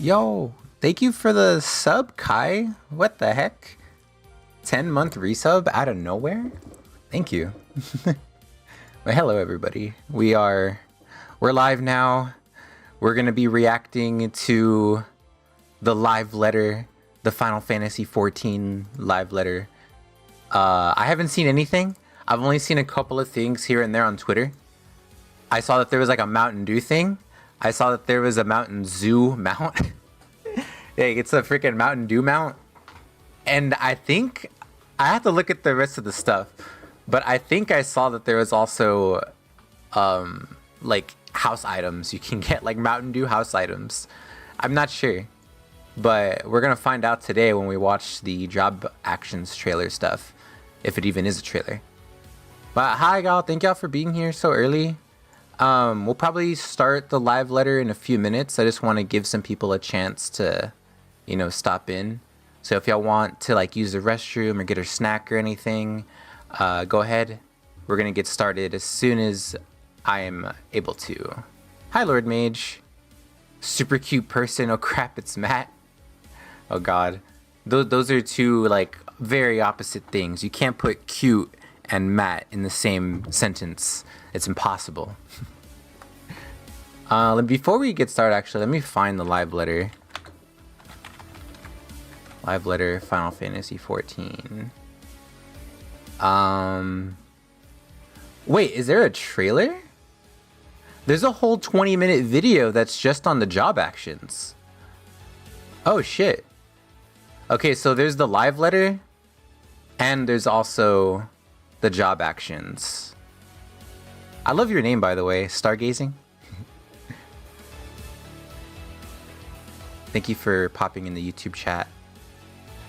Yo, thank you for the sub, Kai. What the heck? 10-month resub out of nowhere? Thank you. Well, hello everybody. We're live now. We're gonna be reacting to the live letter, the Final Fantasy XIV live letter. I haven't seen anything. I've only seen a couple of things here and there on Twitter. I saw that there was like a Mountain Dew thing. I saw that there was a Mountain Zoo mount. Hey, it's a freaking Mountain Dew mount. And I think, I have to look at the rest of the stuff, but I think I saw that there was also like house items. You can get like Mountain Dew house items. I'm not sure, but we're gonna find out today when we watch the job actions trailer stuff, if it even is a trailer. But hi y'all, thank y'all for being here so early. We'll probably start the live letter in a few minutes. I just want to give some people a chance to, you know, stop in. So if y'all want to like use the restroom or get a snack or anything, go ahead. We're gonna get started as soon as I am able to. Hi, Lord Mage. Super cute person. Oh crap, it's Matt. Oh god. Those are two like very opposite things. You can't put cute and Matt in the same sentence. It's impossible. Before we get started, actually, let me find the live letter. Live letter, Final Fantasy XIV. Wait, is there a trailer? There's a whole 20-minute video that's just on the job actions. Oh shit. Okay, so there's the live letter, and there's also the job actions. I love your name, by the way, Stargazing. Thank you for popping in the YouTube chat.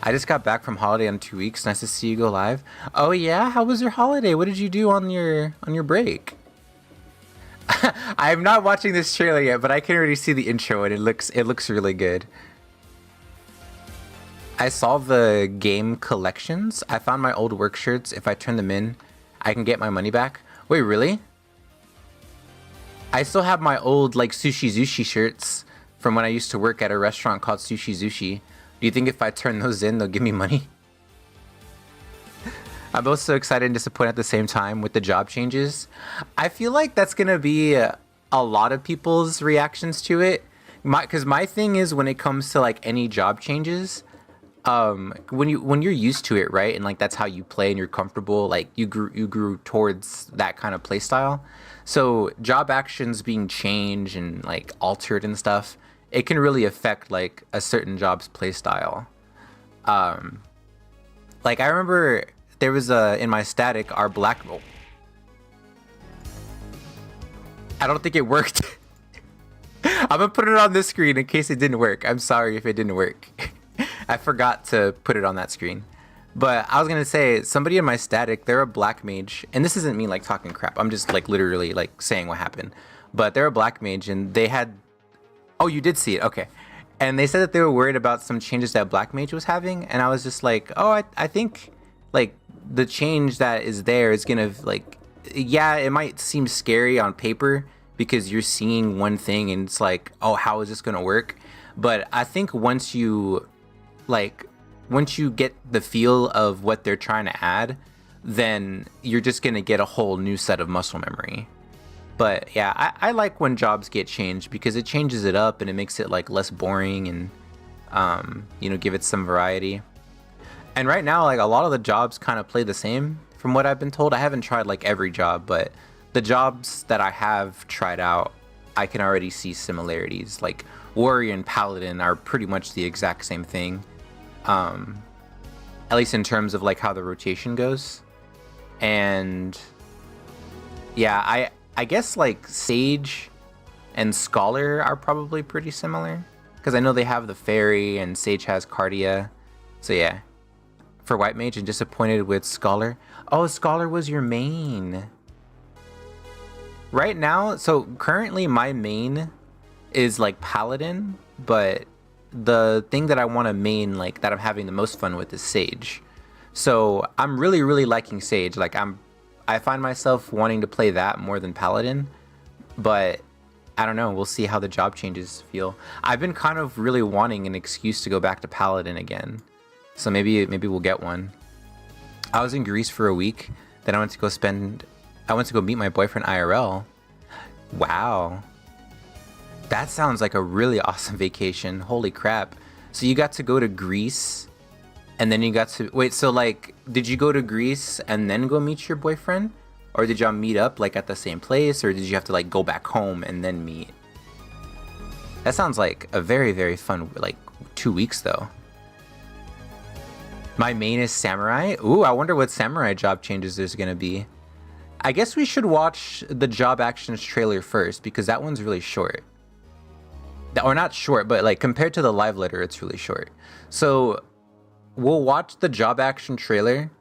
I just got back from holiday in 2 weeks. Nice to see you go live. Oh yeah, how was your holiday? What did you do on your break? I am not watching this trailer yet, but I can already see the intro and it looks really good. I saw the game collections. I found my old work shirts. If I turn them in, I can get my money back. Wait, really? I still have my old like Sushi Zushi shirts from when I used to work at a restaurant called Sushi Zushi. Do you think if I turn those in, they'll give me money? I'm both so excited and disappointed at the same time with the job changes. I feel like that's gonna be a lot of people's reactions to it. Because my thing is, when it comes to like any job changes, when you're used to it, right, and like that's how you play and you're comfortable, like you grew towards that kind of play style. So job actions being changed and like altered and stuff, it can really affect like a certain job's play style. Like I remember there was in my static our black. Oh, I don't think it worked. I'm gonna put it on this screen in case it didn't work. I'm sorry if it didn't work. I forgot to put it on that screen. But I was gonna say, somebody in my static, they're a black mage, and this isn't me like talking crap. I'm just like literally like saying what happened. But they're a black mage, and they had. Oh, you did see it, okay. And they said that they were worried about some changes that black mage was having, and I was just like, oh, I think like the change that is there is gonna like, yeah, it might seem scary on paper because you're seeing one thing and it's like, oh, how is this gonna work? But I think once you get the feel of what they're trying to add, then you're just gonna get a whole new set of muscle memory. But yeah, I like when jobs get changed because it changes it up and it makes it like less boring and you know, give it some variety. And right now, like a lot of the jobs kind of play the same from what I've been told. I haven't tried like every job, but the jobs that I have tried out, I can already see similarities. Like Warrior and Paladin are pretty much the exact same thing. At least in terms of like how the rotation goes. And yeah, I guess like Sage and Scholar are probably pretty similar because I know they have the Fairy and Sage has Cardia. So yeah, for White Mage and disappointed with Scholar. Oh, Scholar was your main. Right now, so currently my main is like Paladin, but the thing that I want to main, like that I'm having the most fun with, is Sage. So I'm really liking Sage. Like I find myself wanting to play that more than Paladin, but I don't know. We'll see how the job changes feel. I've been kind of really wanting an excuse to go back to Paladin again. So maybe we'll get one. I was in Greece for a week. Then I went to go meet my boyfriend IRL. Wow. That sounds like a really awesome vacation. Holy crap. So you got to go to Greece and then you got to... Wait, so like, did you go to Greece and then go meet your boyfriend? Or did y'all meet up like at the same place? Or did you have to like go back home and then meet? That sounds like a very, very fun, like 2 weeks though. My main is Samurai. Ooh, I wonder what Samurai job changes there's gonna be. I guess we should watch the Job Actions trailer first because that one's really short. Or not short, but like compared to the live letter, it's really short. So we'll watch the Job Action trailer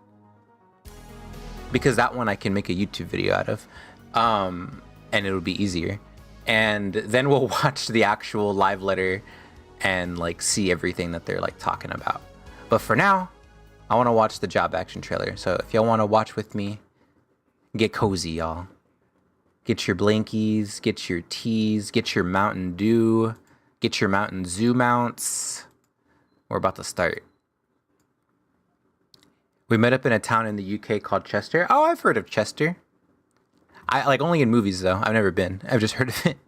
because that one I can make a YouTube video out of, and it'll be easier. And then we'll watch the actual live letter and like see everything that they're like talking about. But for now, I want to watch the Job Action trailer. So if y'all want to watch with me, get cozy, y'all. Get your blankies, get your teas, get your Mountain Dew, get your Mountain Zoo mounts. We're about to start. We met up in a town in the UK called Chester. Oh, I've heard of Chester. I like only in movies though. I've never been. I've just heard of it.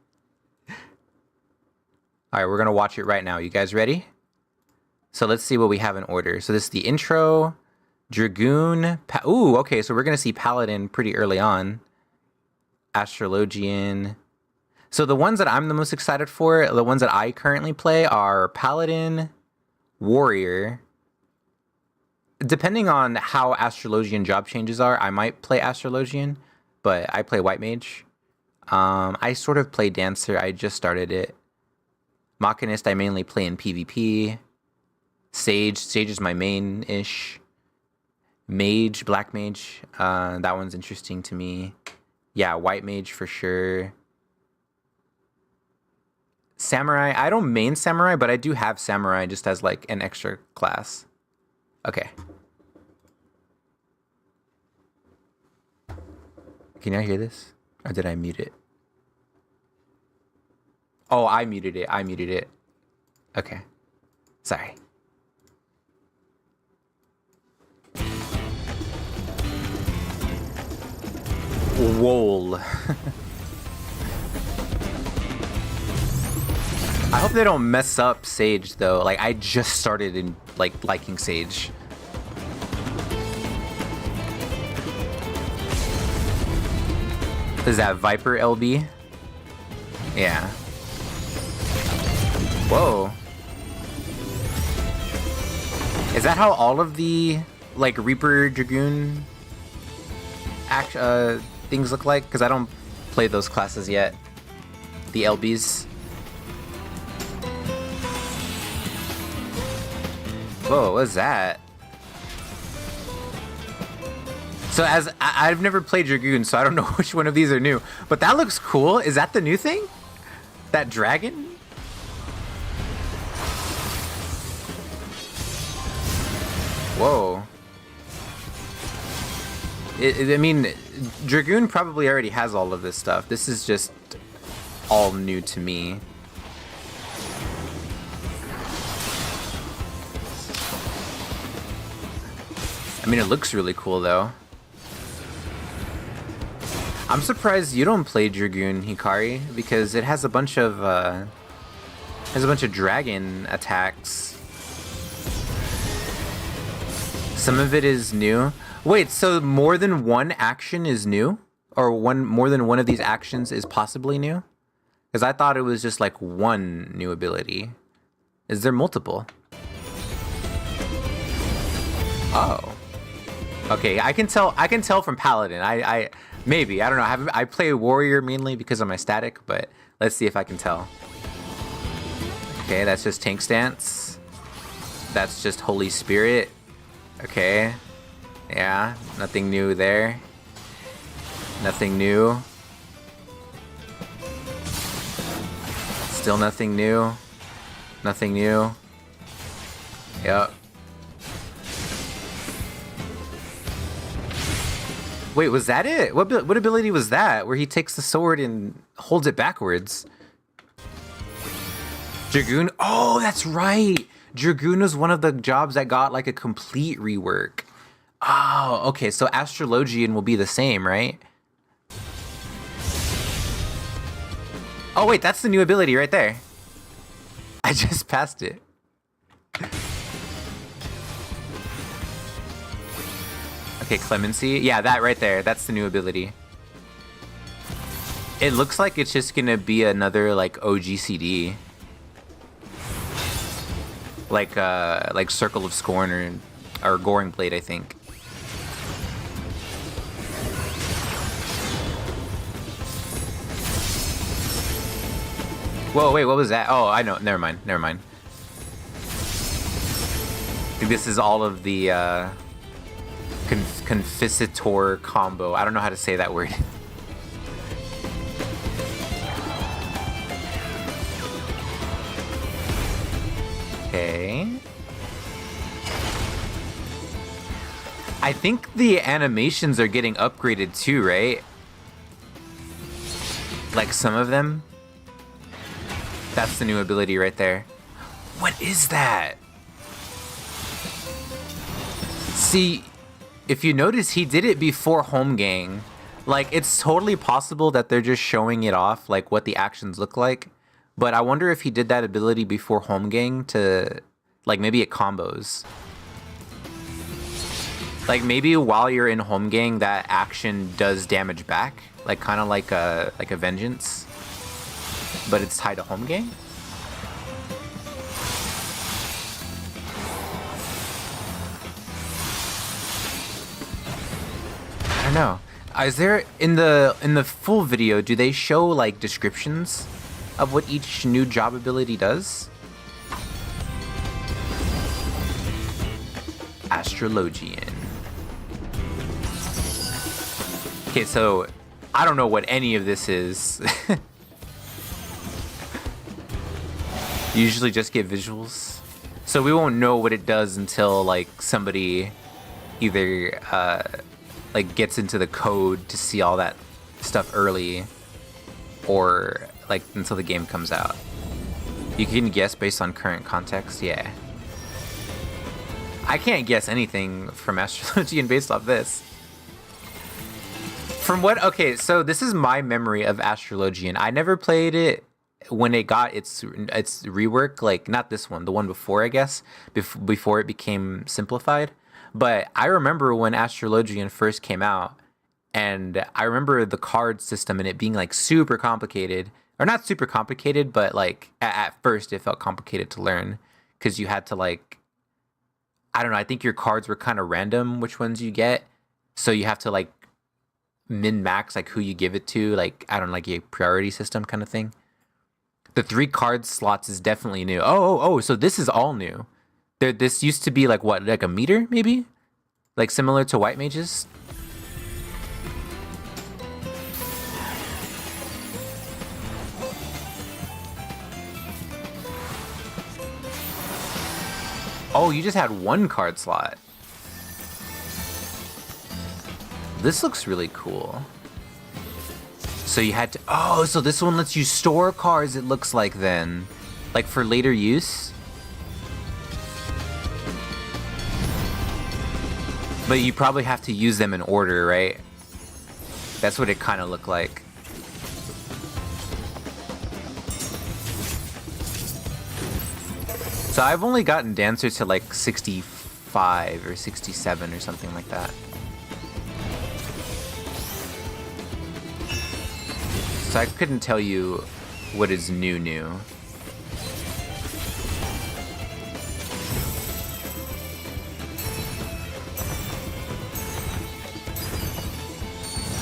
All right, we're gonna watch it right now. You guys ready? So let's see what we have in order. So this is the intro, Dragoon. Ooh, okay. So we're gonna see Paladin pretty early on. Astrologian. So the ones that I'm the most excited for, the ones that I currently play are Paladin, Warrior. Depending on how Astrologian job changes are, I might play Astrologian, but I play White Mage. I sort of play Dancer. I just started it. Machinist, I mainly play in PvP. Sage is my main-ish. Mage, Black Mage, that one's interesting to me. Yeah, White Mage for sure. Samurai, I don't main Samurai, but I do have Samurai just as like an extra class. Okay. Can y'all hear this? Or did I mute it? Oh, I muted it. Okay. Sorry. Whoa. I hope they don't mess up Sage though. Like I just started in like liking Sage. Is that Viper LB? Yeah. Whoa. Is that how all of the like Reaper Dragoon things look like? Because I don't play those classes yet. The LBs. Whoa, what's that? So as I've never played Dragoon, so I don't know which one of these are new. But that looks cool. Is that the new thing? That dragon? Whoa. I mean, Dragoon probably already has all of this stuff. This is just all new to me. I mean, it looks really cool though. I'm surprised you don't play Dragoon, Hikari, because it has a bunch of dragon attacks. Some of it is new. Wait, so more than one action is new? Or more than one of these actions is possibly new? Because I thought it was just like one new ability. Is there multiple? Oh. Okay, I can tell from Paladin. Maybe, I don't know. I play Warrior mainly because of my static, but let's see if I can tell. Okay, that's just Tank Stance. That's just Holy Spirit. Okay. Yeah, nothing new there. Nothing new. Still nothing new. Nothing new. Yep. Wait, was that it? What ability was that? Where he takes the sword and holds it backwards? Dragoon. Oh, that's right. Dragoon was one of the jobs that got like a complete rework. Oh, okay. So Astrologian will be the same, right? Oh, wait. That's the new ability right there. I just passed it. Okay, Clemency. Yeah, that right there. That's the new ability. It looks like it's just gonna be another like OGCD. Like Circle of Scorn or Goring Blade, I think. Whoa, wait, what was that? Oh, I know. Never mind. I think this is all of the Confisator combo. I don't know how to say that word. Okay. I think the animations are getting upgraded too, right? Like some of them. That's the new ability right there. What is that? See, if you notice, he did it before Home Gang. Like, it's totally possible that they're just showing it off, like what the actions look like. But I wonder if he did that ability before Home Gang to, like, maybe it combos. Like, maybe while you're in Home Gang, that action does damage back. Like, kind of like a Vengeance. But it's tied to Home Gang? I don't know. Is there, in the full video, do they show, like, descriptions of what each new job ability does? Astrologian. Okay, so I don't know what any of this is. Usually just get visuals. So we won't know what it does until like somebody either like gets into the code to see all that stuff early, or like until the game comes out. You can guess based on current context, yeah. I can't guess anything from Astrologian based off this. From what, okay, so this is my memory of Astrologian. I never played it when it got its rework, like not this one, the one before, I guess, before it became simplified. But I remember when Astrologian first came out, and I remember the card system and it being like super complicated, or not super complicated, but like at first it felt complicated to learn because you had to like, I don't know, I think your cards were kind of random which ones you get, so you have to like min max like who you give it to, like I don't know, like a priority system kind of thing. The 3 card slots is definitely new. Oh, so this is all new. This used to be like what, like a meter maybe, like similar to White Mages. Oh, you just had 1 card slot. This looks really cool. So you had to, oh, so this one lets you store cards, it looks like then. Like for later use. But you probably have to use them in order, right? That's what it kind of looked like. So I've only gotten Dancer to like 65 or 67 or something like that. So I couldn't tell you what is new.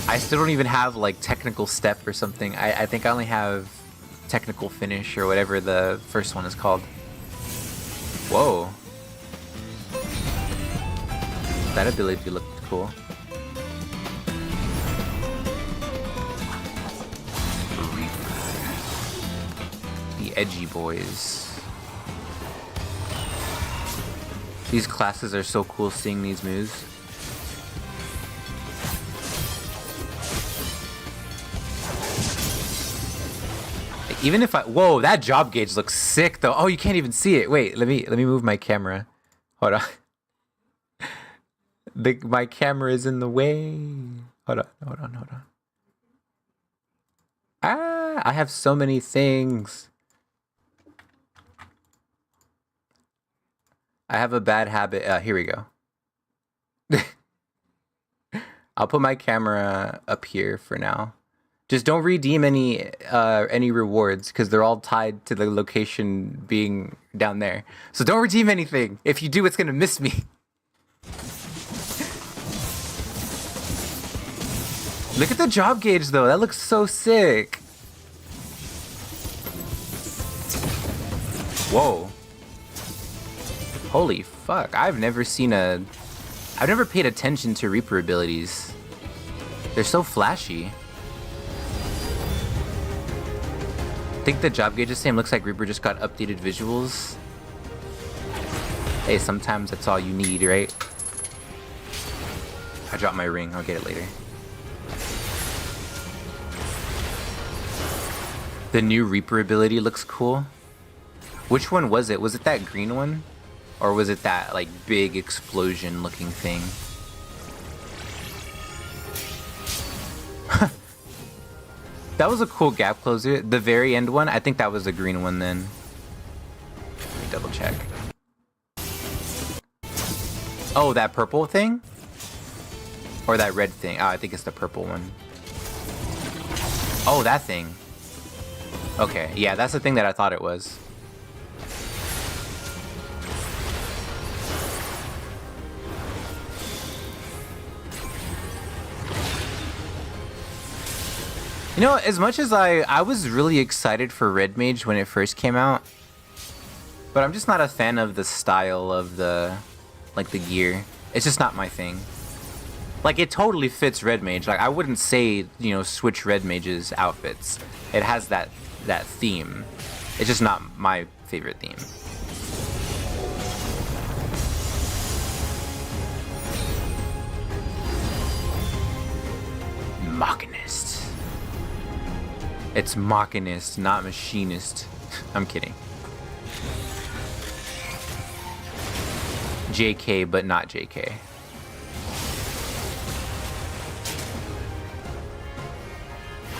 I still don't even have like technical step or something. I think I only have technical finish or whatever the first one is called. Whoa. That ability looked cool. The edgy boys. These classes are so cool seeing these moves. Even if I... Whoa, that job gauge looks sick, though. Oh, you can't even see it. Wait, let me move my camera. Hold on. My camera is in the way. Hold on. Ah, I have so many things. I have a bad habit. Here we go. I'll put my camera up here for now. Just don't redeem any rewards because they're all tied to the location being down there. So don't redeem anything. If you do, it's gonna miss me. Look at the job gauge though. That looks so sick. Whoa. Holy fuck. I've never paid attention to Reaper abilities. They're so flashy. I think the job gauge is the same. Looks like Reaper just got updated visuals. Hey, sometimes that's all you need, right? I dropped my ring. I'll get it later. The new Reaper ability looks cool. Which one was it? Was it that green one? Or was it that, like, big explosion looking thing? That was a cool gap closer. The very end one, I think that was the green one then. Let me double check. Oh, that purple thing? Or that red thing? Oh, I think it's the purple one. Oh, that thing. Okay, yeah, that's the thing that I thought it was. You know, as much as I was really excited for Red Mage when it first came out, but I'm just not a fan of the style of the gear. It's just not my thing. Like, it totally fits Red Mage. Like, I wouldn't say, you know, switch Red Mage's outfits. It has that theme. It's just not my favorite theme. Machinist. It's Machinist, not Machinist. I'm kidding. JK, but not JK.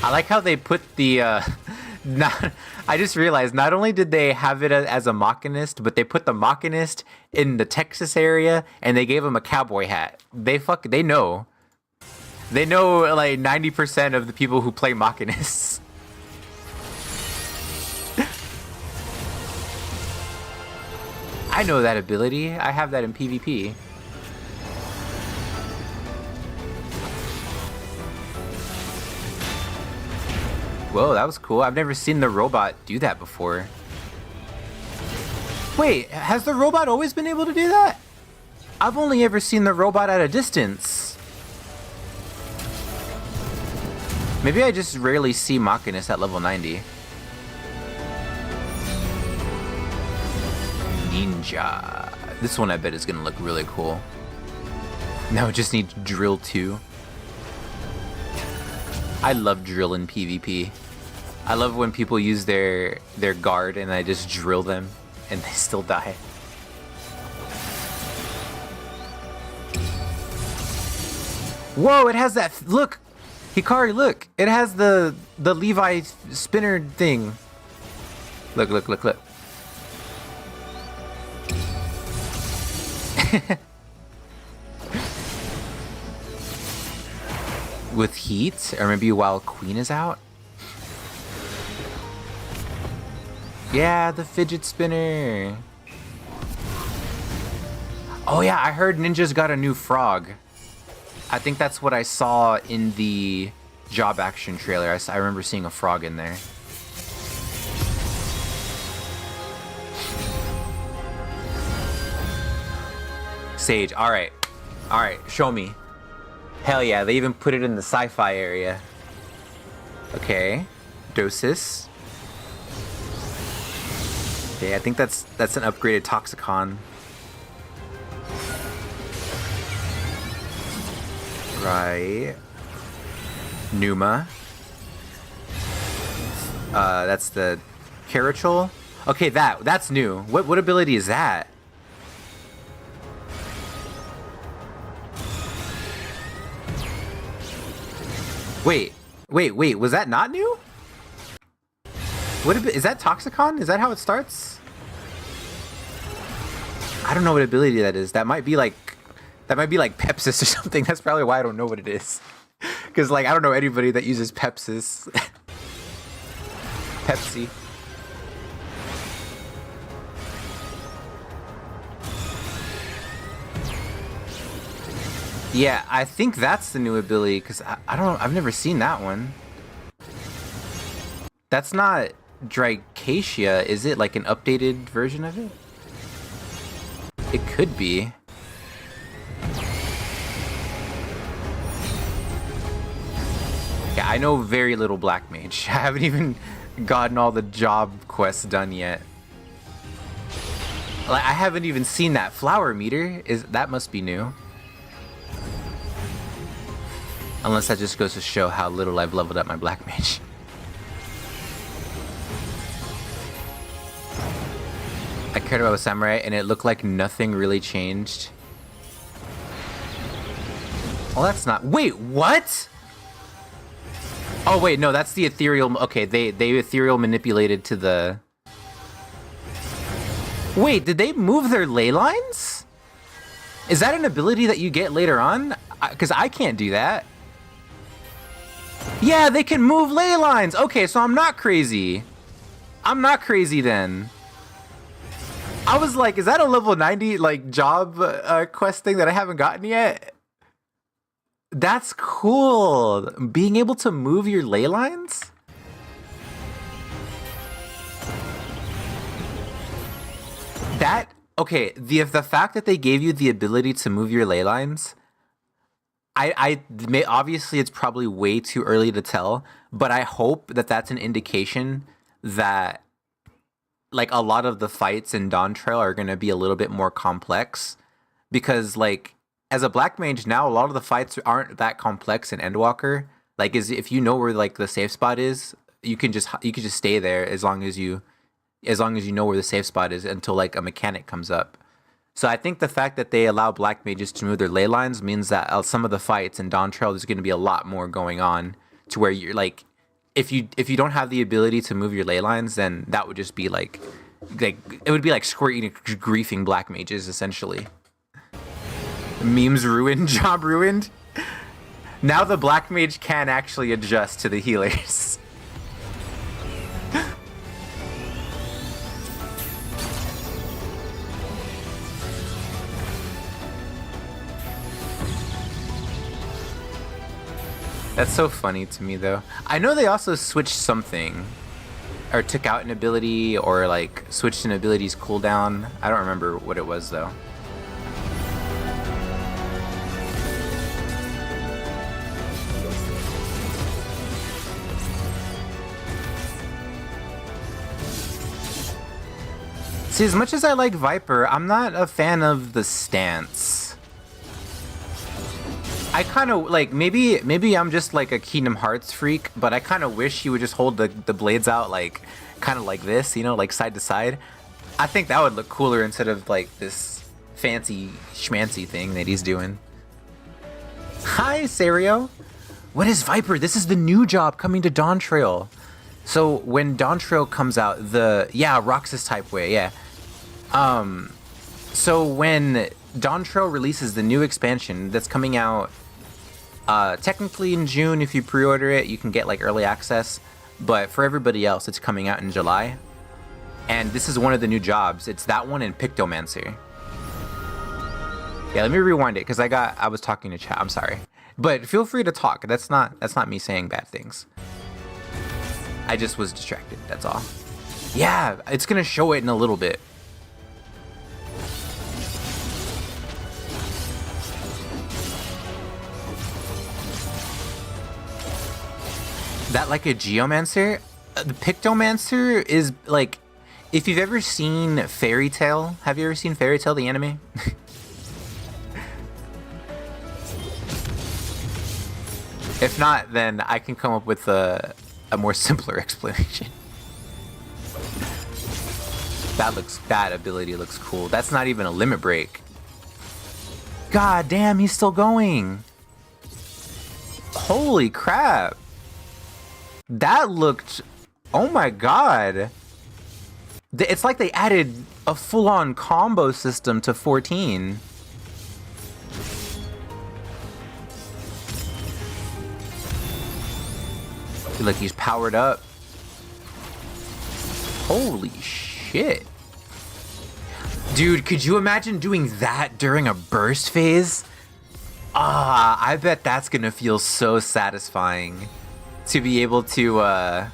I like how they put the, I just realized not only did they have it as a Machinist, but they put the Machinist in the Texas area and they gave him a cowboy hat. They know. They know like 90% of the people who play Machinists. I know that ability. I have that in PvP. Whoa, that was cool. I've never seen the robot do that before. Wait, has the robot always been able to do that? I've only ever seen the robot at a distance. Maybe I just rarely see Machinist at level 90. Ninja. This one I bet is gonna look really cool. Now it just needs drill 2. I love drill in PvP. I love when people use their guard and I just drill them and they still die. Whoa, it has that, look! Hikari, look! It has the Levi spinner thing. Look, look, look, look. With heat, or maybe while Queen is out. Yeah, the fidget spinner. Oh yeah, I heard Ninja's got a new frog. I think that's what I saw in the job action trailer. I remember seeing a frog in there. Sage, alright. Alright, show me. Hell yeah, they even put it in the sci-fi area. Okay. Dosis. Okay, I think that's an upgraded Toxicon. Right. Numa. That's the Carachol. Okay, that's new. What ability is that? Wait, was that not new? Is that Toxicon? Is that how it starts? I don't know what ability that is. That might be like Pepsis or something. That's probably why I don't know what it is. Because like I don't know anybody that uses Pepsis. Pepsi. Yeah, I think that's the new ability because I've never seen that one. That's not Dracacia, is it? Like an updated version of it? It could be. Yeah, I know very little Black Mage. I haven't even gotten all the job quests done yet. Like, I haven't even seen that flower meter. That must be new. Unless that just goes to show how little I've leveled up my Black Mage. I cared about a samurai and it looked like nothing really changed. Well, that's not... Wait, what? Oh, wait, no, that's the ethereal... Okay, they ethereal manipulated to the... Wait, did they move their ley lines? Is that an ability that you get later on? Because I can't do that. Yeah, they can move ley lines. Okay, so I'm not crazy. I'm not crazy then. I was like, is that a level 90 like job quest thing that I haven't gotten yet? That's cool. Being able to move your ley lines? Okay, the fact that they gave you the ability to move your ley lines, obviously it's probably way too early to tell, but I hope that that's an indication that like a lot of the fights in Dawntrail are going to be a little bit more complex, because like as a Black Mage now, a lot of the fights aren't that complex in Endwalker. Like if you know where like the safe spot is, you can just stay there as long as you know where the safe spot is until like a mechanic comes up. So I think the fact that they allow Black Mages to move their ley lines means that some of the fights in Dawntrail there's going to be a lot more going on, to where you're like, if you don't have the ability to move your ley lines, then that would just be like it would be like Square Enix griefing Black Mages essentially. Memes ruined, job ruined. Now the Black Mage can actually adjust to the healers. That's so funny to me, though. I know they also switched something, or took out an ability, or like switched an ability's cooldown. I don't remember what it was, though. See, as much as I like Viper, I'm not a fan of the stance. I kind of like, maybe I'm just like a Kingdom Hearts freak, but I kind of wish he would just hold the blades out like kind of like this, you know, like side to side. I think that would look cooler instead of like this fancy schmancy thing that he's doing. Hi, Serio. What is Viper? This is the new job coming to Dawntrail. So when Dawntrail comes out, Roxas type way, yeah. So when Dawntrail releases the new expansion that's coming out technically in June, if you pre-order it, you can get like early access, but for everybody else, it's coming out in July. And this is one of the new jobs. It's that one and Pictomancer. Yeah, let me rewind it because I was talking to chat. I'm sorry, but feel free to talk. That's not me saying bad things. I just was distracted. That's all. Yeah, it's gonna show it in a little bit. That like a Geomancer? The Pictomancer is like, if you've ever seen Fairy Tail, have you ever seen Fairy Tail, the anime? If not, then I can come up with a more simpler explanation. That ability looks cool. That's not even a limit break. God damn, he's still going. Holy crap. That looked, oh my god. It's like they added a full-on combo system to 14. Look, he's powered up. Holy shit. Dude, could you imagine doing that during a burst phase? Ah, I bet that's gonna feel so satisfying to be able to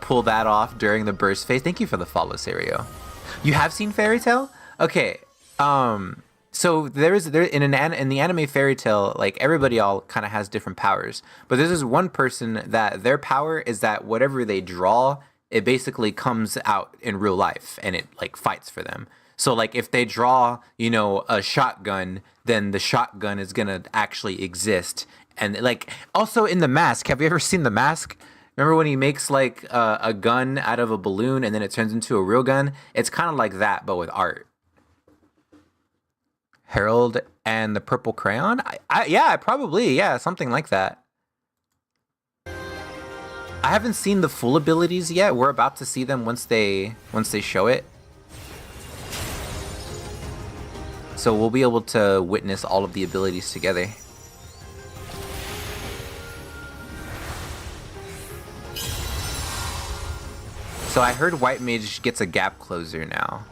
pull that off during the burst phase. Thank you for the follow, Serio. You have seen Fairy Tail? Okay. So in the anime Fairy Tail, like everybody all kind of has different powers, but there's this one person that their power is that whatever they draw, it basically comes out in real life and it like fights for them. So like if they draw, you know, a shotgun, then the shotgun is gonna actually exist. And like also in The Mask, have you ever seen The Mask? Remember when he makes like a gun out of a balloon and then it turns into a real gun? It's kind of like that, but with art. Harold and the Purple Crayon? Yeah, probably. Yeah, something like that. I haven't seen the full abilities yet. We're about to see them once they show it. So we'll be able to witness all of the abilities together. So I heard White Mage gets a gap closer now.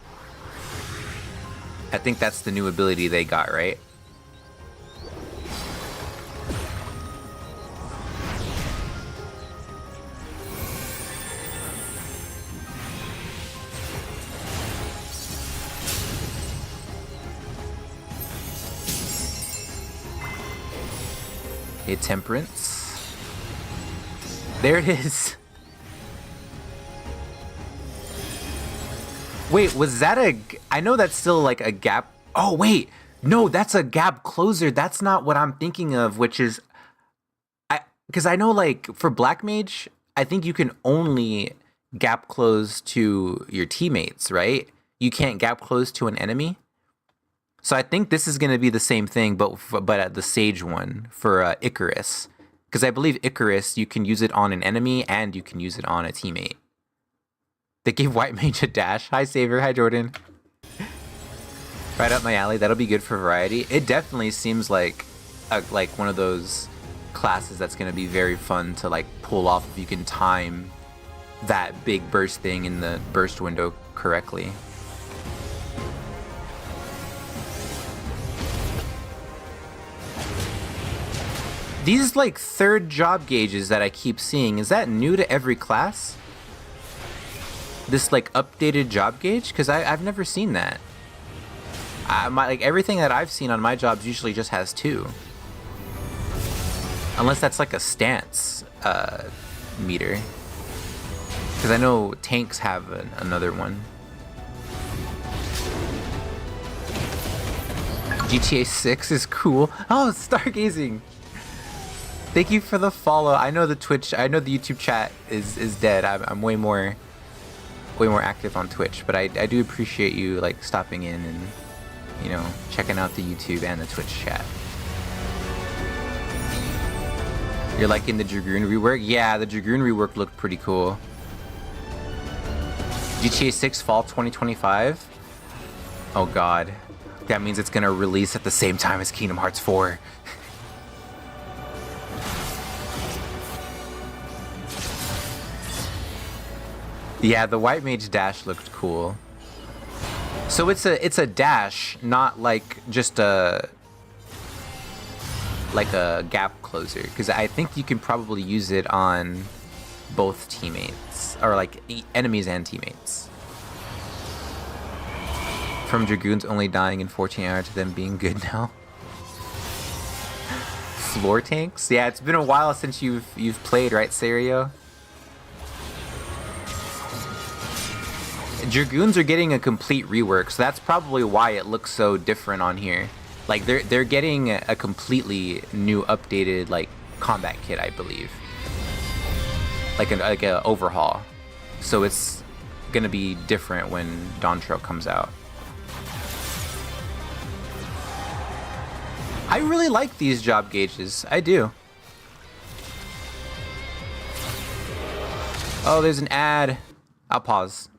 I think that's the new ability they got, right? Okay, Temperance. There it is. Wait, was that a... I know that's still like a gap... Oh, wait. No, that's a gap closer. That's not what I'm thinking of, which is... Because I know like for Black Mage, I think you can only gap close to your teammates, right? You can't gap close to an enemy. So I think this is going to be the same thing, but at the Sage one for Icarus. Because I believe Icarus, you can use it on an enemy and you can use it on a teammate. They gave White Mage a dash. Hi, Saver. Hi, Jordan. Right up my alley. That'll be good for variety. It definitely seems like one of those classes that's going to be very fun to like pull off if you can time that big burst thing in the burst window correctly. These like third job gauges that I keep seeing, is that new to every class? This like updated job gauge? Because I've never seen that. Like everything that I've seen on my jobs usually just has 2. Unless that's like a stance meter. Because I know tanks have another one. GTA 6 is cool. Oh, stargazing. Thank you for the follow. I know the YouTube chat is dead. I'm way more active on Twitch, but I do appreciate you like stopping in and, you know, checking out the YouTube and the Twitch chat. You're liking the Dragoon rework? Yeah, the Dragoon rework looked pretty cool. GTA 6 Fall 2025? Oh god. That means it's gonna release at the same time as Kingdom Hearts 4. Yeah, the White Mage dash looked cool. So it's a dash, not like just a gap closer, because I think you can probably use it on both teammates, or like enemies and teammates. From Dragoons only dying in 14 hours to them being good now. Floor tanks? Yeah, it's been a while since you've played, right, Serio? Dragoons are getting a complete rework, so that's probably why it looks so different on here. Like they're getting a completely new updated like combat kit, I believe. Like an overhaul. So it's gonna be different when Dawntrail comes out. I really like these job gauges. I do. Oh, there's an ad. I'll pause.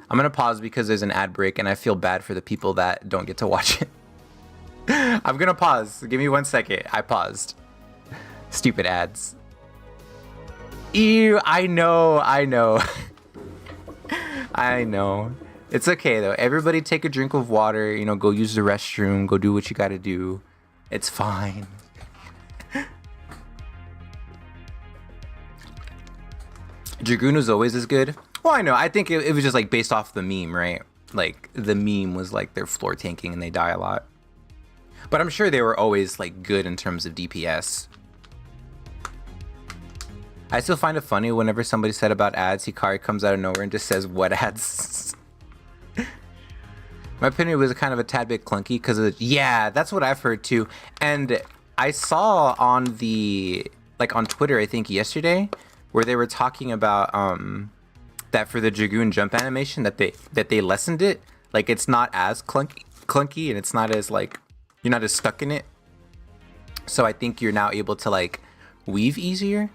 I'm gonna pause because there's an ad break and I feel bad for the people that don't get to watch it. I'm gonna pause. Give me 1 second. I paused. Stupid ads. Ew, I know. I know. It's okay though. Everybody take a drink of water, you know, go use the restroom, go do what you gotta do. It's fine. Dragoon was always as good. Well, I know. I think it was just like based off the meme, right? Like the meme was like they're floor tanking and they die a lot. But I'm sure they were always like good in terms of DPS. I still find it funny whenever somebody said about ads, Hikari comes out of nowhere and just says, what ads? My opinion was kind of a tad bit clunky because yeah, that's what I've heard too. And I saw on the, like on Twitter, I think yesterday, where they were talking about that for the Dragoon jump animation that they lessened it. Like it's not as clunky and it's not as like, you're not as stuck in it. So I think you're now able to like weave easier.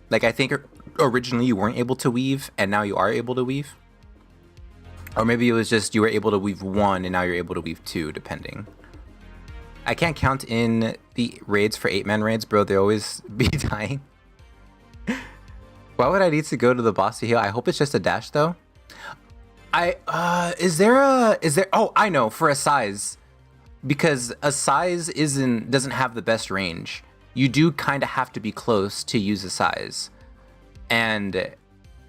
Like I think originally you weren't able to weave and now you are able to weave. Or maybe it was just you were able to weave 1 and now you're able to weave 2, depending. I can't count in the raids for 8-man raids, bro. They always be dying. Why would I need to go to the boss to heal? I hope it's just a dash though. Is there, oh, I know, for a size. Because a size doesn't have the best range. You do kind of have to be close to use a size. And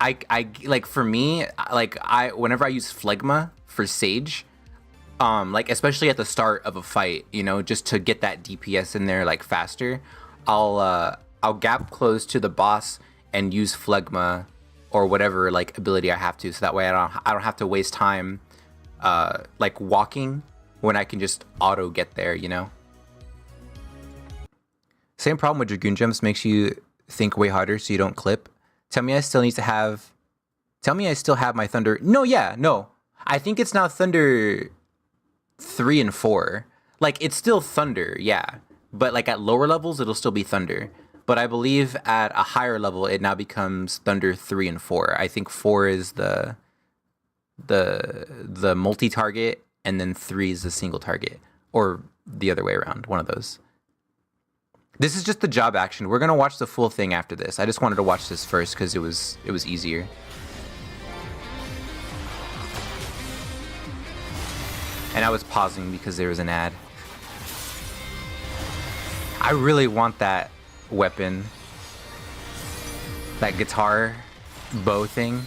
I like for me, like whenever I use Phlegma for Sage, like especially at the start of a fight, you know, just to get that DPS in there like faster, I'll gap close to the boss and use Phlegma or whatever like ability I have to, so that way I don't have to waste time like walking when I can just auto get there, you know. Same problem with Dragoon jumps, makes you think way harder so you don't clip. Tell me I still have my Thunder. No, yeah, no. I think it's now Thunder 3 and 4. Like, it's still Thunder, yeah. But, like, at lower levels, it'll still be Thunder. But I believe at a higher level, it now becomes Thunder 3 and 4. I think 4 is the multi-target, and then 3 is the single target. Or the other way around, one of those. This is just the job action. We're gonna watch the full thing after this. I just wanted to watch this first because it was easier. And I was pausing because there was an ad. I really want that weapon. That guitar bow thing.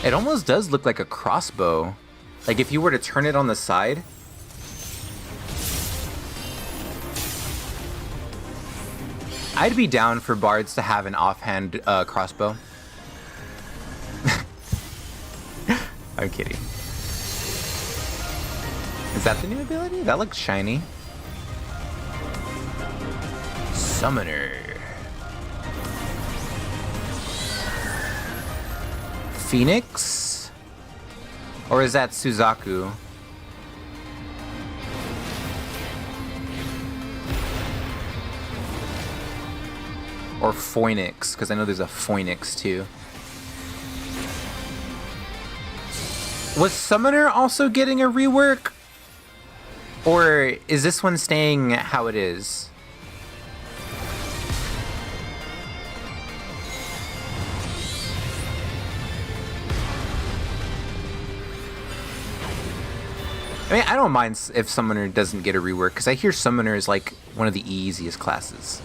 It almost does look like a crossbow. Like if you were to turn it on the side. I'd be down for bards to have an offhand crossbow. I'm kidding. Is that the new ability? That looks shiny. Summoner. Phoenix? Or is that Suzaku? Or Phoenix, because I know there's a Phoenix too. Was Summoner also getting a rework? Or is this one staying how it is? I mean, I don't mind if Summoner doesn't get a rework, because I hear Summoner is like one of the easiest classes.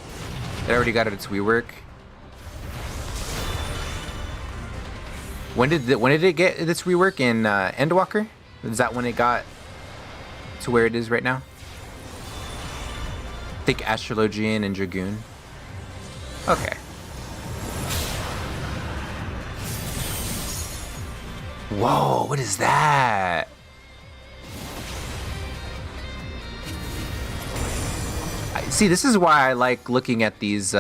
It already got its rework. When did it get its rework? In Endwalker? Is that when it got to where it is right now? I think Astrologian and Dragoon. Okay. Whoa, what is that? See, this is why I like looking at these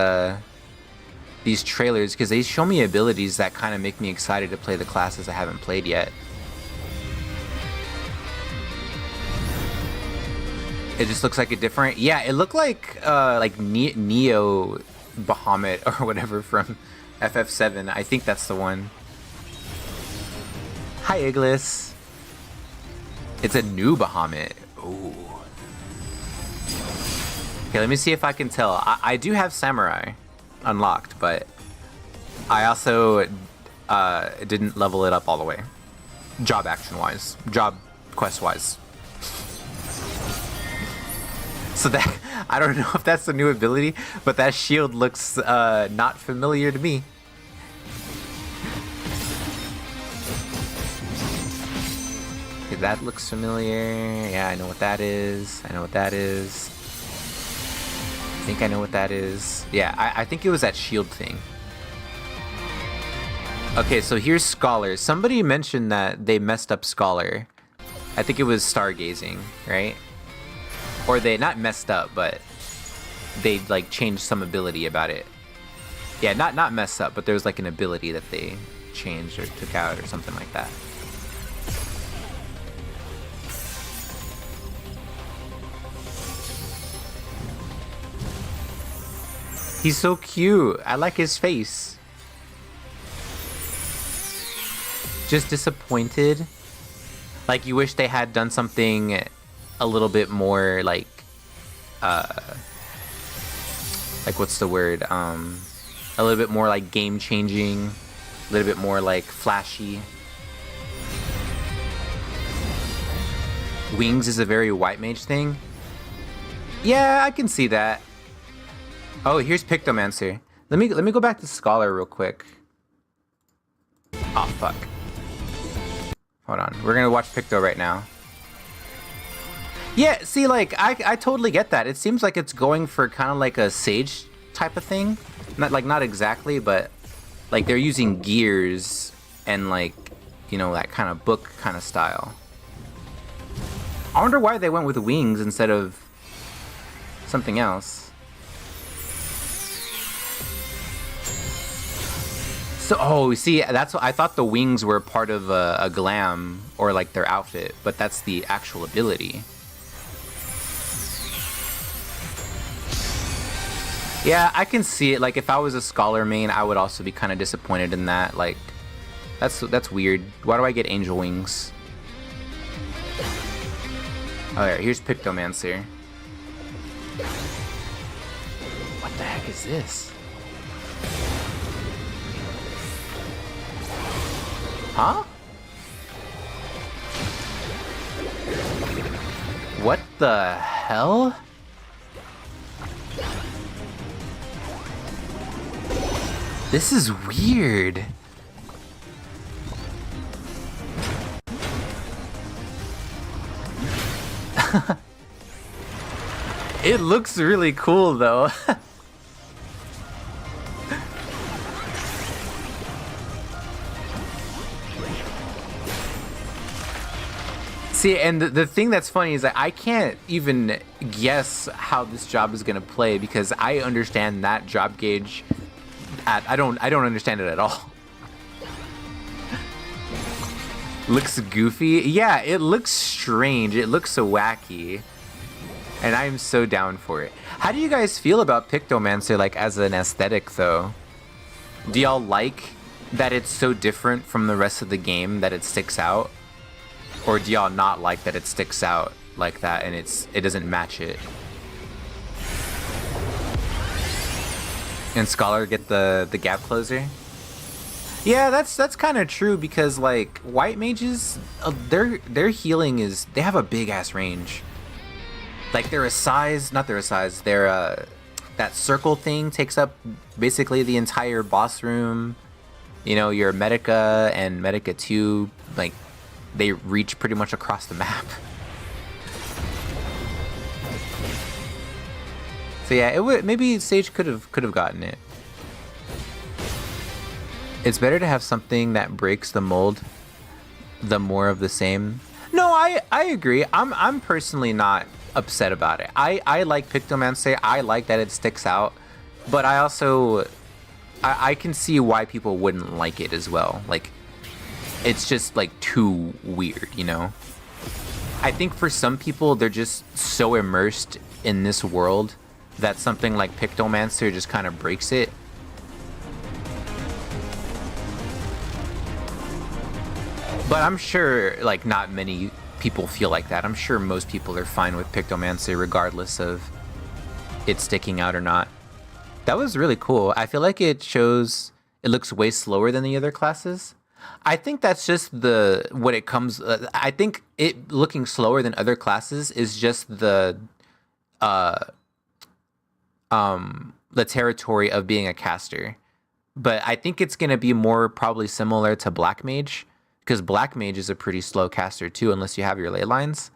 these trailers because they show me abilities that kind of make me excited to play the classes I haven't played yet. It just looks like a different... Yeah, it looked like Neo Bahamut or whatever from FF7. I think that's the one. Hi, Iglis. It's a new Bahamut. Ooh. Okay, let me see if I can tell. I do have Samurai unlocked, but I also didn't level it up all the way. Job action-wise. Job quest-wise. So that, I don't know if that's the new ability, but that shield looks not familiar to me. Okay, that looks familiar. Yeah, I know what that is. I know what that is. I think I know what that is. Yeah, I think it was that shield thing. Okay, so here's Scholar. Somebody mentioned that they messed up Scholar. I think it was Stargazing, right? Or they not messed up, but they like changed some ability about it. Yeah, not messed up, but there was like an ability that they changed or took out or something like that. He's so cute. I like his face. Just disappointed. Like you wish they had done something a little bit more like what's the word? A little bit more like game changing, a little bit more like flashy. Wings is a very white mage thing. Yeah, I can see that. Oh, here's Pictomancer. Let me go back to Scholar real quick. Oh fuck. Hold on. We're gonna watch Picto right now. Yeah, see, like, I totally get that. It seems like it's going for kind of like a Sage type of thing. Not exactly, but like they're using gears and like, you know, that kind of book kind of style. I wonder why they went with wings instead of something else. So, oh, see, that's what I thought the wings were part of a glam or like their outfit, but that's the actual ability. Yeah, I can see it. Like, if I was a Scholar main, I would also be kind of disappointed in that. Like, that's weird. Why do I get angel wings? Alright, here's Pictomancer. What the heck is this? Huh? What the hell? This is weird. It looks really cool though. See, and the thing that's funny is that I can't even guess how this job is gonna play because I understand that job gauge. I don't understand it at all. Looks goofy. Yeah, it looks strange. It looks so wacky. And I'm so down for it. How do you guys feel about Pictomancer, like, as an aesthetic, though? Do y'all like that it's so different from the rest of the game that it sticks out? Or do y'all not like that it sticks out like that and it doesn't match it? And Scholar get the gap closer? Yeah, that's kind of true because like white mages, their healing is, they have a big ass range. Like their that circle thing takes up basically the entire boss room. You know, your Medica and Medica 2, like they reach pretty much across the map. So yeah, it would, maybe Sage could have gotten it. It's better to have something that breaks the mold, the more of the same. No, I agree. I'm personally not upset about it. I like Pictomancer. I like that it sticks out, but I also I can see why people wouldn't like it as well. Like, it's just like too weird, you know? I think for some people, they're just so immersed in this world that something like Pictomancer just kind of breaks it. But I'm sure, like, not many people feel like that. I'm sure most people are fine with Pictomancer regardless of it sticking out or not. That was really cool. I feel like it looks way slower than the other classes. I think that's just what it comes. I think it looking slower than other classes is just the territory of being a caster. But I think it's gonna be more probably similar to Black Mage, because Black Mage is a pretty slow caster too, unless you have your ley lines.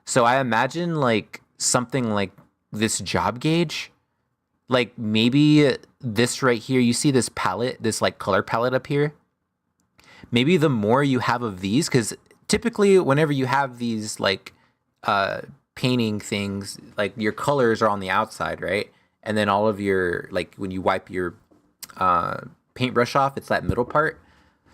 So I imagine like something like this job gauge, like maybe this right here. You see this palette, this like color palette up here. Maybe the more you have of these, because typically whenever you have these like painting things, like your colors are on the outside, right? And then all of your, like when you wipe your paintbrush off, it's that middle part.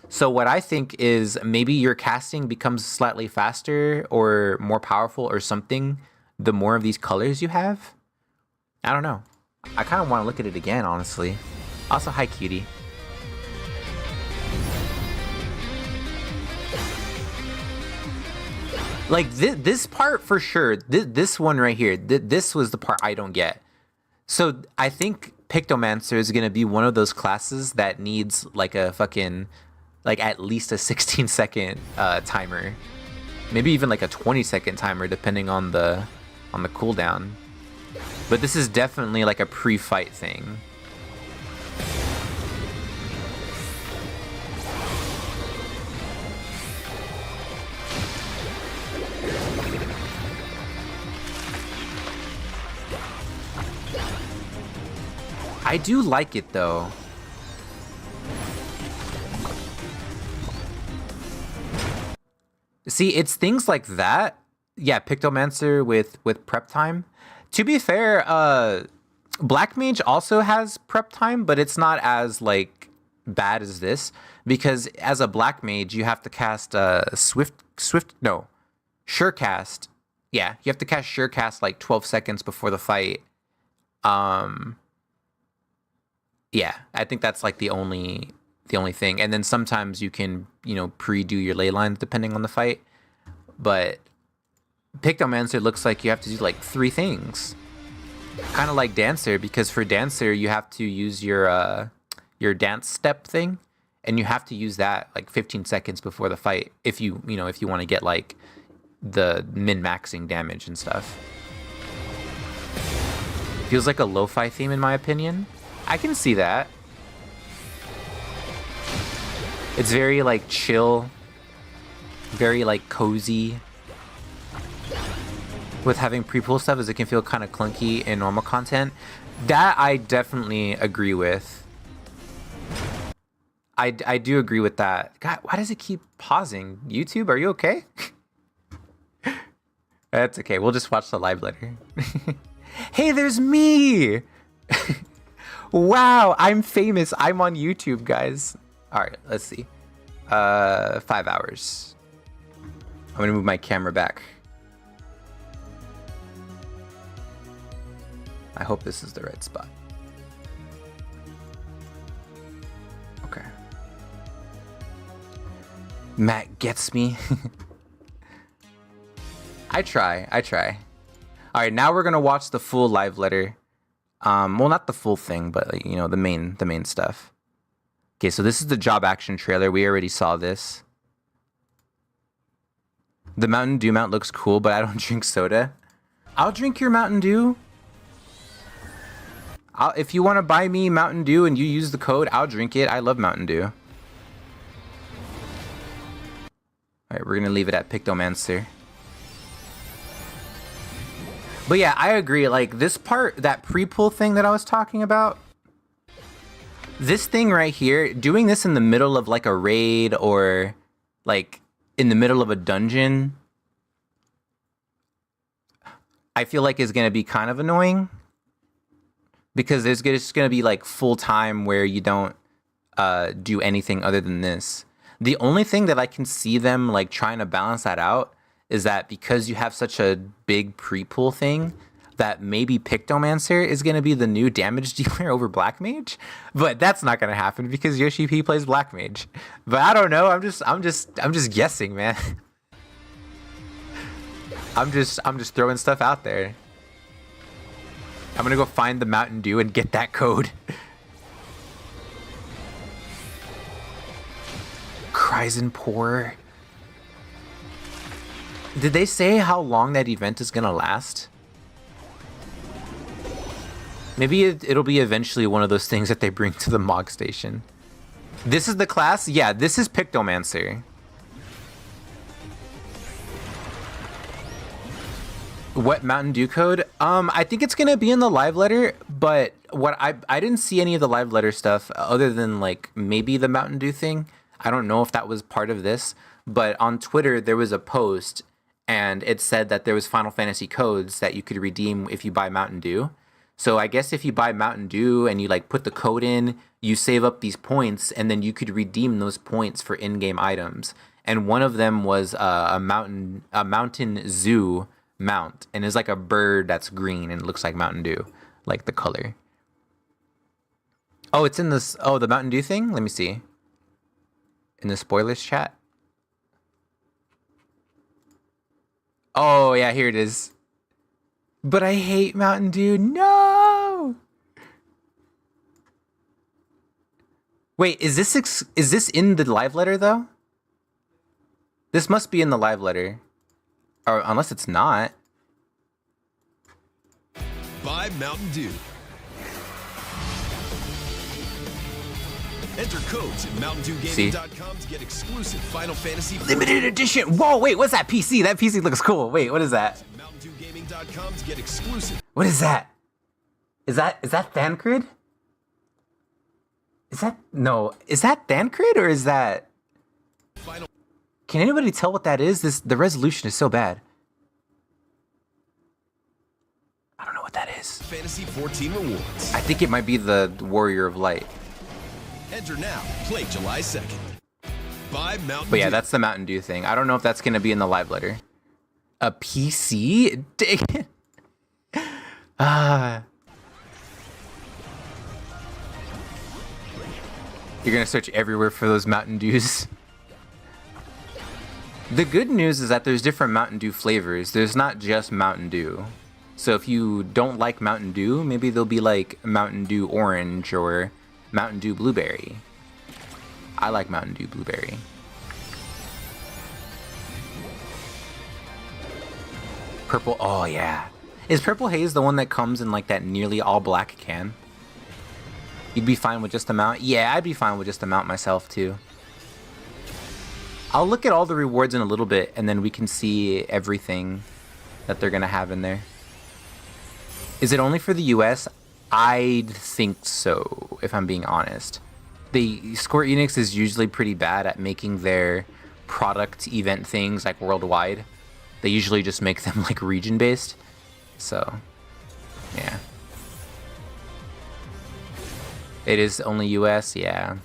So what I think is maybe your casting becomes slightly faster or more powerful or something the more of these colors you have. I don't know. I kind of want to look at it again, honestly. Also, hi, cutie. Like, this part for sure, this one right here, this was the part I don't get. So I think Pictomancer is going to be one of those classes that needs like a fucking, like at least a 16-second timer. Maybe even like a 20-second timer depending on the cooldown. But this is definitely like a pre-fight thing. I do like it though. See, it's things like that. Yeah, Pictomancer with prep time. To be fair, Black Mage also has prep time, but it's not as like bad as this, because as a Black Mage you have to cast Surecast. Yeah, you have to cast Surecast like 12 seconds before the fight. Yeah, I think that's like the only thing. And then sometimes you can, pre-do your ley lines depending on the fight. But Pictomancer looks like you have to do like 3 things. Kind of like Dancer, because for Dancer you have to use your dance step thing, and you have to use that like 15 seconds before the fight if you want to get like the min-maxing damage and stuff. Feels like a lo-fi theme in my opinion. I can see that. It's very like chill, very like cozy. With having pre-pull stuff, as it can feel kind of clunky in normal content. That I definitely agree with. I do agree with that. God, why does it keep pausing? YouTube, are you okay? That's okay. We'll just watch the live later. Hey, there's me! Wow, I'm famous. I'm on YouTube, guys. All right, let's see. 5 hours. I'm gonna move my camera back. I hope this is the right spot. Okay. Matt gets me. I try. All right, now we're gonna watch the full live letter. Well, not the full thing, but like, the main stuff. Okay, so this is the job action trailer. We already saw this. The Mountain Dew mount looks cool, but I don't drink soda. I'll drink your Mountain Dew. If you want to buy me Mountain Dew and you use the code, I'll drink it. I love Mountain Dew. All right, we're gonna leave it at Pictomancer. But yeah, I agree. Like this part, that pre-pull thing that I was talking about, this thing right here, doing this in the middle of like a raid or like in the middle of a dungeon, I feel like is going to be kind of annoying, because there's just going to be like full time where you don't, do anything other than this. The only thing that I can see them like trying to balance that out is that because you have such a big pre-pull thing, that maybe Pictomancer is going to be the new damage dealer over Black Mage, but that's not going to happen because Yoshi P plays Black Mage. But I don't know. I'm just guessing, man. I'm just throwing stuff out there. I'm gonna go find the Mountain Dew and get that code. Cryzen Pour. Did they say how long that event is gonna last? Maybe it'll be eventually one of those things that they bring to the Mog Station. This is the class? Yeah, this is Pictomancer. What Mountain Dew code? I think it's gonna be in the live letter, but what I didn't see any of the live letter stuff other than like maybe the Mountain Dew thing. I don't know if that was part of this, but on Twitter there was a post and it said that there was Final Fantasy codes that you could redeem if you buy Mountain Dew. So I guess if you buy Mountain Dew and you like put the code in, you save up these points and then you could redeem those points for in-game items. And one of them was a mountain zoo mount, and it's like a bird that's green and it looks like Mountain Dew, like the color. Oh, it's in this. Oh, the Mountain Dew thing. Let me see. In the spoilers chat. Oh yeah, here it is. But I hate Mountain Dew. No. Wait, is this in the live letter though? This must be in the live letter. Or unless it's not. Buy Mountain Dew. Enter codes at MountainDewGaming.com to get exclusive Final Fantasy limited edition. Whoa, wait, what's that PC? That PC looks cool. Wait, what is that? MountainDewGaming.com to get exclusive. What is that? Is that Thancred? Is that Thancred or is that? Final. Can anybody tell what that is? The resolution is so bad. I don't know what that is. Fantasy 14 rewards. I think it might be the Warrior of Light. Enter now. Play July 2nd. Buy Mountain But yeah, Dew. that's the Mountain Dew thing. I don't know if that's going to be in the live letter. A PC? Dang it. You're going to search everywhere for those Mountain Dews. The good news is that there's different Mountain Dew flavors. There's not just Mountain Dew. So if you don't like Mountain Dew, maybe there'll be like Mountain Dew Orange or Mountain Dew Blueberry. I like Mountain Dew Blueberry. Purple, oh yeah. Is Purple Haze the one that comes in like that nearly all black can? You'd be fine with just a mount? Yeah, I'd be fine with just a mount myself too. I'll look at all the rewards in a little bit and then we can see everything that they're gonna have in there. Is it only for the US? I think so, if I'm being honest. The Square Enix is usually pretty bad at making their product event things like worldwide. They usually just make them like region based. So, yeah. It is only US, yeah.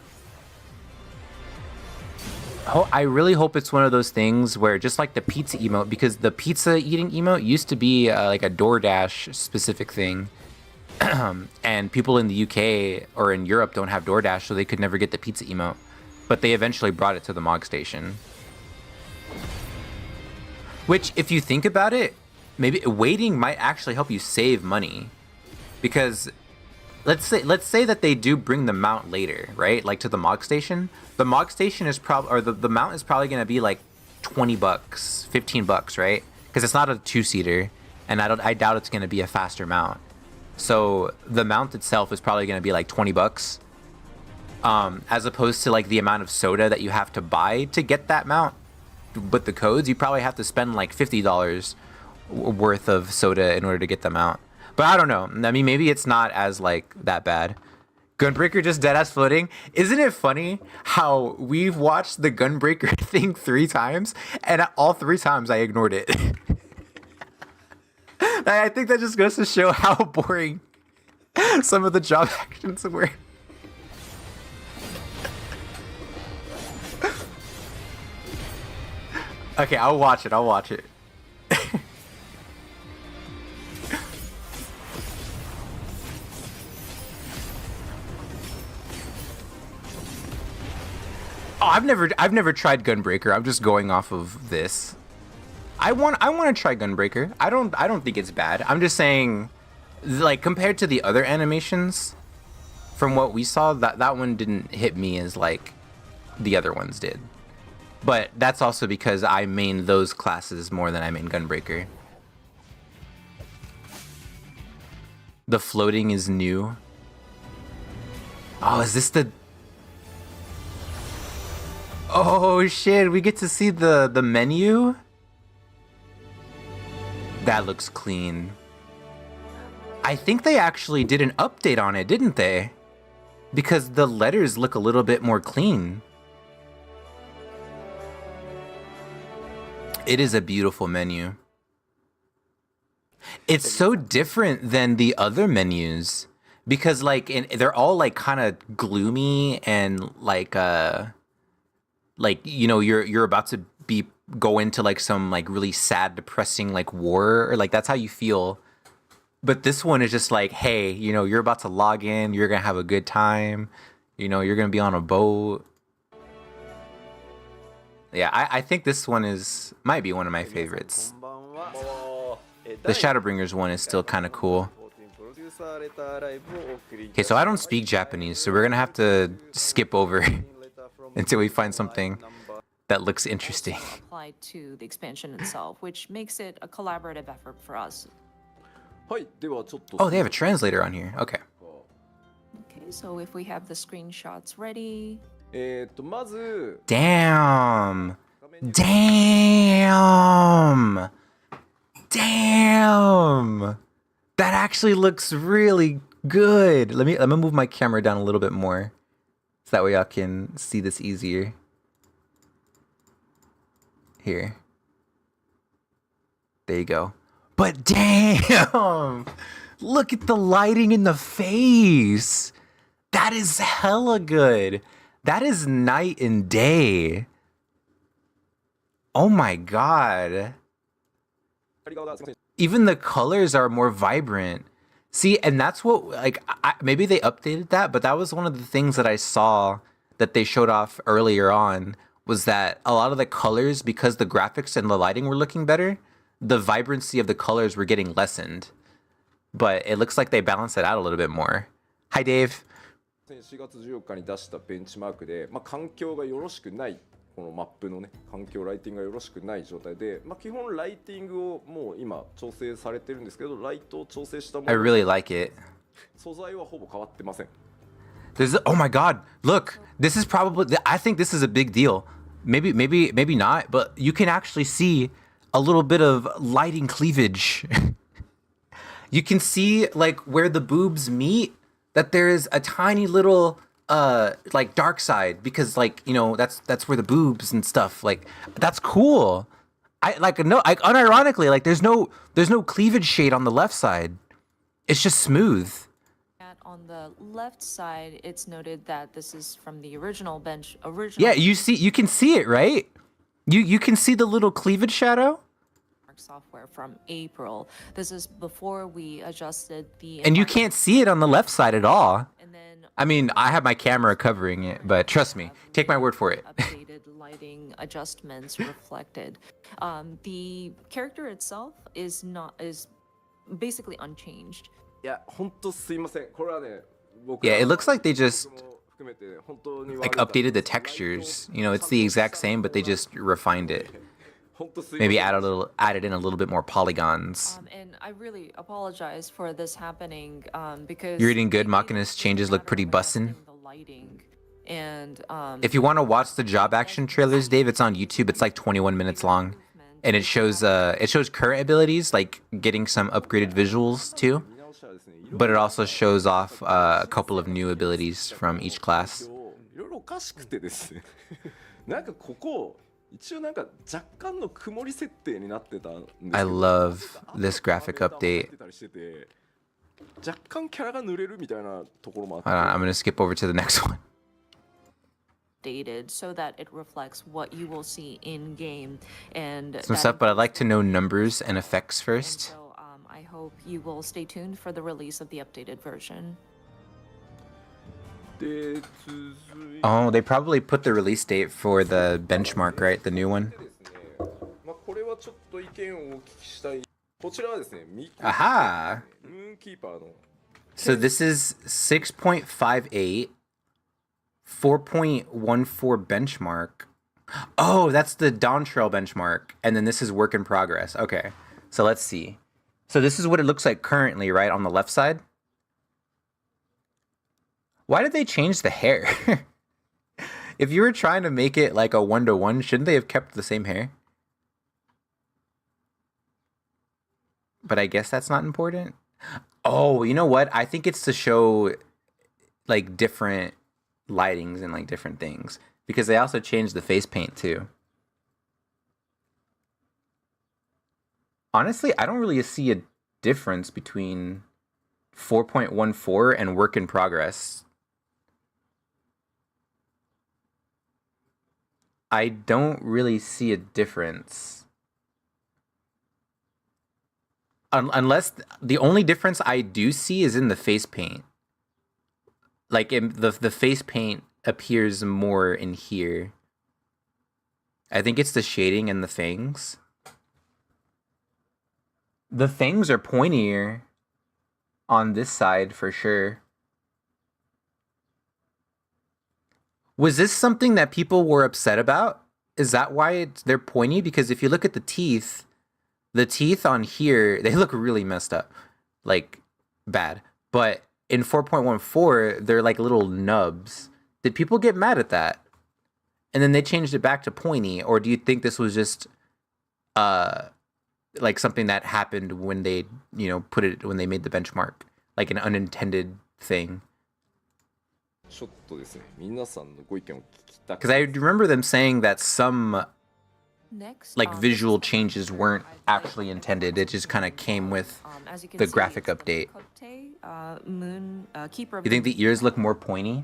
Oh, I really hope it's one of those things where just like the pizza emote, because the pizza eating emote used to be like a DoorDash specific thing. And people in the UK or in Europe don't have DoorDash, so they could never get the pizza emote. But they eventually brought it to the Mog Station. Which, if you think about it, maybe waiting might actually help you save money. Because let's say that they do bring the mount later, right? Like to the Mog Station. The Mog Station is probably, or the mount is probably going to be like 20 bucks, 15 bucks, right? Because it's not a two-seater, and I doubt it's going to be a faster mount. So the mount itself is probably going to be like 20 bucks. As opposed to like the amount of soda that you have to buy to get that mount. But the codes, you probably have to spend like $50 worth of soda in order to get them out. But I don't know. I mean, maybe it's not as like that bad. Gunbreaker just deadass floating. Isn't it funny how we've watched the Gunbreaker thing 3 times and all 3 times I ignored it? I think that just goes to show how boring some of the job actions were. Okay, I'll watch it. I'll watch it. Oh, I've never tried Gunbreaker. I'm just going off of this. I want to try Gunbreaker. I don't think it's bad. I'm just saying, like, compared to the other animations, from what we saw, that one didn't hit me as like the other ones did. But that's also because I main those classes more than I main Gunbreaker. The floating is new. Oh, is this the... Oh shit, we get to see the menu? That looks clean. I think they actually did an update on it, didn't they? Because the letters look a little bit more clean. It is a beautiful menu. It's so different than the other menus because like they're all like kind of gloomy and like you know you're about to go into like some like really sad, depressing like war, or like that's how you feel. But this one is just like, hey, you know, you're about to log in, you're gonna have a good time, you know, you're gonna be on a boat. Yeah, I think this one might be one of my favorites. The Shadowbringers one is still kind of cool. Okay, so I don't speak Japanese, so we're gonna have to skip over until we find something that looks interesting. Applied to the expansion itself, which makes it a collaborative effort for us. Oh, they have a translator on here. Okay. Okay, so if we have the screenshots ready. Damn. Damn. Damn. That actually looks really good. Let me move my camera down a little bit more so that way y'all can see this easier. Here. There you go. But damn! Look at the lighting in the face. That is hella good. That is night and day. Oh my god. Even the colors are more vibrant. See, and that's what, like, maybe they updated that, but that was one of the things that I saw that they showed off earlier on, was that a lot of the colors, because the graphics and the lighting were looking better, the vibrancy of the colors were getting lessened. But it looks like they balanced it out a little bit more. Hi, Dave. 4月14日に出したベンチマークで、環境がよろしくない、このマップのね、環境ライティングがよろしくない状態で、基本ライティングをもう今調整されてるんですけど、ライトを調整したもの。 I really like it. 素材はほぼ変わってません。 Oh my god, look, this is probably, I think this is a big deal. Maybe not, but you can actually see a little bit of lighting cleavage. You can see like where the boobs meet, that there is a tiny little like dark side, because like, you know, that's where the boobs and stuff, like, that's cool. Unironically, like there's no cleavage shade on the left side. It's just smooth. On the left side, it's noted that this is from the original bench. Yeah, you can see it, right? You can see the little cleavage shadow. Software from April. This is before we adjusted the. And you can't see it on the left side at all. And then, I mean, I have my camera covering it, but trust me, take my word for it. Updated lighting adjustments reflected. The character itself is basically unchanged. いや、本当すいません。これはね、僕 Yeah, it looks like they just like updated the textures. You know, it's the exact same, but they just refined it. Maybe added in a little bit more polygons. And I really apologize for this happening because You're eating good. Machina's changes look pretty bussin'. And if you want to watch the job action trailers, Dave, it's on YouTube. It's like 21 minutes long, and it shows current abilities, like getting some upgraded visuals too. But it also shows off a couple of new abilities from each class. いろいろおかしくてですね。なんかここ一応なんか若干の曇り設定になってたんですけど。 I love this graphic update. 若干キャラが濡れるみたいなところもあって。 Hold on, I'm gonna skip over to the next one. updated so that it reflects what you will see in game and Some that stuff, but I'd like includes to know numbers and effects and first. so I hope you will stay tuned for the release of the updated version. で続いて Oh, they probably put the release date for the benchmark, right? The new one. ですね、これはちょっと意見をお聞きしたい。こちらはですね、ミク Aha! ムーンキーパーの So this is 6.58, 4.14 benchmark. Oh, that's the Dawntrail benchmark. And then this is work in progress. Okay, so let's see. So this is what it looks like currently, right, on the left side? Why did they change the hair? If you were trying to make it like a 1-to-1, shouldn't they have kept the same hair? But I guess that's not important. Oh, you know what? I think it's to show like different lightings and like different things. Because they also changed the face paint too. Honestly, I don't really see a difference between 4.14 and work in progress. I don't really see a difference. Unless the only difference I do see is in the face paint. Like the face paint appears more in here. I think it's the shading and the fangs. The fangs are pointier on this side for sure. Was this something that people were upset about? Is that why they're pointy? Because if you look at the teeth on here, they look really messed up. Like, bad. But in 4.14, they're like little nubs. Did people get mad at that? And then they changed it back to pointy? Or do you think this was just like something that happened when they, when they made the benchmark? Like an unintended thing? ちょっとですね、皆さんのご意見を聞きたく Because I remember them saying that some Next, like this visual is the changes picture weren't I'd like actually to intended. It just kind of came with as you can the see, graphic it's the update. Makote, moon, keeper of You think the the ears look more pointy?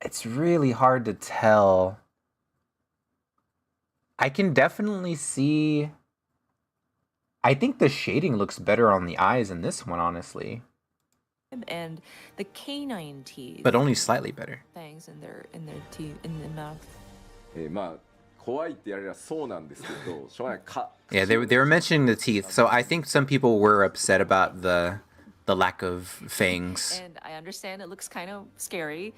It's really hard to tell. I can definitely see. I think the shading looks better on the eyes in this one, honestly. and the canine teeth, But only slightly better. fangs in their teeth in the mouth. まあ怖いってやればそうなんですけど、しょうがないか。 Yeah, they were mentioning the teeth, so I think some people were upset about the lack of fangs. And I understand it looks kind of scary,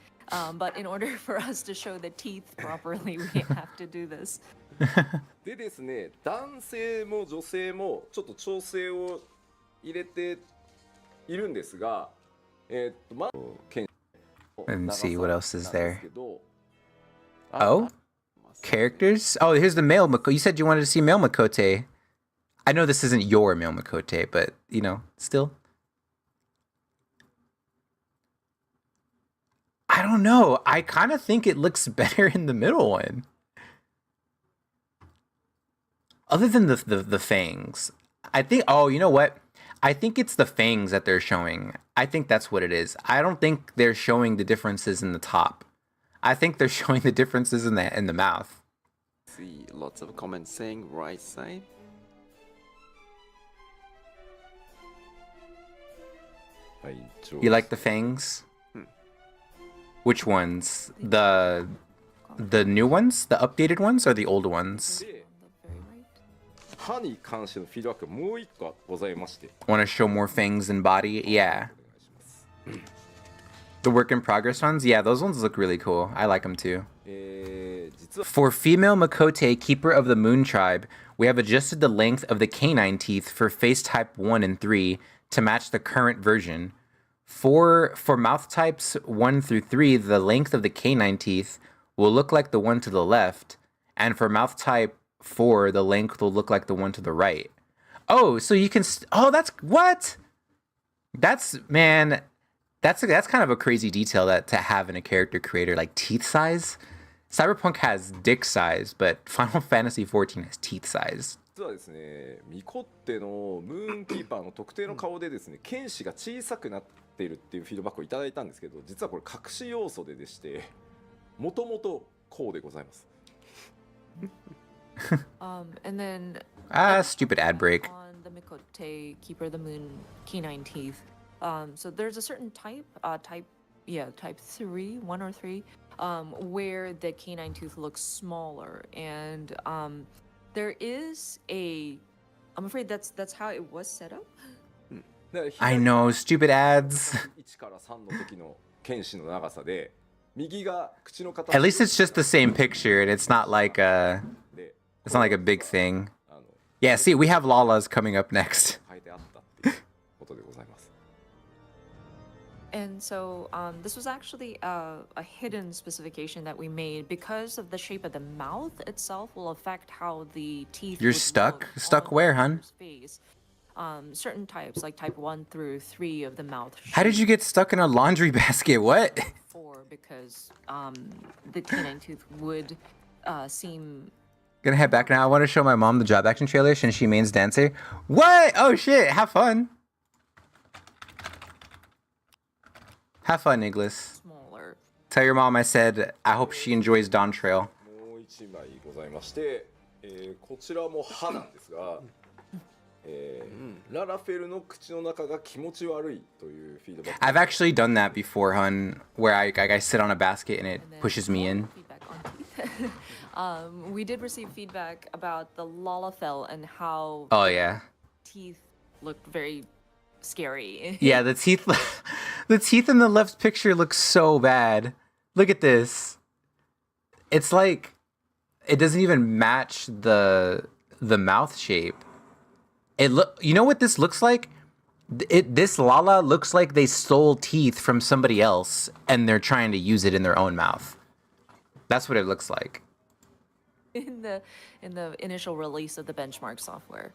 but in order for us to show the teeth properly, we have to do this. でですね、男性も女性もちょっと調整を入れているんですが、まず Let me see what else is there. けど Oh? Characters? Oh, here's the male Makote. You said you wanted to see male Makote. I know this isn't your male Makote, but, still. I don't know. I kind of think it looks better in the middle one. Other than the fangs. I think, oh, you know what? I think it's the fangs that they're showing. I think that's what it is. I don't think they're showing the differences in the top. I think they're showing the differences in the mouth. See lots of comments saying right side. You like the fangs? Which ones? The new ones? The updated ones or the old ones? で歯に関してのフィードバックがもう一個ございまして、 Want to show more fangs and body? Yeah. The work in progress ones? Yeah, those ones look really cool. I like them too. 実は For female Makote, keeper of the moon tribe, we have adjusted the length of the canine teeth for face type 1 and 3 to match the current version. For mouth types 1 through 3, the length of the canine teeth will look like the one to the left, and for mouth type 4, the length will look like the one to the right. Oh, so you can... oh, that's... what? That's... man... That's kind of a crazy detail that to have in a character creator, like teeth size. Cyberpunk has dick size, but Final Fantasy XIV has teeth size. 実はですね、ミコッテのムーンキーパーの特定の顔でですね、剣士が小さくなっているっていうフィードバックをいただいたんですけど、実はこれ隠し要素でして、もともとこうでございます。And then Stupid ad break. on the Mikote Keeper of the Moon Canine Teeth. So there's a certain type, type 3, 1 or 3, where the canine tooth looks smaller, and there is I'm afraid that's how it was set up. I know, stupid ads. 1から3の時の剣士の長さで、右が口の形 At least it's just the same picture, and it's not like a big thing. Yeah, see, we have Lala's coming up next. 変えてあったっていうことでございます。 And so this was actually a hidden specification that we made because of the shape of the mouth itself will affect how the teeth. You're would stuck? look Stuck on where, the hun? user's face. Certain types, like type 1 through 3 of the mouth. How did you get stuck in a laundry basket? What? 4 because the canine tooth would seem. Gonna head back now. I want to show my mom the job action trailer since she mains dancer. What? Oh shit! Have fun. Have fun, Nicholas. Smaller. Tell your mom I said I hope she enjoys Dawntrail. もう1枚ございまして、こちらも歯なんですが、ララフェルの口の中が気持ち悪いというフィードバック。 I've actually done that before, hun, where I sit on a basket and it And then pushes me in. Feedback on teeth. We did receive feedback about the Lalafell and how Oh yeah. teeth looked very scary. Yeah, the teeth the teeth in the left picture look so bad. Look at this. It's like it doesn't even match the mouth shape. You know what this looks like? This Lala looks like they stole teeth from somebody else and they're trying to use it in their own mouth. That's what it looks like. in the initial release of the benchmark software.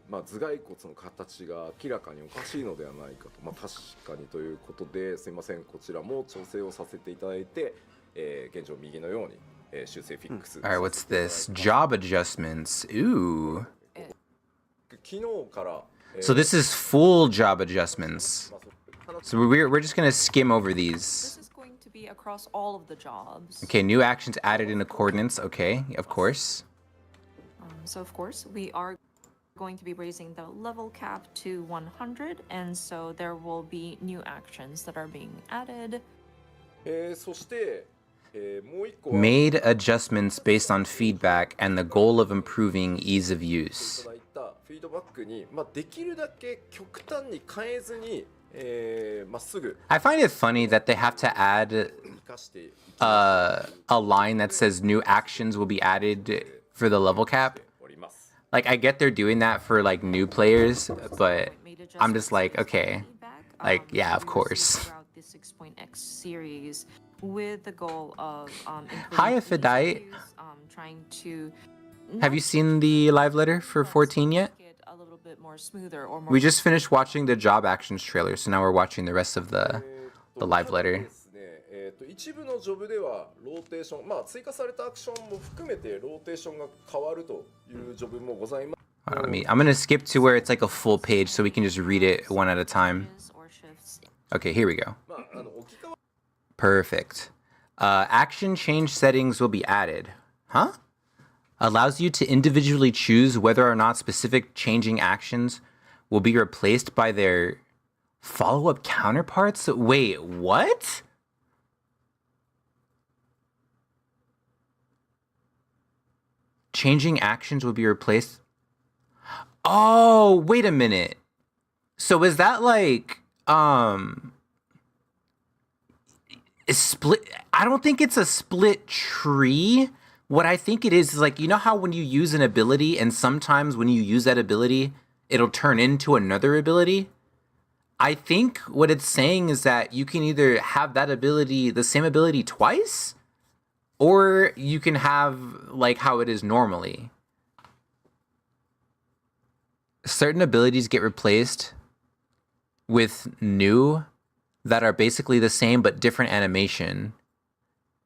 まあ、頭蓋骨の形が明らかにおかしいのではないかと、まあ、確かにということですいません、こちらも調整をさせていただいて、現状右のように、修正フィックス All right, what's this? Job adjustments. Ooh. 昨日から、So this is full job adjustments. So we're just gonna skim over This these. is going to be across all of the jobs. Okay, new actions added in accordance. Okay, of course. So of course we are going to be raising the level cap to 100, and so there will be new actions that are being added. そして、もう一個は Made adjustments based on feedback and the goal of improving ease of い use. ただいたフィードバックに、まあ、できるだけ極端に変えずに、まっすぐ I find it funny that they have to add 生かしていき a line that says new actions will be added for the level cap. おります。 Like, I get they're doing that for like new players, but I'm just like, okay. Like, yeah, of course. Throughout the 6.x series with the goal of Hi, improving Aphrodite. ease of use, trying to Have you seen the live letter for 14 yet? make it a little bit more smoother or more We just finished watching the job actions trailer, so now we're watching the rest of the live letter. ですね、一部のジョブではローテーション、まあ追加されたアクションも含めてローテーションが変わるというジョブもございます。 Hold on, I'm gonna skip to where it's like a full page so we can just read it one at a time. or shifts. Okay, here we go. まあ置き換わ Perfect. Action change settings will be added. Huh? Allows you to individually choose whether or not specific changing actions will be replaced by their follow-up counterparts. Wait, what? Changing actions will be replaced. Oh, wait a minute. So is that like is split? I don't think it's a split tree. What I think it is like, you know how when you use an ability and sometimes when you use that ability, it'll turn into another ability? I think what it's saying is that you can either have that ability, the same ability twice, or you can have like how it is normally. Certain abilities get replaced with new that are basically the same but different animation.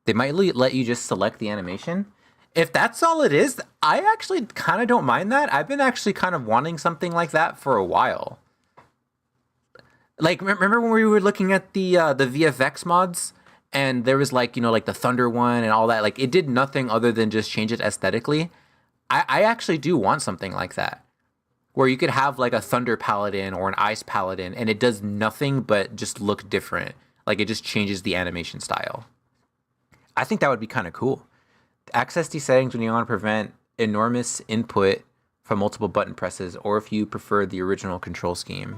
They might let you just select the animation. If that's all it is, I actually kind of don't mind that. I've been actually kind of wanting something like that for a while. Like, remember when we were looking at the VFX mods, and there was like, like the Thunder one and all that. Like, it did nothing other than just change it aesthetically. I actually do want something like that, where you could have like a Thunder Paladin or an Ice Paladin, and it does nothing but just look different. Like, it just changes the animation style. I think that would be kind of cool. Access these settings when you want to prevent enormous input from multiple button presses, or if you prefer the original control scheme.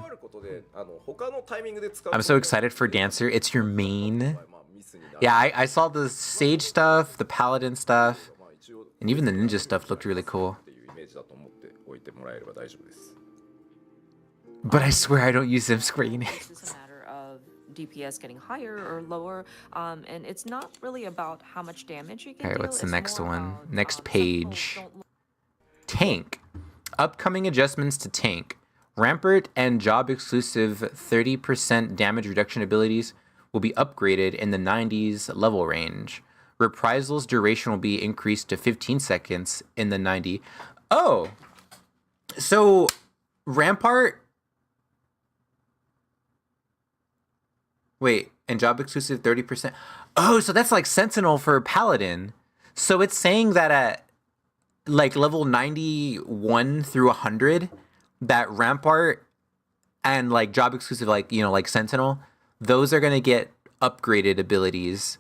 I'm so excited for Dancer. It's your main. Yeah, I saw the Sage stuff, the Paladin stuff, and even the Ninja stuff looked really cool. But I swear I don't use them Square Enix. It's a matter of DPS getting higher or lower, and it's not really about how much damage you can Alright, deal. what's the It's next more one? about, Next some page. folks don't Tank. Upcoming adjustments to Tank. Rampart and job exclusive 30% damage reduction abilities will be upgraded in the 90s level range. Reprisals duration will be increased to 15 seconds in the 90. Oh! So, Rampart... Wait, and job exclusive 30%. Oh, so that's like Sentinel for Paladin. So it's saying that at like level 91 through 100, that Rampart and like job exclusive, like, like Sentinel, those are going to get upgraded abilities.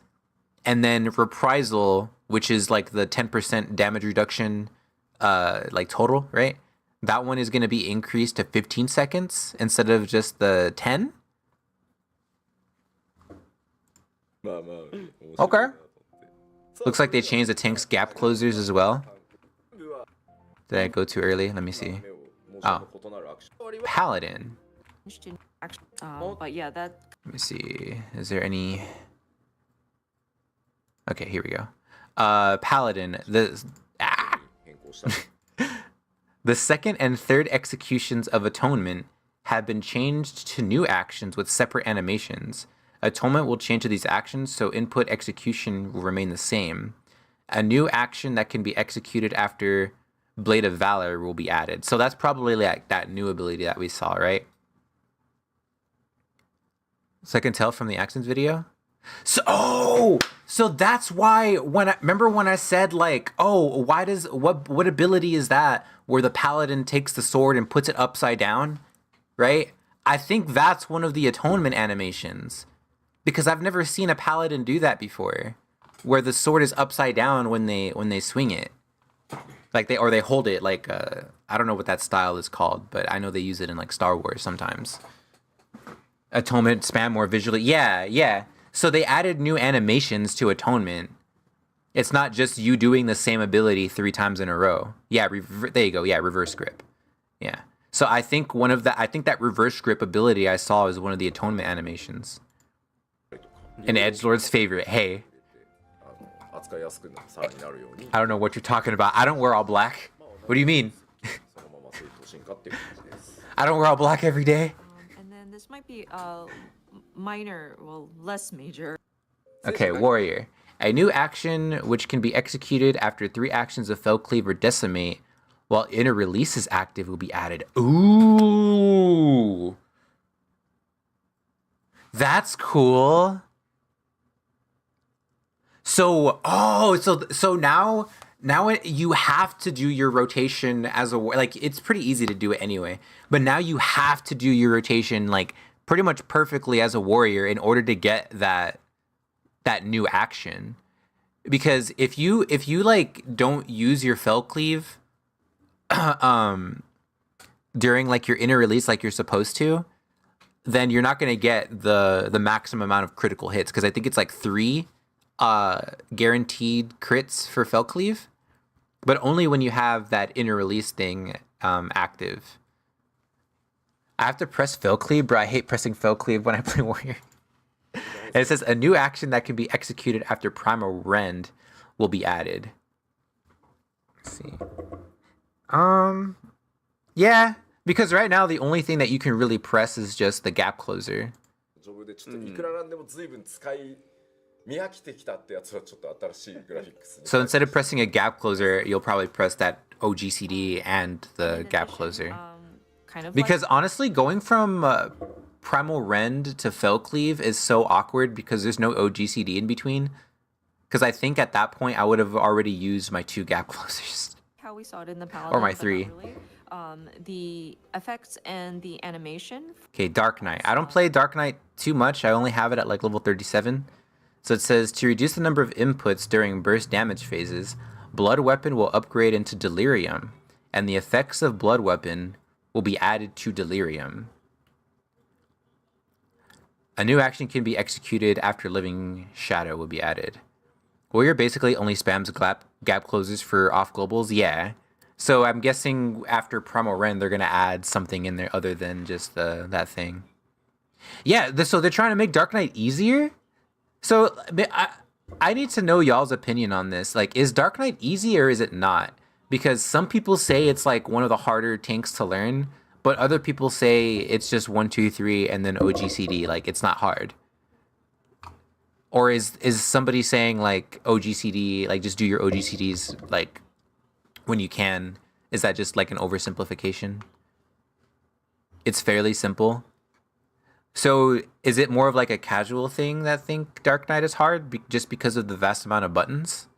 And then Reprisal, which is like the 10% damage reduction, like total, right? That one is going to be increased to 15 seconds instead of just the 10. Okay. Looks like they changed the tank's gap closers as well. Did I go too early? Let me see. Oh. Paladin. but yeah, that Let me see. Is there any... Okay, here we go. Paladin. The second and third executions of Atonement have been changed to new actions with separate animations. Atonement will change to these actions, so input execution will remain the same. A new action that can be executed after Blade of Valor will be added. So that's probably like that new ability that we saw, right? So I can tell from the actions video. So that's why remember when I said like, oh, why does what ability is that where the Paladin takes the sword and puts it upside down, right? I think that's one of the Atonement animations. Because I've never seen a Paladin do that before, where the sword is upside down when they swing it, like they hold it like I don't know what that style is called, but I know they use it in like Star Wars sometimes. Atonement spam more visually, yeah. So they added new animations to Atonement. It's not just you doing the same ability 3 times in a row. Yeah, there you go. Yeah, reverse grip. Yeah. So I think that reverse grip ability I saw is one of the Atonement animations. An edgelord's favorite. Hey. I don't know what you're talking about. I don't wear all black. What do you mean? I don't wear all black every day. and then this might be minor, well, less major. Okay, Warrior. A new action which can be executed after 3 actions of Fell Cleave or Decimate while inner release is active will be added. Ooh. That's cool. So now you have to do your rotation as a like it's pretty easy to do it anyway, but now you have to do your rotation like pretty much perfectly as a warrior in order to get that new action. Because if you like don't use your Fell Cleave during like your inner release like you're supposed to, then you're not going to get the maximum amount of critical hits, because I think it's like 3 guaranteed crits for Fell Cleave, but only when you have that inner release thing active. I have to press Fell Cleave, bro. I hate pressing Fell Cleave when I play Warrior. And it says a new action that can be executed after Primal Rend will be added. Let's see. Yeah, because right now the only thing that you can really press is just the gap closer. 見飽きてきたってやつはちょっと新しいグラフィックスに So instead of pressing a gap cleaser, you'll probably press that OGCD and the In gap addition, closer. Kind of Because honestly, going from Primal Rend to Fell Cleave is so awkward because there's no OGCD in between. Because I think at that point I would have already used my 2 gap closers. like how we saw it in the Paladin, my but not 3. really. The effects and the animation. Okay, Dark Knight. I don't play Dark Knight too much. I only have it at like level 37. So it says, to reduce the number of inputs during burst damage phases, Blood Weapon will upgrade into Delirium, and the effects of Blood Weapon will be added to Delirium. A new action can be executed after Living Shadow will be added. Warrior basically only spams gap closers for off globals, yeah. So I'm guessing after Primal Rend, they're going to add something in there other than just that thing. Yeah, so they're trying to make Dark Knight easier? So I need to know y'all's opinion on this. Like, is Dark Knight easy or is it not? Because some people say it's like one of the harder tanks to learn, but other people say it's just 1, 2, 3 and then OGCD. Like, it's not hard. Or is somebody saying like OGCD, like just do your OGCDs like when you can? Is that just like an oversimplification? It's fairly simple. So is it more of like a casual thing that think Dark Knight is hard just because of the vast amount of buttons?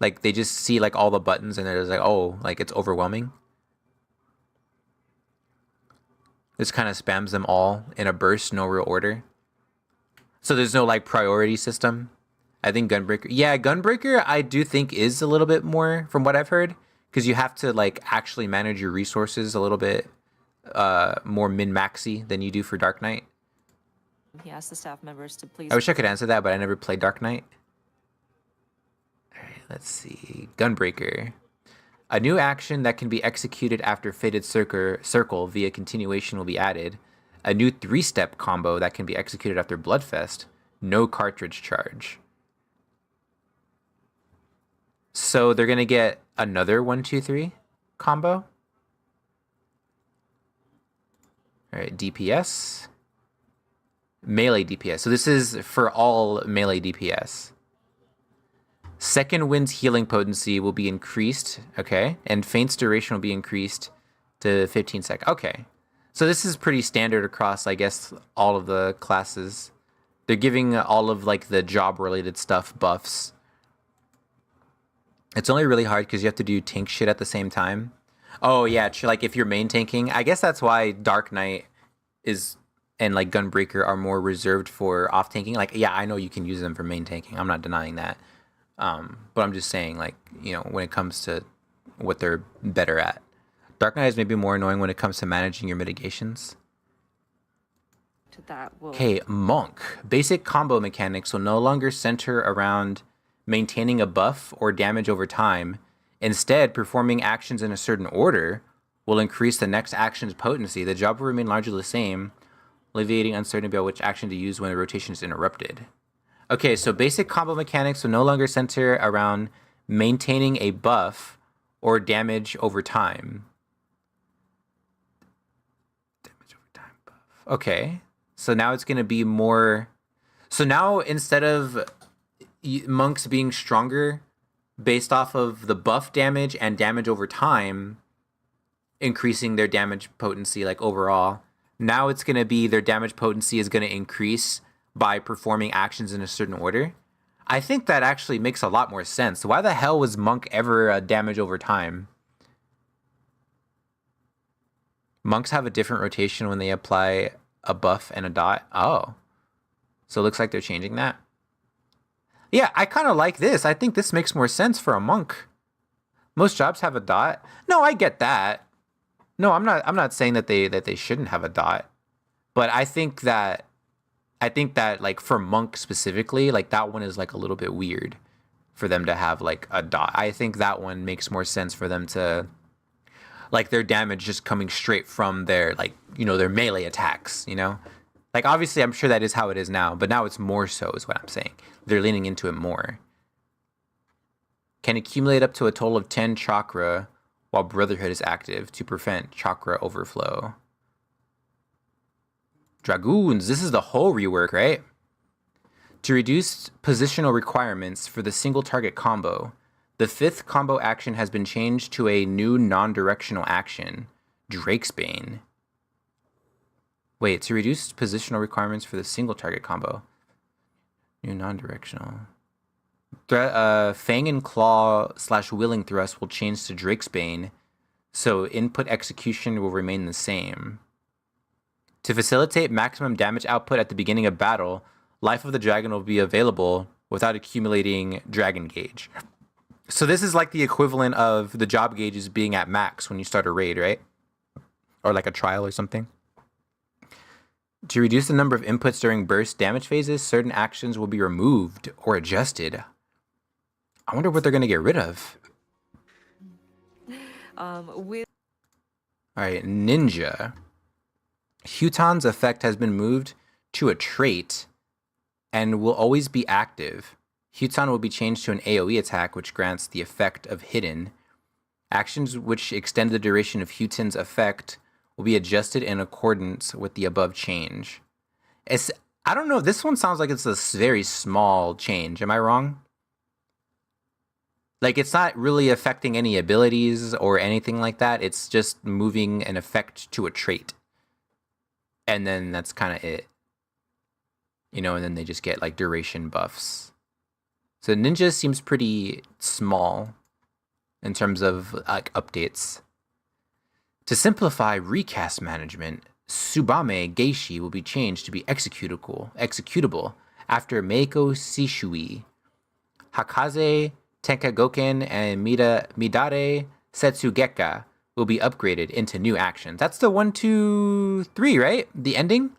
Like they just see like all the buttons and they're just like, oh, like it's overwhelming. This kind of spams them all in a burst, no real order. So there's no like priority system. I think Gunbreaker, yeah, Gunbreaker I do think is a little bit more from what I've heard, because you have to like actually manage your resources a little bit more min-maxy than you do for Dark Knight. He asked the staff members to please. I wish I could answer that, but I never played Dark Knight. All right, let's see. Gunbreaker. A new action that can be executed after Fated Circle via continuation will be added. A new 3-step combo that can be executed after Bloodfest. No cartridge charge. So they're going to get another 1, 2, 3 combo. All right, DPS. Melee DPS. So this is for all melee DPS. Second Wind's healing potency will be increased. Okay. And Feint's duration will be increased to 15 seconds. Okay. So this is pretty standard across, I guess, all of the classes. They're giving all of like the job-related stuff buffs. It's only really hard because you have to do tank shit at the same time. Oh yeah, like if you're main tanking, I guess that's why Dark Knight is and like Gunbreaker are more reserved for off tanking. Like yeah, I know you can use them for main tanking. I'm not denying that. But I'm just saying, like, you know, when it comes to what they're better at. Dark Knight is maybe more annoying when it comes to managing your mitigations. To that will. Okay, Monk. Basic combo mechanics will no longer center around maintaining a buff or damage over time. Instead, performing actions in a certain order will increase the next action's potency. The job will remain largely the same, alleviating uncertainty about which action to use when the rotation is interrupted. Okay, so basic combo mechanics will no longer center around maintaining a buff or damage over time. Damage over time buff. Okay, so now it's going to be more... So now instead of monks being stronger based off of the buff damage and damage over time, increasing their damage potency like overall, now it's going to be their damage potency is going to increase by performing actions in a certain order. I think that actually makes a lot more sense. Why the hell was Monk ever a damage over time? Monks have a different rotation when they apply a buff and a dot. Oh. So it looks like they're changing that. Yeah, I kind of like this. I think this makes more sense for a monk. Most jobs have a dot. No, I get that. No, I'm not saying that they shouldn't have a dot. But I think that like for monk specifically, like that one is like a little bit weird for them to have like a dot. I think that one makes more sense for them to like their damage just coming straight from their like, you know, their melee attacks, you know? Like obviously I'm sure that is how it is now, but now it's more so is what I'm saying. They're leaning into it more. Can accumulate up to a total of 10 chakra while Brotherhood is active to prevent chakra overflow. Dragoons, this is the whole rework, right? To reduce positional requirements for the single target combo, the 5th combo action has been changed to a new non-directional action, Drake's Bane. Wait, to reduce positional requirements for the single target combo. New non-directional. Fang and Claw / Willing Thrust will change to Drake's Bane, so input execution will remain the same. To facilitate maximum damage output at the beginning of battle, Life of the Dragon will be available without accumulating Dragon Gauge. So this is like the equivalent of the job gauges being at max when you start a raid, right? Or like a trial or something. To reduce the number of inputs during burst damage phases, certain actions will be removed or adjusted. I wonder what they're going to get rid of. With Alright, Ninja. Huton's effect has been moved to a trait and will always be active. Huton will be changed to an AoE attack, which grants the effect of Hidden. Actions which extend the duration of Huton's effect will be adjusted in accordance with the above change. I don't know, this one sounds like it's a very small change. Am I wrong? Like, it's not really affecting any abilities or anything like that. It's just moving an effect to a trait. And then that's kind of it. You know, and then they just get, like, duration buffs. So Ninja seems pretty small in terms of, like, updates. To simplify recast management, Tsubame Geishi will be changed to be executable after Meiko Shishui. Hakaze Tenkagoken and Midare Setsugeka will be upgraded into new actions. That's the 1, 2, 3, right? The ending?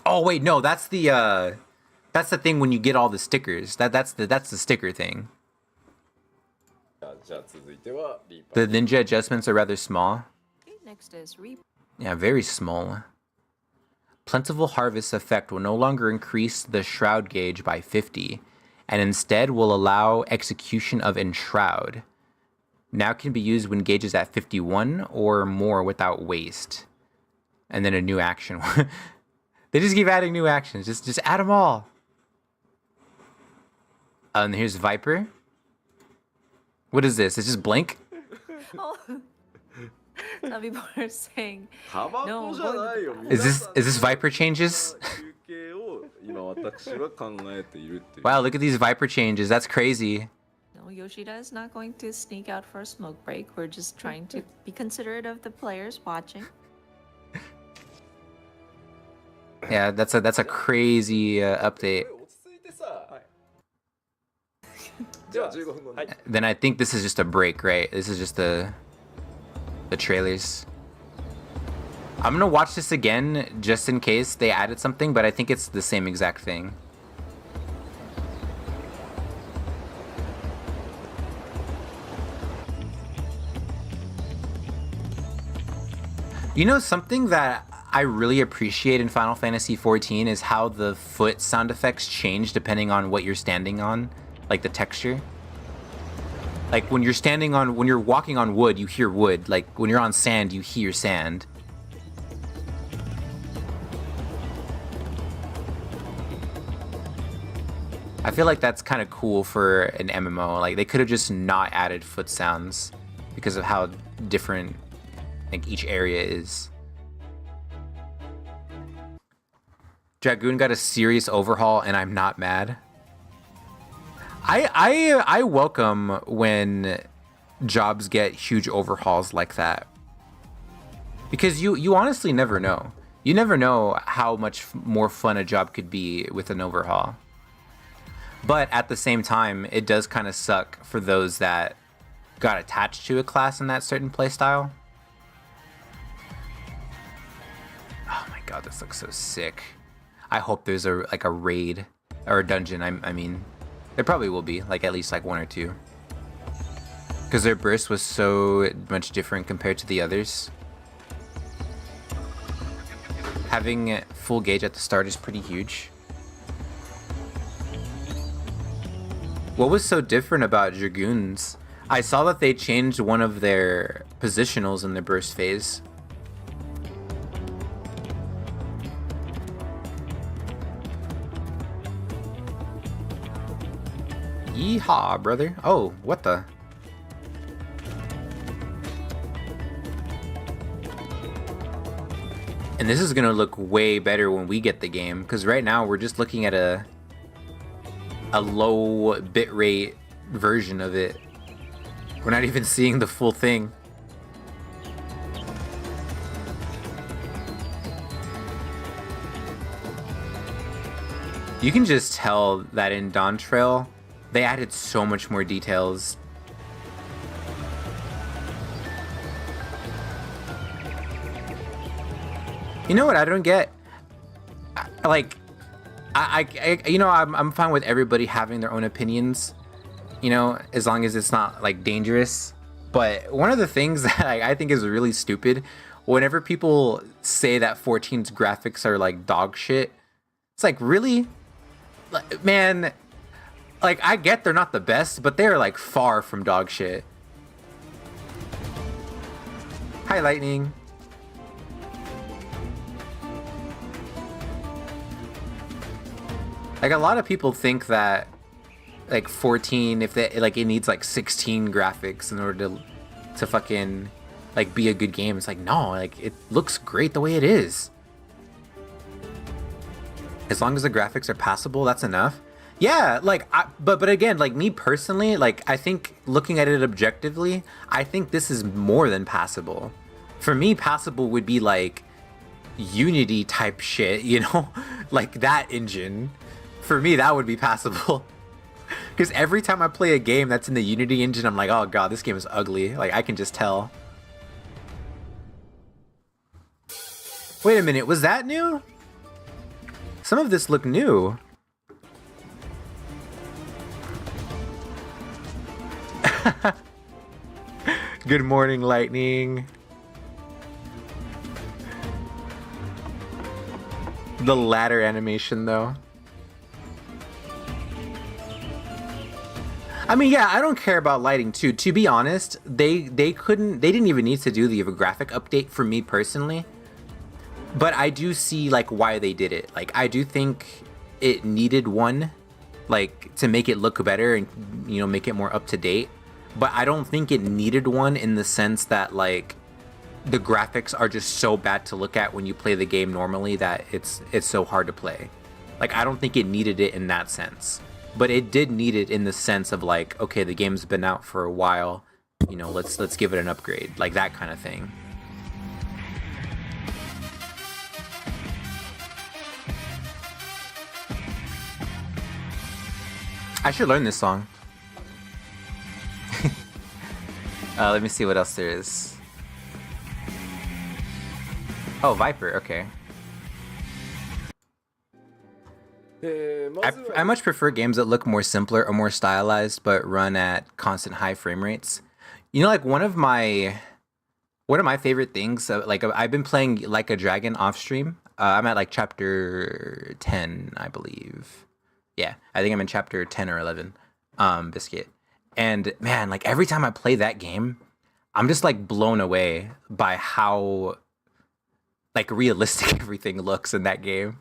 Oh wait, no, that's the thing when you get all the stickers. That's the sticker thing. じゃあ続いてはリーパ The ー ninja adjustments are rather small. okay, next is Reap. Yeah, very small. Plentiful Harvest effect will no longer increase the Shroud gauge by 50, and instead will allow execution of Enshroud. Now can be used when gauge is at 51 or more without waste. And then a new action. They just keep adding new actions. Just add them all. And here's Viper. What is this? It's just Blink? Oh. Some people are saying タバコじゃないよ Is this Viper changes? 休憩を今私は考えているっていう Wow, look at these Viper changes. That's crazy. no, Yoshida is not going to sneak out for a smoke break. We're just trying to be considerate of the players watching. Yeah, that's a crazy update. 落ち着いてさじゃあ15分後に Then I think this is just a break, right? This is just the trailers. I'm gonna watch this again just in case they added something, but I think it's the same exact thing. You know, something that I really appreciate in Final Fantasy XIV is how the foot sound effects change depending on what you're standing on, like the texture. Like when you're walking on wood, you hear wood. Like when you're on sand, you hear sand. I feel like that's kind of cool for an MMO. Like they could have just not added foot sounds because of how different like each area is. Dragoon got a serious overhaul and I'm not mad. I welcome when jobs get huge overhauls like that. Because you honestly never know. You never know how much more fun a job could be with an overhaul. But at the same time, it does kind of suck for those that got attached to a class in that certain playstyle. Oh my god, this looks so sick. I hope there's a raid or a dungeon. I mean, there probably will be, like at least like 1 or 2. Because their burst was so much different compared to the others. Having full gauge at the start is pretty huge. What was so different about Dragoons? I saw that they changed one of their positionals in the burst phase. Yeehaw, brother. Oh, what the? And this is gonna look way better when we get the game, because right now we're just looking at a low bitrate version of it. We're not even seeing the full thing. You can just tell that in Dawntrail, they added so much more details. You know what I don't get? I'm fine with everybody having their own opinions, you know, as long as it's not like dangerous. But one of the things that I think is really stupid, whenever people say that 14's graphics are like dog shit, it's like, really? Man, like, I get they're not the best, but they're like far from dog shit. Hi, Lightning. Like, a lot of people think that like 14, if they like, it needs like 16 graphics in order to fucking like be a good game. It's like, no, like, it looks great the way it is. As long as the graphics are passable, that's enough. Yeah, like, but again, like, me personally, like, I think looking at it objectively, I think this is more than passable. For me, passable would be like Unity type shit, you know, like that engine. For me, that would be passable. Because every time I play a game that's in the Unity engine, I'm like, oh god, this game is ugly. Like, I can just tell. Wait a minute, was that new? Some of this looked new. Good morning, Lightning. The ladder animation, though. I mean, yeah, I don't care about lighting too. To be honest, they didn't even need to do the graphic update for me personally. But I do see like why they did it. Like, I do think it needed one, like, to make it look better and, you know, make it more up to date. But I don't think it needed one in the sense that like the graphics are just so bad to look at when you play the game normally that it's so hard to play. Like, I don't think it needed it in that sense. But it did need it in the sense of like, okay, the game's been out for a while, you know, let's give it an upgrade, like that kind of thing. I should learn this song. Let me see what else there is. Oh, Viper, okay. I much prefer games that look more simpler or more stylized, but run at constant high frame rates. You know, like one of my favorite things, like I've been playing Like a Dragon off stream. I'm at like chapter 10, I believe. Yeah, I think I'm in chapter 10 or 11, Biscuit. And man, like every time I play that game, I'm just like blown away by how like realistic everything looks in that game.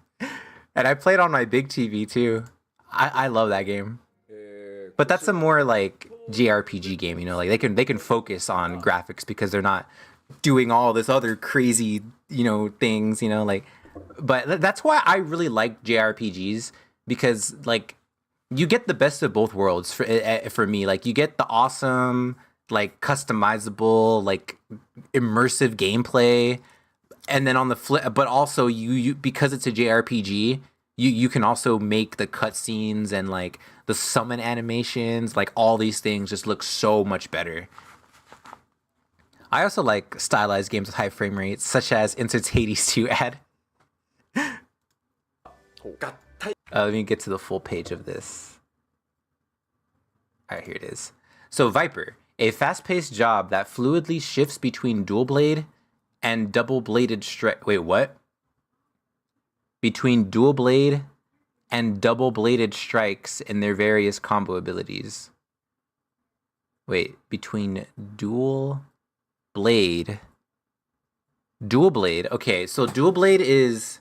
And I played on my big TV too. I love that game. But that's a more like JRPG game, you know, like they can focus on graphics because they're not doing all this other crazy, you know, things, you know, like. But that's why I really like JRPGs, because like you get the best of both worlds for me. Like, you get the awesome, like, customizable, like, immersive gameplay, and then on the flip, but also you because it's a JRPG, you can also make the cutscenes and like the summon animations, like all these things just look so much better. I also like stylized games with high frame rates, such as Insert Hades 2 ad. Let me get to the full page of this. All right, here it is. So Viper, a fast-paced job that fluidly shifts between dual blade and double-bladed strike. Wait, what? Between dual blade and double-bladed strikes in their various combo abilities. Wait, between dual blade. Okay, so dual blade is...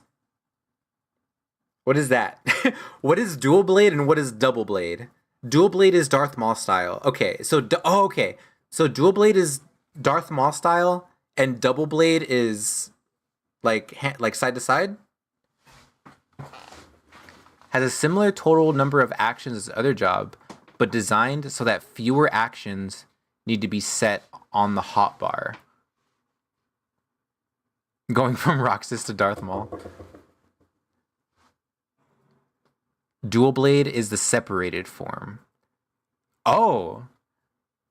What is that? What is dual blade and what is double blade? Dual Blade is Darth Maul style. Okay, so okay. So Dual Blade is Darth Maul style, and Double Blade is like side to side. Has a similar total number of actions as other job, but designed so that fewer actions need to be set on the hotbar. Going from Roxas to Darth Maul. Dual Blade is the separated form. Oh.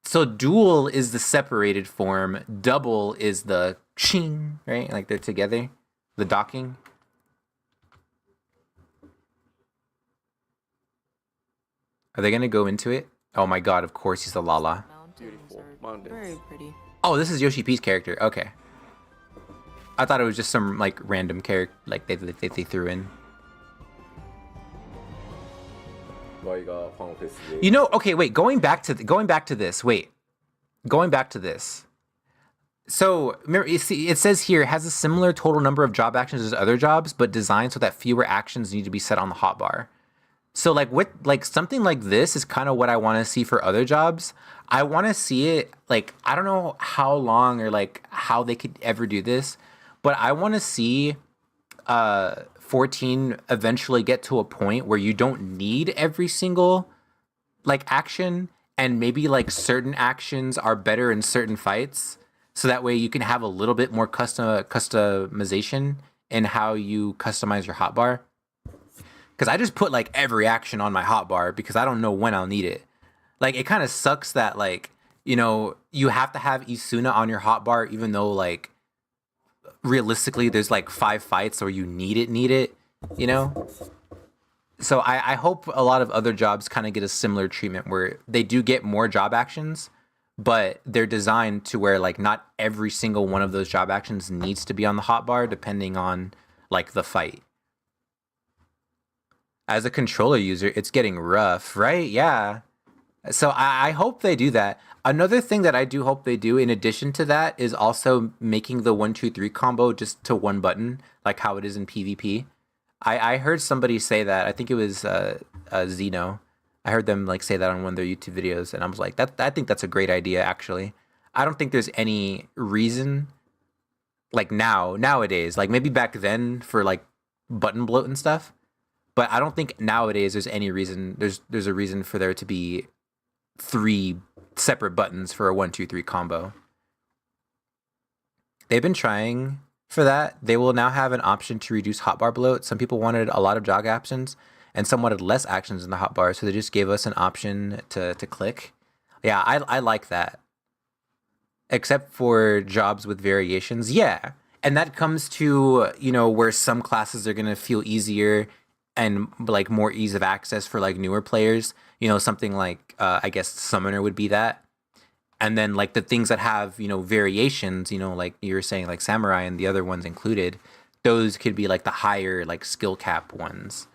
So dual is the separated form. Double is the ching, right? Like they're together. The docking. Are they going to go into it? Oh my god, of course he's the Lala. Mountains Beautiful are mountains. very pretty. Oh, this is Yoshi P's character. Okay. I thought it was just some like random character like they threw in. ワイがファンフェスで You know, okay, wait, going back to this. Wait. Going back to this. So, remember, you see, it says here has a similar total number of job actions as other jobs, but designed so that fewer actions need to be set on the hotbar. So like something like this is kind of what I want to see for other jobs. I want to see it like, I don't know how long or like how they could ever do this, but I want to see 14 eventually get to a point where you don't need every single like action, and maybe like certain actions are better in certain fights, so that way you can have a little bit more customization in how you customize your hotbar. Because I just put like every action on my hotbar because I don't know when I'll need it. Like it kind of sucks that like, you know, you have to have Isuna on your hotbar even though like realistically there's like 5 fights or you need it, you know? So I hope a lot of other jobs kind of get a similar treatment where they do get more job actions, but they're designed to where like not every single one of those job actions needs to be on the hotbar depending on like the fight. As a controller user, it's getting rough, right? Yeah. So I hope they do that. Another thing that I do hope they do in addition to that is also making the 1-2-3 combo just to one button, like how it is in PvP. I heard somebody say that. I think it was Zeno. I heard them like say that on one of their YouTube videos, and I was like, I think that's a great idea, actually. I don't think there's any reason, like nowadays, like maybe back then for like button bloat and stuff, but I don't think nowadays there's any reason, there's a reason for there to be 3 separate buttons for a 1-2-3 combo. They've been trying for that. They will now have an option to reduce hotbar bloat. Some people wanted a lot of jog actions, and some wanted less actions in the hotbar, so they just gave us an option to click. Yeah, I like that. Except for jobs with variations, yeah. And that comes to, you know, where some classes are going to feel easier and like more ease of access for like newer players. You know, something like, I guess Summoner would be that. And then like the things that have, you know, variations, you know, like you were saying, like Samurai and the other ones included, those could be like the higher like skill cap ones.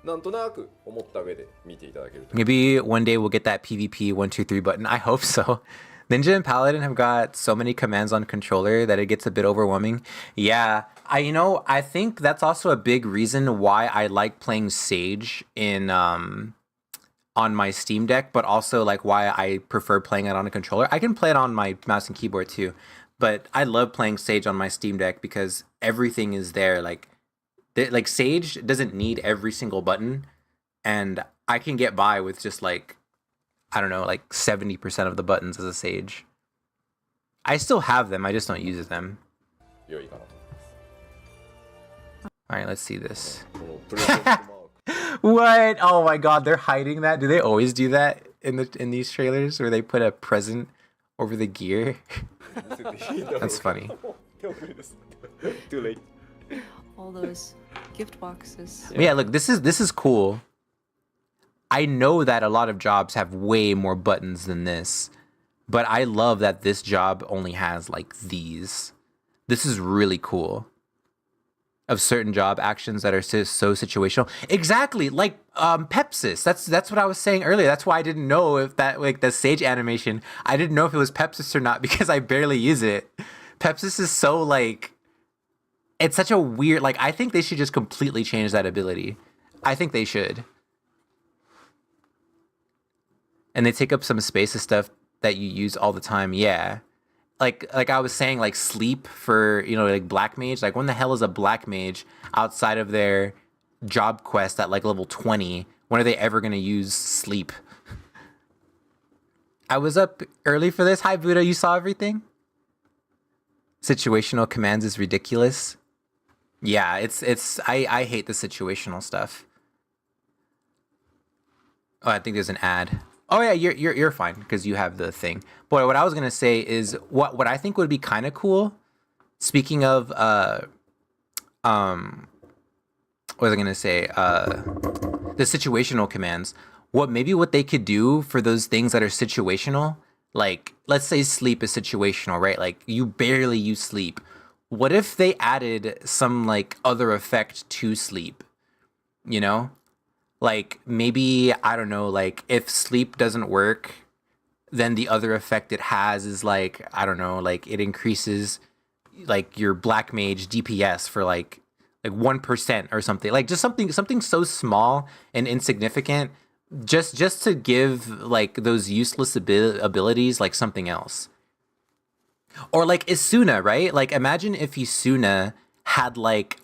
なんとなく思った上で見ていただけると Maybe one day we'll get that PvP 1-2-3 button. I hope so. Ninja and Paladin have got so many commands on controller that it gets a bit overwhelming. Yeah, I think that's also a big reason why I like playing Sage in on my Steam Deck, but also like why I prefer playing it on a controller. I can play it on my mouse and keyboard too, but I love playing Sage on my Steam Deck because everything is there. Like Sage doesn't need every single button, and I can get by with just like, I don't know, like 70% of the buttons as a Sage. I still have them, I just don't use them. 良いかなと All right, let's see this. このプレゼントマーク What? Oh my god, they're hiding that? Do they always do that in these trailers where they put a present over the gear? 見せていいだろうか That's funny. 手遅れです Too late All those gift boxes. Yeah, look, this is cool. I know that a lot of jobs have way more buttons than this, but I love that this job only has like these. This is really cool. Of certain job actions that are so situational. Exactly, like Pepsis. That's what I was saying earlier. That's why I didn't know if that, like the Sage animation, I didn't know if it was Pepsis or not because I barely use it. Pepsis is so like, it's such a weird, like I think they should just completely change that ability. I think they should. and they take up some space and stuff that you use all the time. Yeah. Like I was saying, like sleep for, you know, like black mage. Like when the hell is a black mage outside of their job quest at like level 20? When are they ever gonna use sleep? I was up early for this. Hi Buddha, you saw everything? Situational commands is ridiculous. Yeah, I hate the situational stuff. Oh, I think there's an ad. Oh yeah, you're fine because you have the thing. But what I was gonna say is what I think would be kind of cool. Speaking of what was I gonna say? The situational commands. What they could do for those things that are situational, like let's say sleep is situational, right? Like you barely use sleep. What if they added some like other effect to sleep? You know? Like maybe, I don't know, like if sleep doesn't work, then the other effect it has is like, I don't know, like it increases like your black mage DPS for like 1% or something. Like just something so small and insignificant, just to give like those useless abilities like something else. Or like Isuna, right? Like imagine if Isuna had like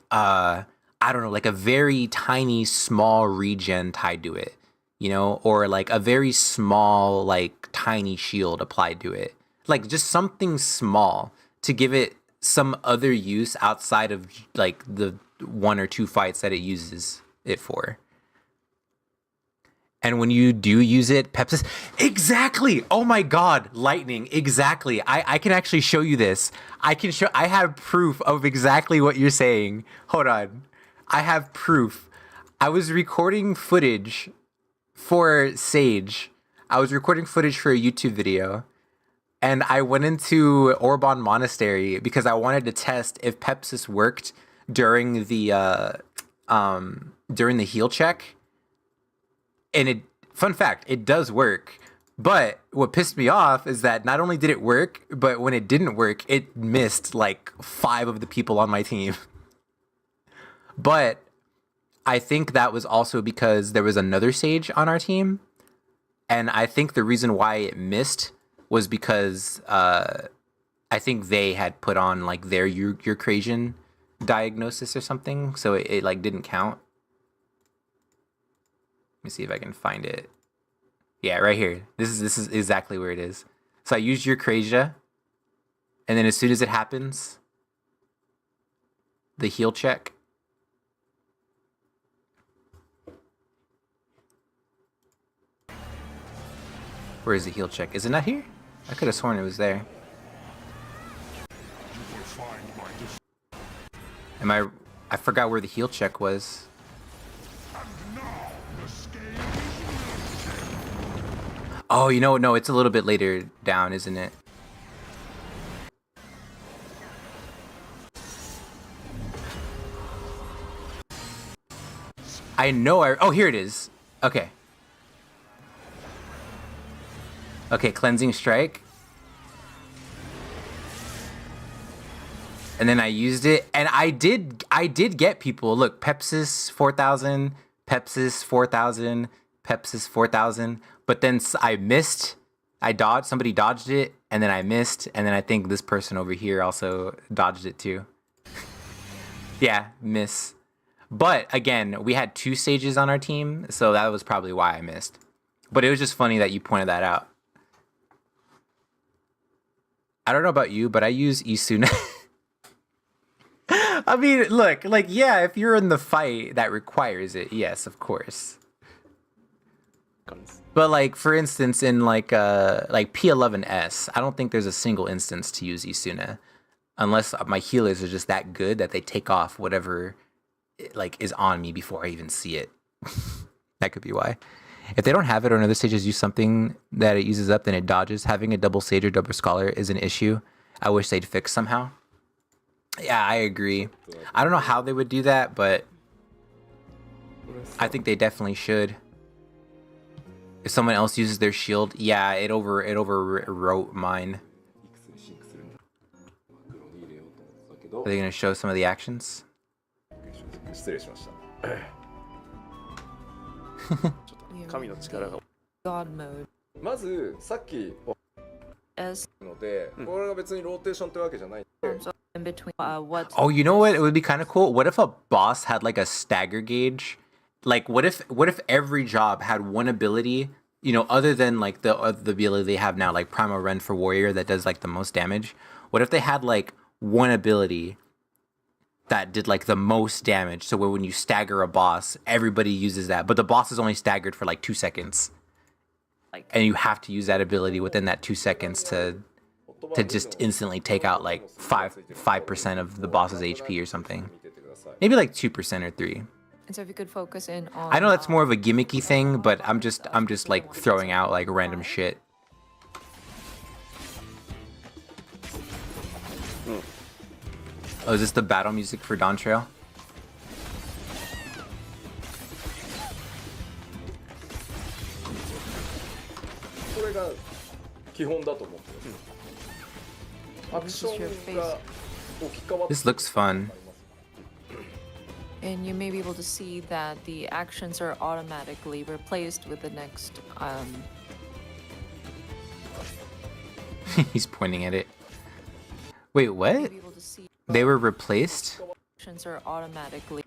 I don't know, like a very tiny, small regen tied to it, you know, or like a very small, like tiny shield applied to it. Like just something small to give it some other use outside of like the 1 or 2 fights that it uses it for. And when you do use it, Pepsis, exactly. Oh my God, lightning, exactly. I can actually show you this. I have proof of exactly what you're saying. Hold on. I have proof. I was recording footage for Sage. I was recording footage for a YouTube video. And I went into Orban Monastery because I wanted to test if Pepsis worked during the heal check. And fun fact, it does work. But what pissed me off is that not only did it work, but when it didn't work, it missed like 5 of the people on my team. But I think that was also because there was another Sage on our team. And I think the reason why it missed was because I think they had put on like their Eucrasian diagnosis or something. So it like didn't count. Let me see if I can find it. Yeah, right here. This is exactly where it is. So I used Eucrasia. And then as soon as it happens, the heal check. Where is the heal check? Is it not here? I could have sworn it was there. I forgot where the heal check was. Oh, you know, no, it's a little bit later down, isn't it? I know oh, here it is. Okay. Okay, Cleansing Strike. And then I used it, and I did get people. Look, Pepsis 4,000, Pepsis 4,000, Pepsis 4,000. But then I missed. I dodged. Somebody dodged it, and then I missed. And then I think this person over here also dodged it too. Yeah, miss. But again, we had 2 Sages on our team, so that was probably why I missed. But it was just funny that you pointed that out. I don't know about you, but I use Isuna. I mean, look, like, yeah, if you're in the fight that requires it, yes, of course. But like, for instance, in like P11S, I don't think there's a single instance to use Isuna. Unless my healers are just that good that they take off whatever like is on me before I even see it. That could be why. If they don't have it or another Sages use something that it uses up, then it dodges. Having a double Sage or double Scholar is an issue. I wish they'd fix somehow. Yeah, I agree. I don't know how they would do that, but I think they definitely should. If someone else uses their shield, yeah, it overwrote mine. Are they gonna show some of the actions? God mode. まずさっき As ので、これが別にローテーションってわけじゃないんで、 so in between what Oh, you know what? It would be kind of cool. What if a boss had like a stagger gauge? Like, what if every job had one ability? You know, other than like the ability they have now, like Primal Rend for Warrior that does like the most damage. What if they had like one ability that did like the most damage? So when you stagger a boss, everybody uses that, but the boss is only staggered for like 2 seconds, like and you have to use that ability within that 2 seconds to just instantly take out like 5% of the boss's HP or something. Maybe like 2% or 3. and so if you could focus in on I know that's more of a gimmicky thing, but I'm just like throwing out like random shit. Oh, is this the battle music for Dawntrail? これが基本だと思ってます。アクションが置き換わって This looks fun. and you may be able to see that the actions are automatically replaced with the next He's pointing at it. Wait, what? you'll be able to see They were replaced? actions are automatically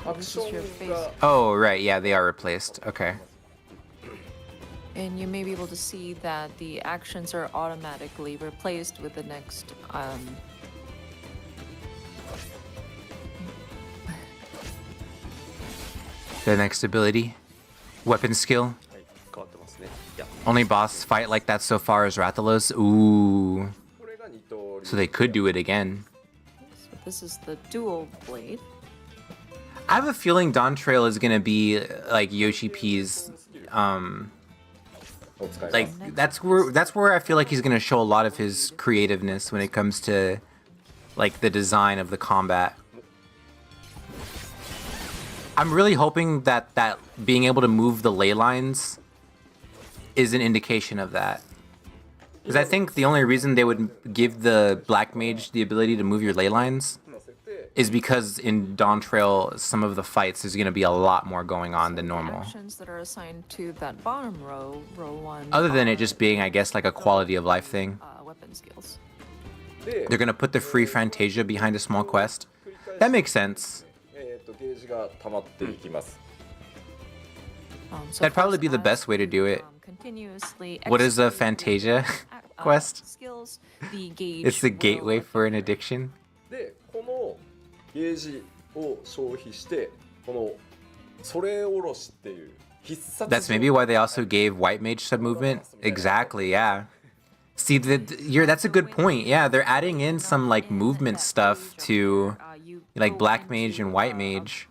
アクションが Oh, right. Yeah, they are replaced. Okay. and you may be able to see that the actions are automatically replaced with the next The next ability. Weapon skill. はい、変わってますね。いや、 Only boss fight like that so far is Rathalos. Ooh. これが二刀流 So they could do it again. so this is the dual blade. I have a feeling Dawntrail is gonna be like Yoshi P's like that's where I feel like he's gonna show a lot of his creativeness when it comes to like the design of the combat. I'm really hoping that being able to move the ley lines is an indication of that. Because I think the only reason they would give the Black Mage the ability to move your ley lines is because in Dawntrail, some of the fights, there's going to be a lot more going on than normal. Actions that are assigned to that bottom row, row 1. Other than it just being, I guess, like a quality of life thing. Weapon skills. They're going to put the free Fantasia behind a small quest. That makes sense. ゲージが溜まっていきます。 So That'd probably be the first, best way to do it. Continuously What is a execute Fantasia quest? skills, the gauge It's the will gateway for an addiction. で、このゲージを消費して、このそれおろしっていう必殺 That's maybe why they also gave White Mage sub movement. Exactly, yeah. See, that's a good point. Yeah, they're adding in some like movement stuff to like Black Mage and White Mage.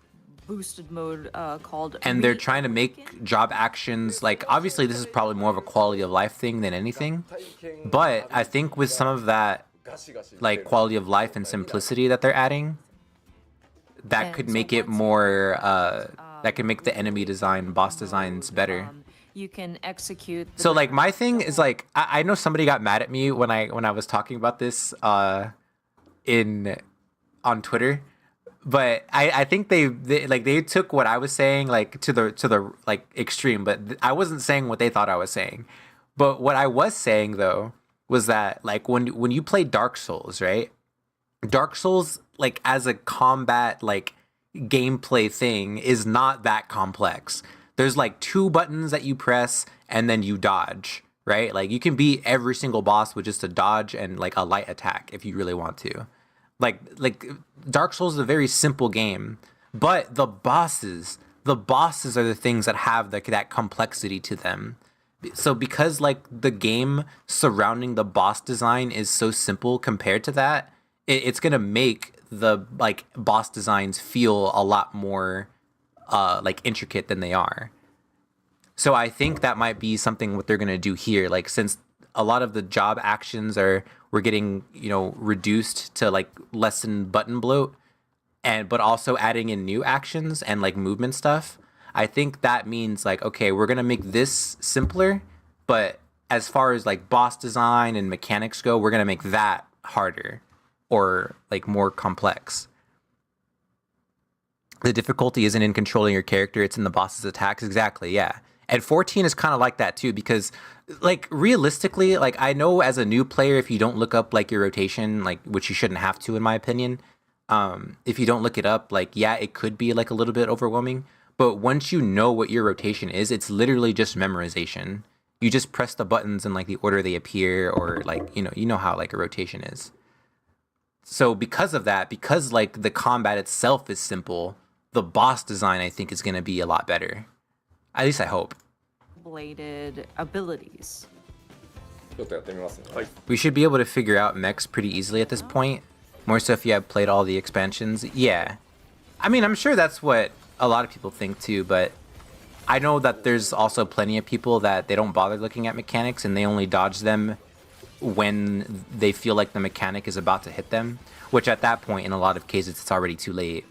boosted mode called And they're trying to make job actions like obviously this is probably more of a quality of life thing than anything. But I think with some of that like quality of life and simplicity that they're adding, that could make it more that could make the enemy design, boss designs better. you can execute the So like my thing is like I know somebody got mad at me when I was talking about this on Twitter, but I think they took what I was saying like to the like extreme, but I wasn't saying what they thought I was saying. But what I was saying though was that like when you play Dark Souls, right? Dark Souls like as a combat like gameplay thing is not that complex. There's like 2 buttons that you press and then you dodge, right? Like you can beat every single boss with just a dodge and like a light attack if you really want to. Like Dark Souls is a very simple game, but the bosses are the things that have that complexity to them. So because like the game surrounding the boss design is so simple compared to that, it's gonna make the like boss designs feel a lot more like intricate than they are. So I think that might be something what they're gonna do here. Like since a lot of the job actions we're getting reduced to like lessen button bloat, but also adding in new actions and like movement stuff. I think that means like okay, we're gonna make this simpler, but as far as like boss design and mechanics go, we're gonna make that harder or like more complex. The difficulty isn't in controlling your character, it's in the boss's attacks. Exactly, yeah. And 14 is kind of like that too, because like realistically, like I know as a new player, if you don't look up like your rotation, like which you shouldn't have to in my opinion, if you don't look it up, like yeah, it could be like a little bit overwhelming. But once you know what your rotation is, it's literally just memorization. You just press the buttons in like the order they appear, or like you know how like a rotation is. So because of that, because like the combat itself is simple, the boss design I think is going to be a lot better. At least I hope. Bladed abilities. ちょっとやってみますね。 We should be able to figure out mechs pretty easily at this point. More so if you have played all the expansions. Yeah. I mean, I'm sure that's what a lot of people think too, but I know that there's also plenty of people that they don't bother looking at mechanics and they only dodge them when they feel like the mechanic is about to hit them, which at that point in a lot of cases it's already too late.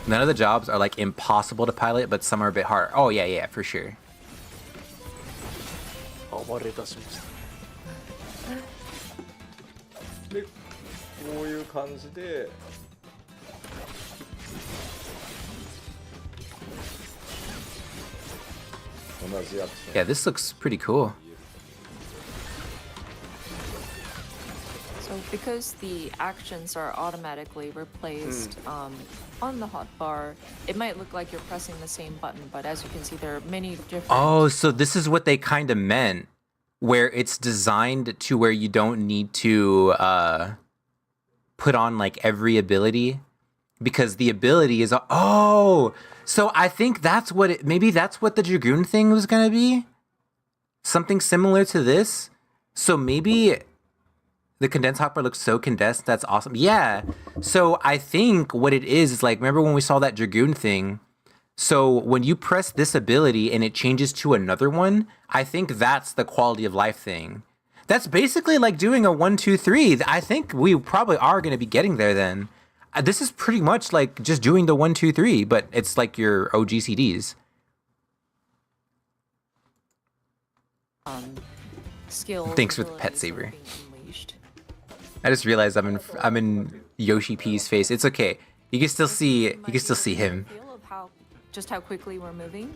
None of the jobs are like impossible to pilot, but some are a bit hard. Oh yeah, for sure. 暴れ出しました。でこういう感じで同じアクション Yeah, this looks pretty cool. So because the actions are automatically replaced on the hotbar, it might look like you're pressing the same button, but as you can see, there are many different... Oh, so this is what they kind of meant, where it's designed to where you don't need to put on like every ability, because the ability is... Oh! So I think that's what it... Maybe that's what the Dragoon thing was gonna be? Something similar to this? So maybe... The condensed hopper looks so condensed. That's awesome. Yeah. So I think what it is like, remember when we saw that Dragoon thing? So when you press this ability and it changes to another one, I think that's the quality of life thing. That's basically like doing a 1, 2, 3. I think we probably are going to be getting there then. This is pretty much like just doing the 1, 2, 3, but it's like your OGCDs. Skill. Thanks for the pet saver. I just realized I'm in Yoshi P's face. It's okay. You can still see him. Feel of just how quickly we're moving.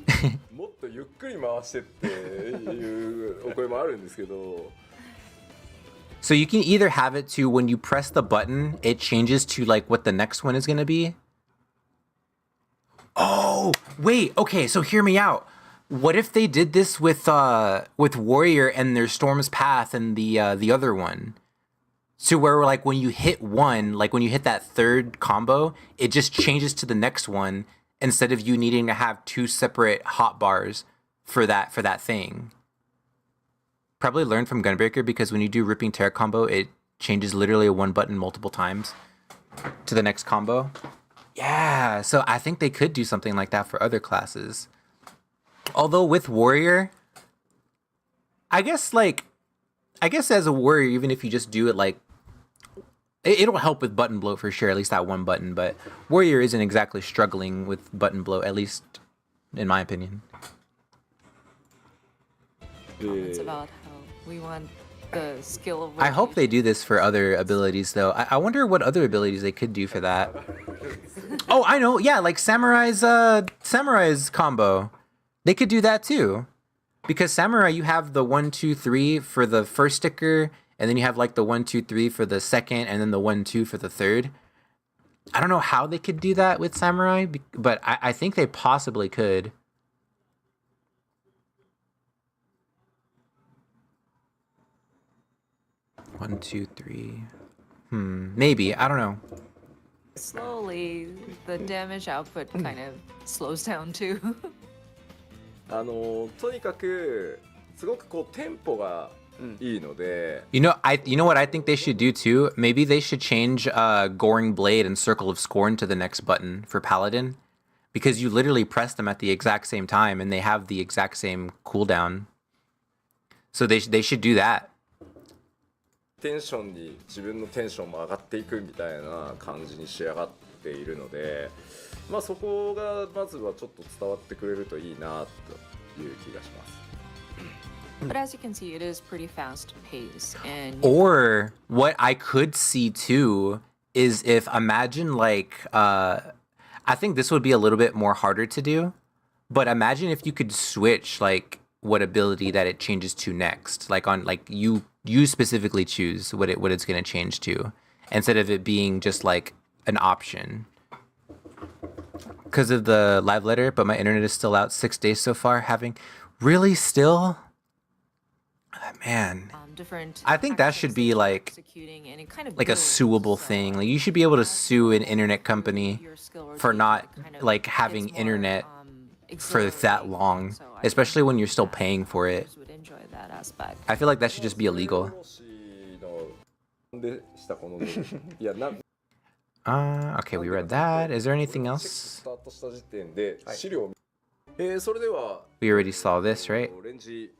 もっとゆっくり回してっていうお声もあるんですけど So you can either have it to when you press the button, it changes to like what the next one is going to be. Oh, wait. Okay, so hear me out. What if they did this with Warrior and their Storm's Path and the other one? So where like when you hit one, like when you hit that third combo, it just changes to the next one instead of you needing to have 2 separate hotbars for that thing. Probably learn from Gunbreaker, because when you do Ripping Tear combo, it changes literally 1 button multiple times to the next combo. Yeah, so I think they could do something like that for other classes. Although with Warrior, I guess as a Warrior, even if you just do it like, it'll help with button bloat for sure, at least that 1 button, but Warrior isn't exactly struggling with button bloat, at least in my opinion. Comments about how we want the skill of... I hope they do this for other abilities though. I wonder what other abilities they could do for that. Oh, I know, yeah, like Samurai's combo. They could do that too. Because Samurai, you have the 1, 2, 3 for the first sticker, and then you have like the 1, 2, 3 for the second, and then the 1, 2 for the third. I don't know how they could do that with Samurai, but I think they possibly could. One, 2, 3. Maybe. I don't know. Slowly, the damage output kind of slows down too. とにかくすごくこうテンポがいいので You know what I think they should do too? Maybe they should change Goring Blade and Circle of Scorn to the next button for Paladin, because you literally press them at the exact same time and they have the exact same cooldown. So they should do that. テンションに自分のテンションも上がっていくみたいな感じに仕上がっているので、まあそこがまずはちょっと伝わってくれるといいなという気がします。 But as you can see, it is pretty fast paced, and Or what I could see too is if imagine like I I think this would be a little bit more harder to do. But imagine if you could switch like what ability that it changes to next. Like on like you specifically choose what it's gonna change to, instead of it being just like an option. Because of the live letter, but my internet is still out 6 days so far. Really still? Man. Different. I think that should be like executing, and it kind of like a suable thing. Like you should be able to sue an internet company for not like having internet for that long, especially when you're still paying for it. Would enjoy that aspect. I feel like that should just be illegal. でしたこのいやな Okay, we read that. Is there anything else? スタートした時点で資料それでは We already saw this, right? レンジ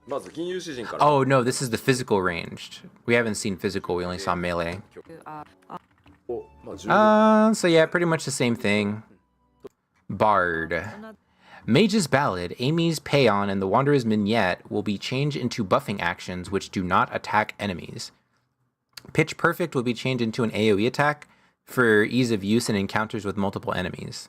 まず金融詩人から Oh no, this is the physical ranged. We haven't seen physical, we only saw melee. をまあ10 So yeah, pretty much the same thing. Bard. Mage's Ballad, Amy's Paeon, and the Wanderer's Mignette will be changed into buffing actions which do not attack enemies. Pitch Perfect will be changed into an AoE attack for ease of use in encounters with multiple enemies.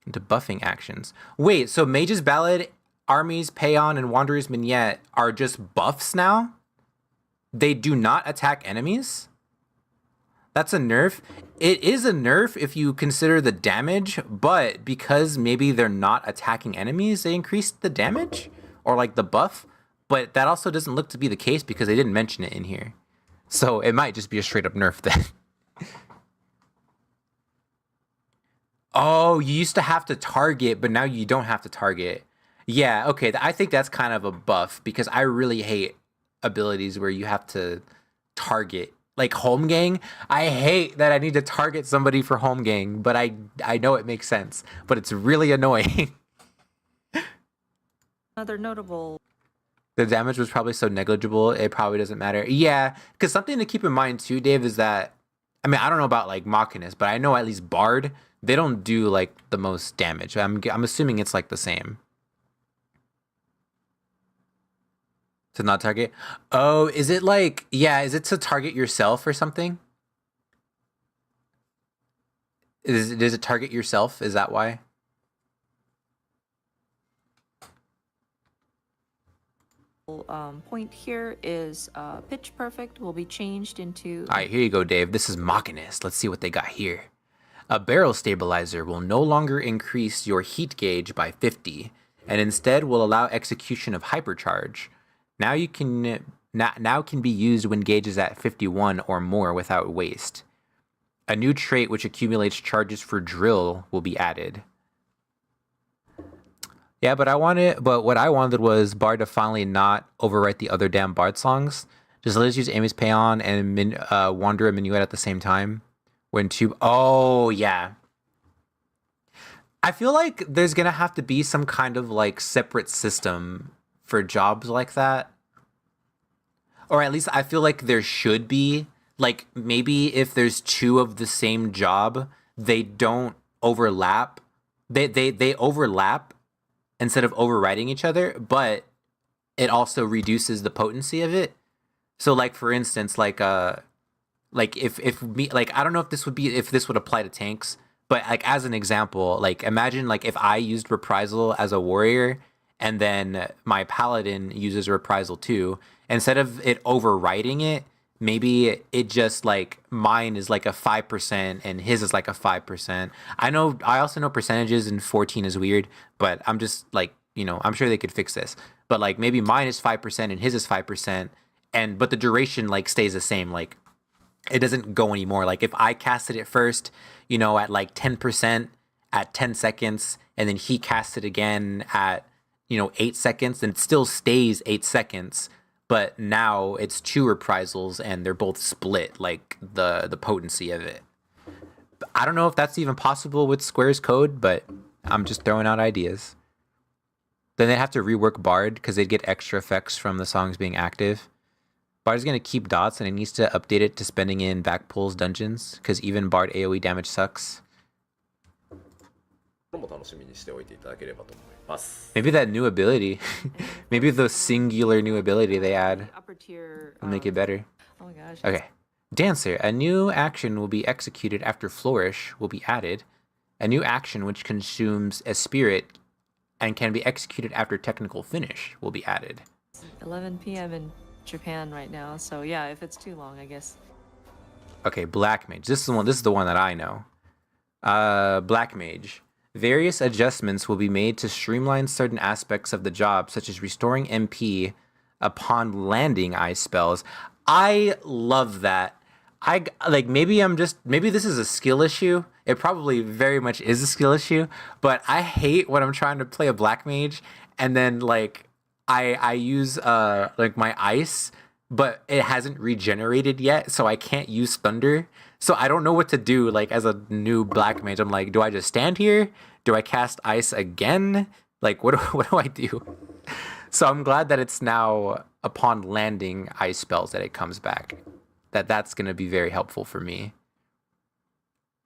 Into buffing actions. Wait, so Mage's Ballad, Army's Paeon, and Wanderer's Mignette are just buffs now? They do not attack enemies? That's a nerf. It is a nerf if you consider the damage, but because maybe they're not attacking enemies, they increased the damage? Or like the buff? But that also doesn't look to be the case because they didn't mention it in here. So it might just be a straight up nerf then. Oh, you used to have to target, but now you don't have to target. Yeah, okay, I think that's kind of a buff because I really hate abilities where you have to target. Like home gang, I hate that I need to target somebody for home gang, but I know it makes sense, but it's really annoying. Another notable. The damage was probably so negligible, it probably doesn't matter. Yeah, because something to keep in mind too, Dave, is that, I mean, I don't know about like Machinist, but I know at least Bard, they don't do like the most damage. I'm assuming it's like the same. To not target? Oh, is it like, yeah, is it to target yourself or something? Does it target yourself? Is that why? Point here is Pitch Perfect will be changed into... All right, here you go, Dave. This is Machinist. Let's see what they got here. A barrel stabilizer will no longer increase your heat gauge by 50, and instead will allow execution of hypercharge. Now can be used when gauge is at 51 or more without waste. A new trait which accumulates charges for drill will be added. Yeah, but what I wanted was Bard to finally not overwrite the other damn Bard songs. Just let us use Amy's Paeon and Wanderer Minuet at the same time. Oh yeah. I feel like there's gonna have to be some kind of like separate system for jobs like that. Or at least I feel like there should be. Like maybe if there's two of the same job, they don't overlap. They overlap instead of overriding each other, but it also reduces the potency of it. So like for instance, like if me, like I don't know if this would apply to tanks, but like as an example, like imagine like if I used Reprisal as a warrior and then my paladin uses Reprisal too, instead of it overriding it, maybe it just like mine is like a 5% and his is like a 5%. I also know percentages in 14 is weird, but I'm just like, you know, I'm sure they could fix this. But like maybe mine is 5% and his is 5%, but the duration like stays the same. Like it doesn't go anymore. Like if I casted it first, you know, at like 10% at 10 seconds, and then he casts it again at, you know, 8 seconds, then it still stays 8 seconds. But now it's two reprisals and they're both split, like the potency of it. I don't know if that's even possible with Square's code, but I'm just throwing out ideas. Then they have to rework Bard because they'd get extra effects from the songs being active. Bard's going to keep dots and it needs to update it to spending in back pulls dungeons because even Bard AoE damage sucks. Maybe that new ability, maybe the singular new ability they add upper tier will make it better. Oh my gosh. Okay. Dancer, a new action will be executed after Flourish will be added. A new action which consumes a spirit and can be executed after technical finish will be added. 11 p.m. in Japan right now, so yeah, if it's too long, I guess. Okay, Black Mage. This is the one that I know. Black Mage. Various adjustments will be made to streamline certain aspects of the job, such as restoring MP upon landing ice spells. I love that. Maybe this is a skill issue. It probably very much is a skill issue, but I hate when I'm trying to play a Black Mage and then I use my ice, but it hasn't regenerated yet, so I can't use Thunder. So I don't know what to do, as a new Black Mage. I'm like, do I just stand here? Do I cast Ice again? What do I do? So I'm glad that it's now upon landing ice spells that it comes back. That's going to be very helpful for me.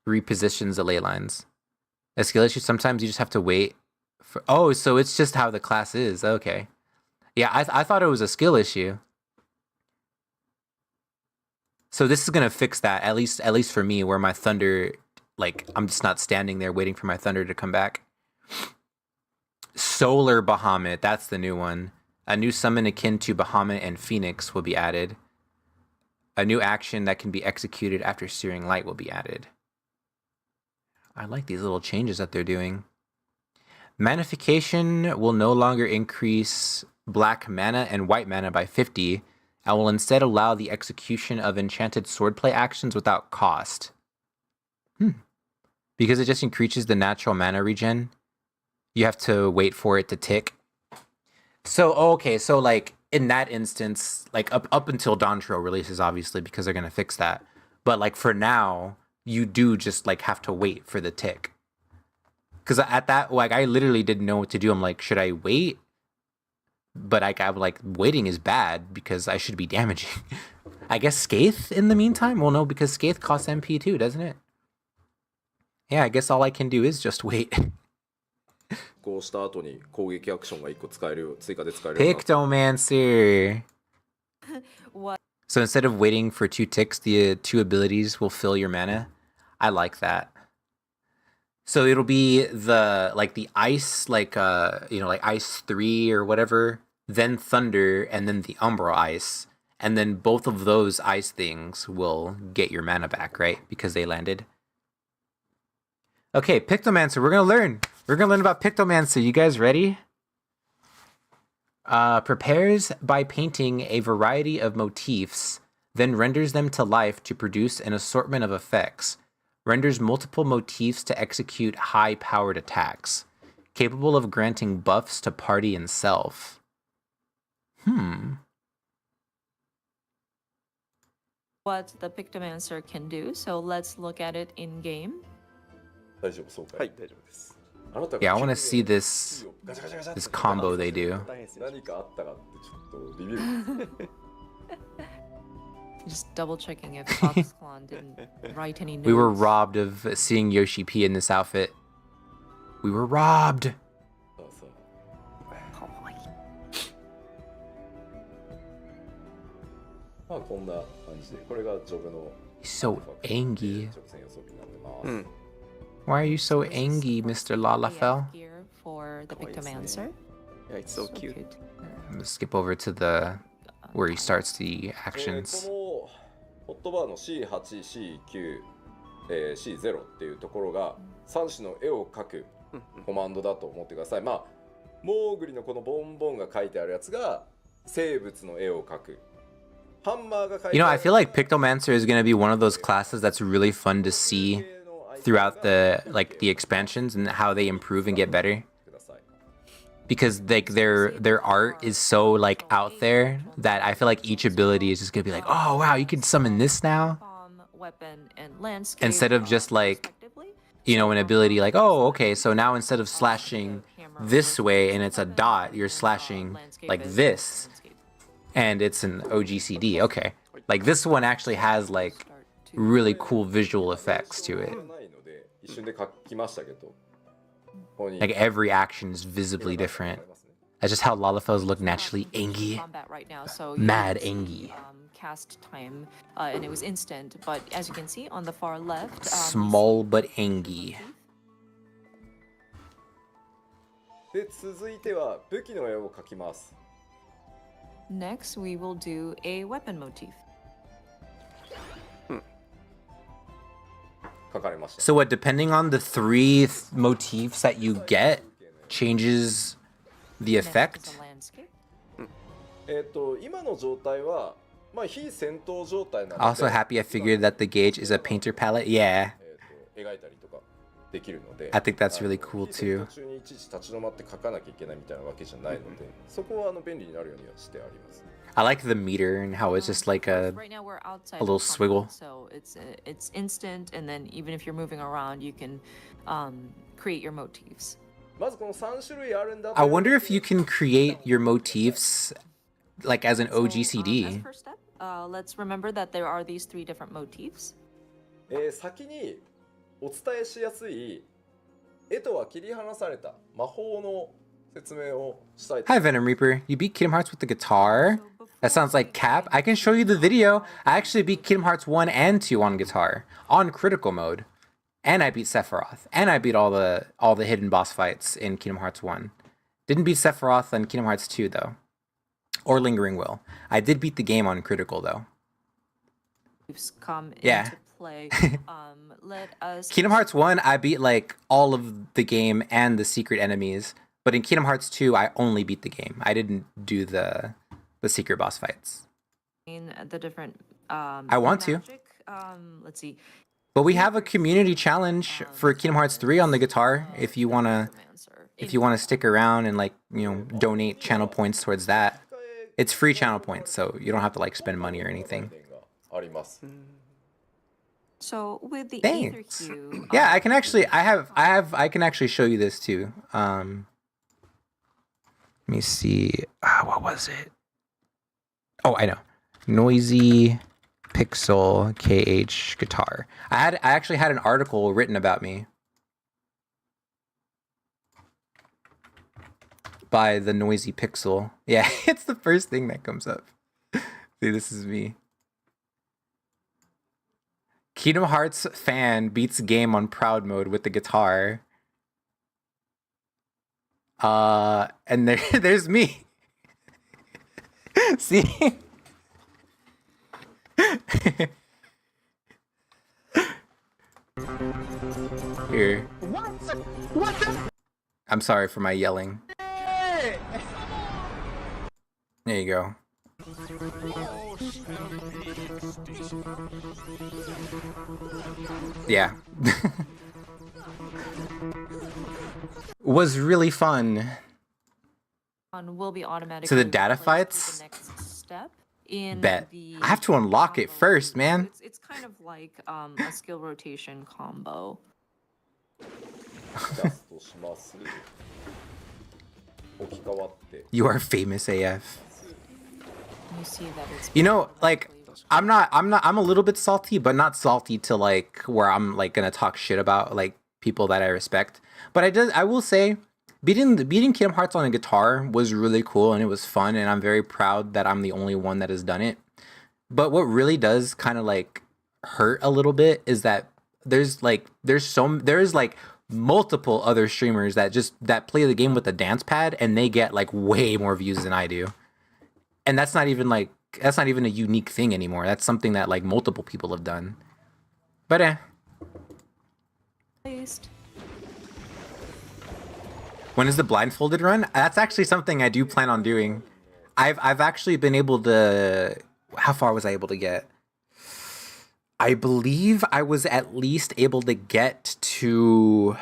Repositions the ley lines. A skill issue, sometimes you just have to wait for... Oh, so it's just how the class is. Okay. Yeah, I thought it was a skill issue. So this is gonna fix that, at least for me, where my Thunder, I'm just not standing there waiting for my Thunder to come back. Solar Bahamut, that's the new one. A new summon akin to Bahamut and Phoenix will be added. A new action that can be executed after Searing Light will be added. I like these little changes that they're doing. Manification will no longer increase black mana and white mana by 50, and will instead allow the execution of enchanted swordplay actions without cost. Because it just increases the natural mana regen, you have to wait for it to tick. So, okay, so in that instance, up until Dawntrail releases, obviously, because they're gonna fix that. But for now, you do just have to wait for the tick. Because at that, I literally didn't know what to do. I'm like, should I wait? But I'm waiting is bad because I should be damaging. I guess Scathe in the meantime? Well, no, because Scathe costs MP too, doesn't it? Yeah, I guess all I can do is just wait. こうした後に攻撃アクションが1個追加で使えるような Pictomancer! What? So instead of waiting for 2 ticks, the 2 abilities will fill your mana. I like that. So it'll be the ice, ice 3 or whatever, then thunder, and then the umbral ice. And then both of those ice things will get your mana back, right? Because they landed. Okay, Pictomancer, we're gonna learn. We're gonna learn about Pictomancer. You guys ready? Prepares by painting a variety of motifs, then renders them to life to produce an assortment of effects. Renders multiple motifs to execute high-powered attacks. Capable of granting buffs to party and self. What the Pictomancer can do, so let's look at it in game. 大丈夫そうかい、はい、大丈夫です。 あなたが Yeah, I want to see this ガチャガチャガチャって this combo they do. 大変失礼しまし何かあったかってちょっとビビる Just double checking if Foxclaw didn't write any notes. We were robbed of seeing Yoshi P in this outfit. We were robbed. そうそう まあこんな感じでこれがジョブの He's so angry. 直線予想日になってます、 Why are you so angry, Mr. Lalafell? Gear for the 可愛いですね。 Pictomancer. Yeah, it's so So cute. cute. I'm gonna skip over to the where he starts the actions. このホットバーの C8、C9、C0 っていうところが3種の絵を描くコマンドだと思ってください。まあモーグリのこのボンボンが書いてあるやつが生物の絵を描く。ハンマーが書いてある You know, I feel like Pictomancer is gonna be one of those classes that's really fun to see throughout the expansions and how they improve and get better. Because their art is so out there that I feel like each ability is just gonna be like, oh wow, you can summon this now. Weapon and landscape, Instead of just respectively. an ability oh okay, so now instead of slashing this way and it's a dot, you're slashing like this and it's an OGCD. Okay, this one actually has really cool visual effects to it. ないので一瞬で書きましたけど、ここに Every action is visibly different. That's just how Lalafels look naturally angry. Combat right now, so Mad you can see, angry. Cast time, and it was instant. But as you can see on the far left, Small but angry. で続いては武器の絵を描きます。 Next, we will do a weapon motif. 描かれました。 So what, depending on the three motifs that you get, changes the Next is effect? a landscape. 今の状態はまあ非戦闘状態なので Also happy I figured that the gauge is a painter palette. Yeah, 描いたりとかできるので I think that's really cool 非戦 too. 闘中にいちいち立ち止まって描かなきゃいけないみたいなわけじゃないので、そこは便利になるようにはしてあります。 I like the meter and how it's just like a Right now we're outside a little the swiggle. combat, so it's instant, and then even if you're moving around, you can create your motifs. まずこの3種類あるんだと I wonder if you can create your motifs like as an So, as OGCD. first step, let's remember that there are these 3 different motifs. 先にお伝えしやすい絵とは切り離された魔法の説明をしたいと Hi Venom Reaper, you beat Kingdom Hearts with the guitar? That sounds like Cap. I can show you the video. I actually beat Kingdom Hearts 1 and 2 on guitar, on critical mode. And I beat Sephiroth. And I beat all the hidden boss fights in Kingdom Hearts 1. Didn't beat Sephiroth in Kingdom Hearts 2 though. Or Lingering Will. I did beat the game on critical though. Come Yeah. into play. Let us Kingdom Hearts 1, I beat like all of the game and the secret enemies. But in Kingdom Hearts 2, I only beat the game. I didn't do the secret boss fights. explain the different I want to. magic. Let's see. But we have a community challenge for Kingdom Hearts 3 on the guitar if you wanna stick around and like, you know, donate channel points towards that. It's free channel points, so you don't have to like spend money or anything. あります。 So with the Thanks. ether hue, Yeah, I can actually I can actually show you this too. Let me see. What was it? Oh, I know. Noisy Pixel KH guitar. I actually had an article written about me by the Noisy Pixel. Yeah, it's the first thing that comes up. See, this is me. Kingdom Hearts fan beats game on proud mode with the guitar. And there's me. See? Here. I'm sorry for my yelling. There you go. Yeah. Was really fun. will be automatically So the data placed to fights? the next step in Bet. the I have to unlock it combo. first, man. It's kind of like a skill rotation combo. ジャストします。置き換わって。 You are famous AF. You see that it's You know, like I'm a little bit salty, but not salty to like where I'm like gonna talk shit about like people that I respect. But I will say beating Kingdom Hearts on a guitar was really cool and it was fun, and I'm very proud that I'm the only one that has done it. But what really does kind of like hurt a little bit is that there's like multiple other streamers that play the game with the dance pad and they get like way more views than I do. And that's not even a unique thing anymore. That's something that like multiple people have done. But placed. when is the blindfolded run? That's actually something I do plan on doing. I've actually been able to. How far was I able to get? I believe I was at least able to get to.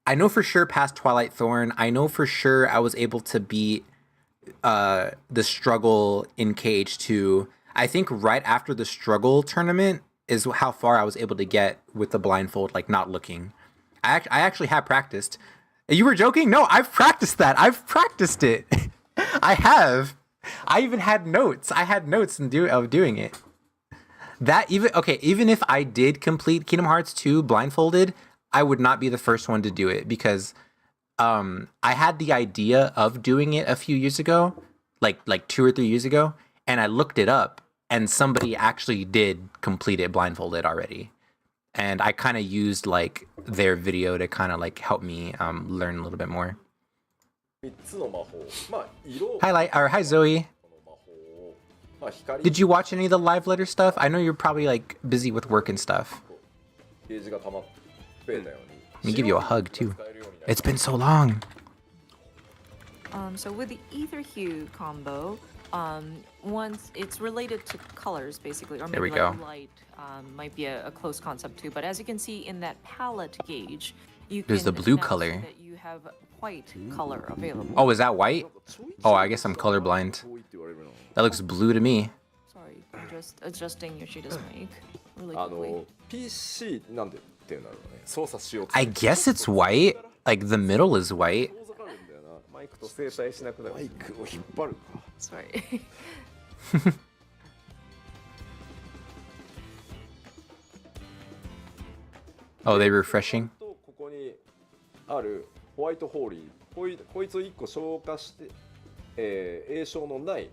I know for sure past Twilight Thorn. I know for sure I was able to beat the struggle in KH2. I think right after the struggle tournament is how far I was able to get with the blindfold, like not looking. I actually have practiced. You were joking? No, I've practiced that. I've practiced it. I have. I even had notes. I had notes of doing it. Even if I did complete Kingdom Hearts 2 blindfolded, I would not be the first one to do it because I had the idea of doing it a few years ago, like 2 or 3 years ago, and I looked it up and somebody actually did complete it blindfolded already. and I kind of used like their video to kind of like help me learn a little bit more. 3つの魔法、まあ色 Hi Zoe. 魔法を、まあ光 Did you watch any of the live letter stuff? I know you're probably like busy with work and stuff. ゲージが溜まって増えたように。 Let me give you a hug too. It's been so long. So with the ether hue combo, once it's related to colors basically, or There maybe we like go. light might be a close concept too. But as you can see in that palette gauge, you There's can the blue announce color. that you have white color available. Oh, is that white? Oh, I guess I'm colorblind. 遠いって言われるな。 That looks blue to me. Sorry, I'm just adjusting Yoshida's mic really あ quickly. の PC なんでっていうんだろうね。操作しようと。 I guess it's white. Like the middle is white. 遠ざかるんだよな。マイクと整体しなくなる。マイクを引っ張るか。 Sorry. Oh, they refreshing? とここにあるホワイトホーリー、こいつを1個消化して、栄称のない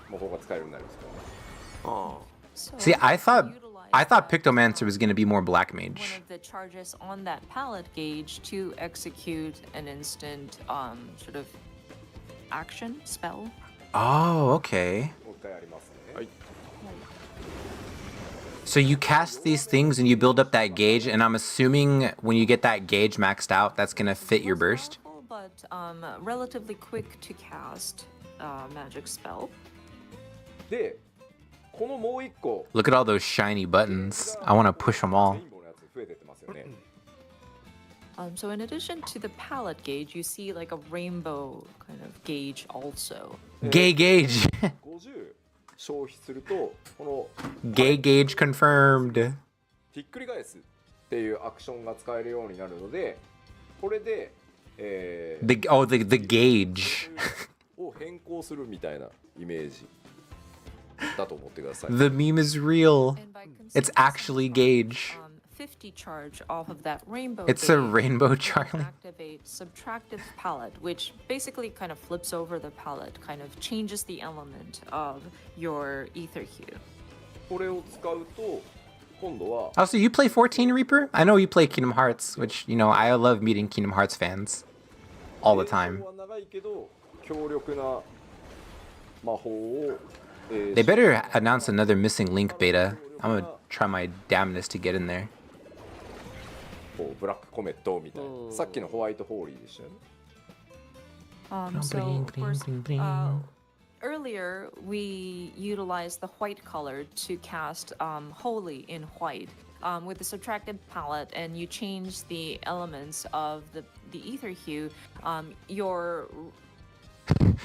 魔法が使えるようになるんですからね。 Oh. So See, I thought utilize that, Pictomancer was gonna be more black one mage. of the charges on that palette gauge to execute an instant sort of action spell. Oh, okay. もう一回ありますね。はい。 So you cast these things and you build up that gauge, and I'm assuming when you get that gauge maxed out, that's gonna fit your burst. Powerful, but relatively quick to cast magic spell. で、このもう一個 Look at all those shiny buttons. I wanna push them レ all. インボーのやつ増えてってますよね。 So in addition to the palette gauge, you see like a rainbow kind of gauge also. Gay gauge. 50消費するとこの Gay gauge confirmed. ひっくり返すっていうアクションが使えるようになるので、これで、The gauge. を変更するみたいなイメージだと思ってください。 The meme is real. And by It's actually gauge. 50 charge off of that rainbow. It's a gauge, rainbow, you Charlie. activate subtractive palette, which basically kind of flips over the palette, kind of changes the element of your ether hue. これを使うと今度は Also, you play 14 Reaper? I know you play Kingdom Hearts, which, you know, I love meeting Kingdom Hearts fans all the time. 映像は長いけど強力な魔法を、They better announce another Missing Link beta. I'm gonna try my damnedest to get in there. こうブラックコメットみたいな、さっきのホワイトホーリーでしたよね。 So, Bling, of course, bling, bling, earlier we utilized the white color to cast Holy in white with the subtracted palette, and you change the elements of the ether hue. Your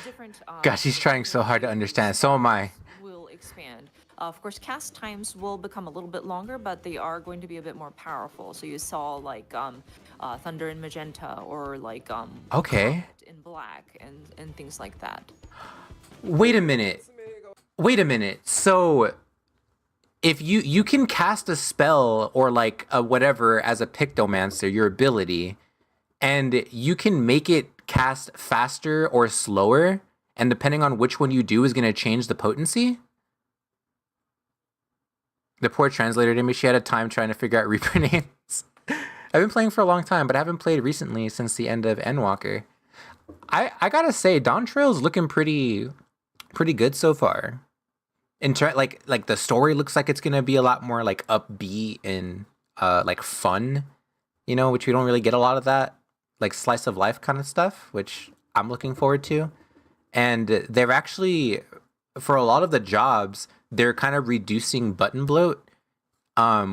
different. Gosh, he's trying so hard to understand. So am I. Will expand. Of course, cast times will become a little bit longer, but they are going to be a bit more powerful. So you saw like Thunder in magenta, or like Okay. Comet in black, and things like that. Wait a minute. Wait a minute. So if you can cast a spell or like a whatever as a Pictomancer, your ability, and you can make it cast faster or slower, and depending on which one you do is going to change the potency? The poor translator didn't she had a time trying to figure out Reaper names. I've been playing for a long time, but I haven't played recently since the end of Endwalker. I gotta say, Dawntrail's looking pretty good so far. In like the story looks like it's gonna be a lot more like upbeat and like fun, you know, which we don't really get a lot of that, like slice of life kind of stuff, which I'm looking forward to. And they're actually, for a lot of the jobs, they're kind of reducing button bloat,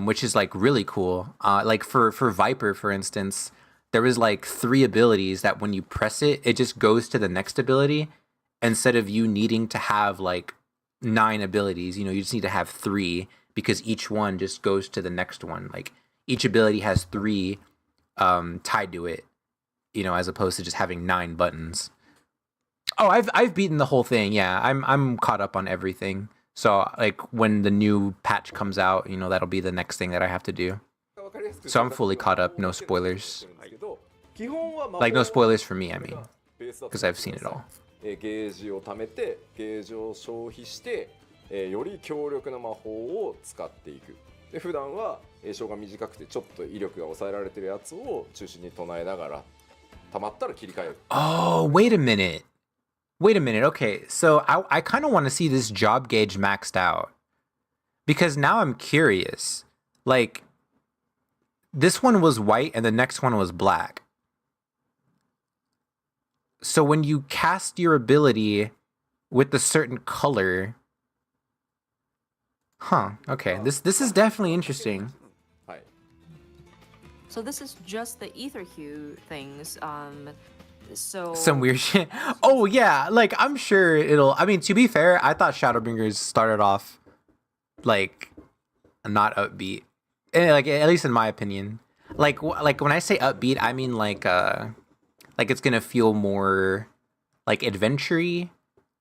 which is like really cool. Like for Viper, for instance, there was like 3 abilities that when you press it, it just goes to the next ability instead of you needing to have like 9 abilities. You know, you just need to have 3 because each one just goes to the next one. Like each ability has 3 tied to it, you know, as opposed to just having 9 buttons. Oh, I've beaten the whole thing. Yeah, I'm caught up on everything. So like when the new patch comes out, you know, that'll be the next thing that I have to do. So I'm fully caught up, no spoilers. Like no spoilers for me, I mean, because I've seen it all. ゲージを貯めてゲージを消費して、より強力な魔法を使っていくっで普段は詠唱が短くてちょっと威力が抑えられてるやつを中心に唱えながら溜まったら切り替える。 Oh, wait a minute. Wait a minute. Okay, so I kind of want to see this job gauge maxed out. Because now I'm curious. Like, this one was white and the next one was black. So when you cast your ability with a certain color... Huh, okay. This is definitely interesting. はい。 So this is just the ether hue things. So Some weird shit. Oh, yeah. Like, I'm sure it'll... I mean, to be fair, I thought Shadowbringers started off, like, not upbeat. Like, at least in my opinion. Like when I say upbeat, I mean, like it's gonna feel more, like, adventure-y.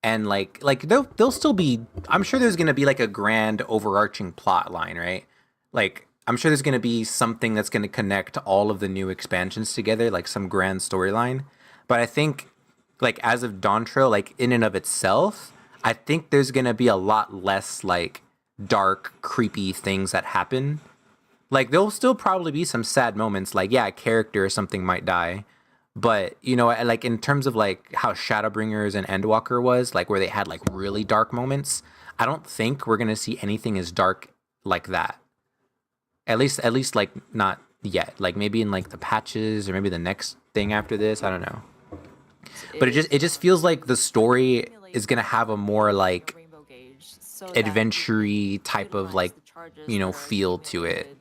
And, like they'll still be... I'm sure there's gonna be, like, a grand overarching plot line, right? Like, I'm sure there's gonna be something that's gonna connect all of the new expansions together, like some grand storyline. But I think, like, as of Dawntrail, like, in and of itself, I think there's gonna be a lot less, like, dark, creepy things that happen. Like, there'll still probably be some sad moments, like, yeah, a character or something might die. But, you know, like, in terms of, like, how Shadowbringers and Endwalker was, like, where they had, like, really dark moments, I don't think we're gonna see anything as dark like that. At least, like, not yet. Like, maybe in, like, the patches, or maybe the next thing after this, I don't know. But it just feels like the story is gonna have a more, like, adventure-y type of, like, you know, feel to it.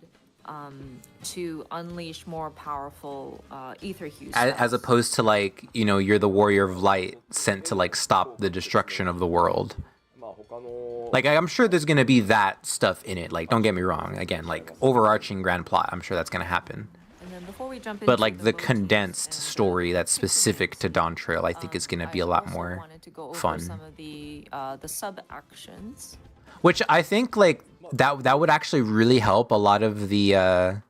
To unleash more powerful ether hues. As opposed to, like, you know, you're the warrior of light sent to, like, stop the destruction of the world. まあ他の Like, I'm sure there's gonna be that stuff in it. Like, don't get me wrong. Again, like, overarching grand plot, I'm sure that's gonna happen. And then before we jump But, into like, the motifs condensed and, story that's specific to Dawntrail, I think is gonna be a lot I also more wanted to go over fun. some of the sub actions. Which I think, like, that would actually really help a lot of the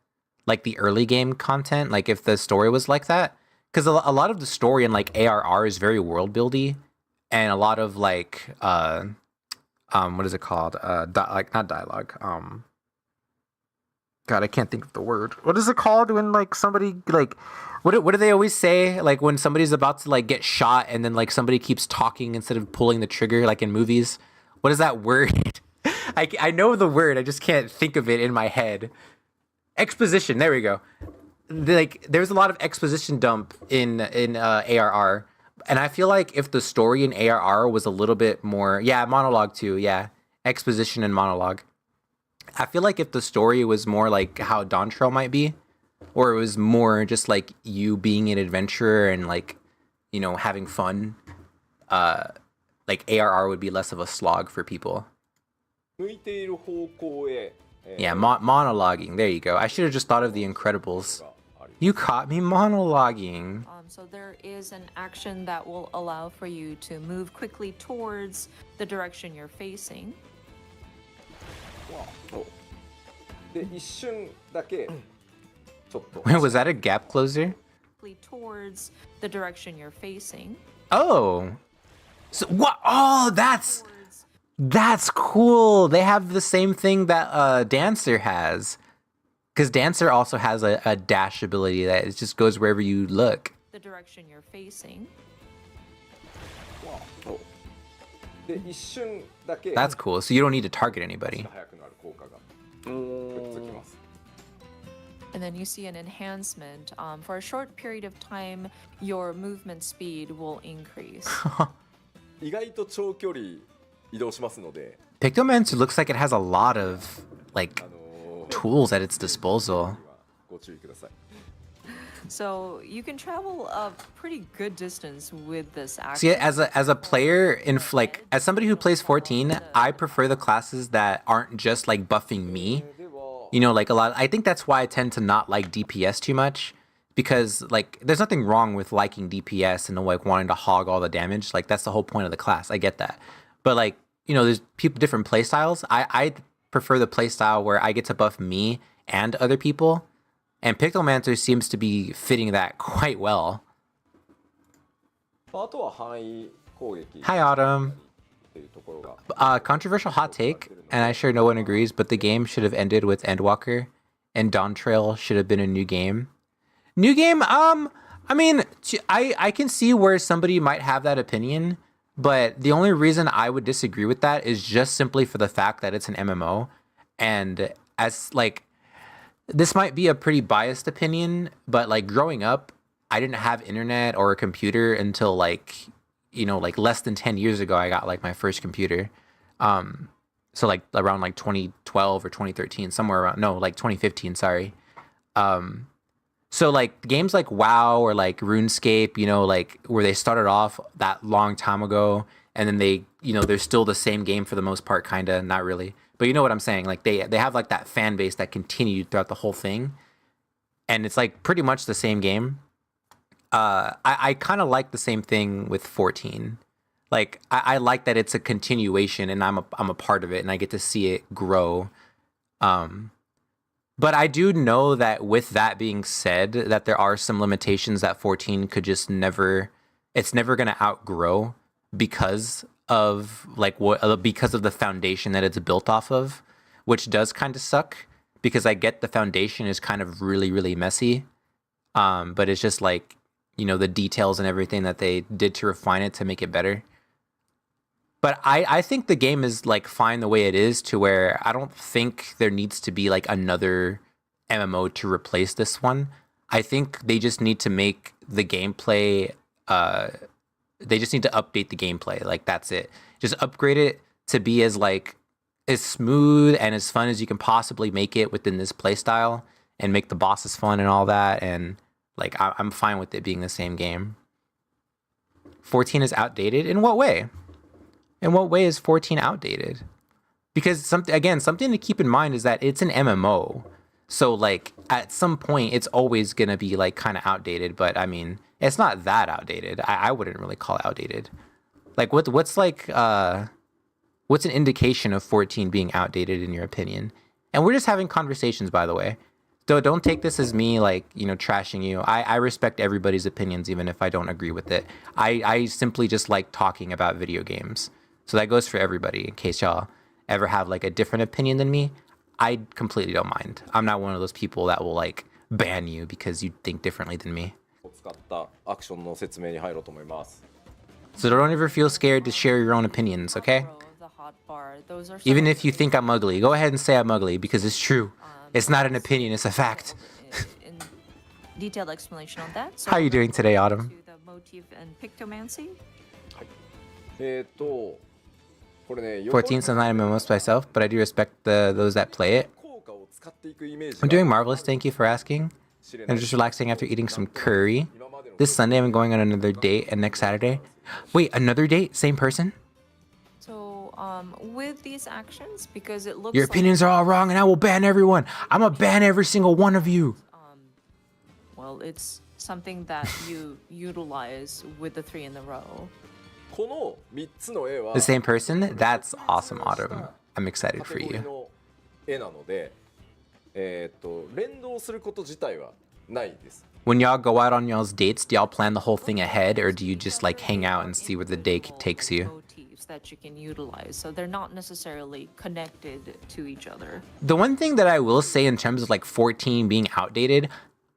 like, the early game content, like, if the story was like that. Because a lot of the story in, like, ARR is very world buildy, and a lot of, like, what is it called? Like, not dialogue. God, I can't think of the word. What is it called when, like, somebody, like, what do they always say? Like, when somebody's about to, like, get shot and then, like, somebody keeps talking instead of pulling the trigger, like in movies. What is that word? I know the word, I just can't think of it in my head. Exposition, there we go. Like, there's a lot of exposition dump in ARR. And I feel like if the story in ARR was a little bit more... Yeah, monologue too, yeah. Exposition and monologue. I feel like if the story was more like how Dawntrail might be, or it was more just like you being an adventurer and, like, you know, having fun, like, ARR would be less of a slog for people. 向いている方向へ Yeah, monologuing. There you go. I should have just thought of The Incredibles. You caught me monologuing. So there is an action that will allow for you to move quickly towards the direction you're facing. で一瞬だけちょっと Wait, was that a gap closer? Quickly towards the direction you're facing. Oh. So what? Oh, that's cool. They have the same thing that Dancer has. Because Dancer also has a dash ability that it just goes wherever you look. The direction you're facing. で一瞬だけ That's cool. So you don't need to target anybody. 速くなる効果がくっつきます And then you see an enhancement. For a short period of time, your movement speed will increase. 意外と長距離移動しますので Pictomancer looks like it has a lot of, like, tools at its disposal. ご注意ください So you can travel a pretty good distance with this action. See, as a player in, like, as somebody who plays 14, I prefer the classes that aren't just, like, buffing me. You know, like, a lot. I think that's why I tend to not like DPS too much, because, like, there's nothing wrong with liking DPS and, like, wanting to hog all the damage. Like, that's the whole point of the class. I get that, but, like, you know, there's different play styles. I prefer the play style where I get to buff me and other people. And Pictomancer seems to be fitting that quite well. あとは範囲攻撃 Hi, Autumn. っていうところが Controversial hot take, and I'm sure no one agrees, but the game should have ended with Endwalker, and Dawntrail should have been a new game. New game? I mean, I can see where somebody might have that opinion, but the only reason I would disagree with that is just simply for the fact that it's an MMO, and as like, this might be a pretty biased opinion, but like growing up, I didn't have internet or a computer until like, you know, like less than 10 years ago, I got like my first computer. So like around like 2012 or 2013, somewhere around, no, like 2015, sorry. So like games like WoW or like RuneScape, you know, like where they started off that long time ago, and then they, you know, they're still the same game for the most part, kind of, not really. But you know what I'm saying? Like they have like that fan base that continued throughout the whole thing. And it's like pretty much the same game. I kind of like the same thing with 14. Like I like that it's a continuation and I'm a part of it and I get to see it grow. But I do know that with that being said, that there are some limitations that 14 could just never, it's never going to outgrow because of like because of the foundation that it's built off of, which does kind of suck because I get the foundation is kind of really, really messy. But it's just like, you know, the details and everything that they did to refine it to make it better. But I think the game is like fine the way it is, to where I don't think there needs to be like another MMO to replace this one. I think they just need to make the gameplay, they just need to update the gameplay. Like that's it. Just upgrade it to be as like as smooth and as fun as you can possibly make it within this playstyle, and make the bosses fun and all that. And like I'm fine with it being the same game. 14 is outdated? In what way? In what way is 14 outdated? Because something to keep in mind is that it's an MMO. So like at some point it's always going to be like kind of outdated, but I mean, it's not that outdated. I wouldn't really call it outdated. Like what's like what's an indication of 14 being outdated in your opinion? And we're just having conversations, by the way. Don't take this as me like, you know, trashing you. I respect everybody's opinions even if I don't agree with it. I simply just like talking about video games. So that goes for everybody. In case y'all ever have like a different opinion than me, I completely don't mind. I'm not one of those people that will like ban you because you think differently than me. を使ったアクションの説明に入ろうと思います。 So don't ever feel scared to share your own opinions, okay? The hot bar, those are Even some if you think I'm ugly, go ahead and say I'm ugly because it's true. It's not an opinion, it's a fact. in detailed explanation on that. So How are you doing today, Autumn? to the motif and pictomancy. これね、 14 is not MMOs myself, but I do respect those that play it. 効果を使っていくイメージ I'm doing marvelous, thank you for asking. I'm just relaxing after eating some curry. This Sunday I'm going on another date, and next Saturday... Wait, another date? Same person? So with these actions, because it looks Your opinions are all wrong and I will ban everyone. I'm gonna ban every single one of you. well, it's something that you utilize with the 3 in a row. この3つの絵は The same person? That's awesome, Autumn. I'm excited カ for テゴリ you. の絵なので、連動すること自体はないです。 When y'all go out on y'all's dates, do y'all plan the whole thing ahead, or do you just like hang out and see where the day takes you? Motifs that you can utilize, so they're not necessarily connected to each other. The one thing that I will say in terms of like 14 being outdated,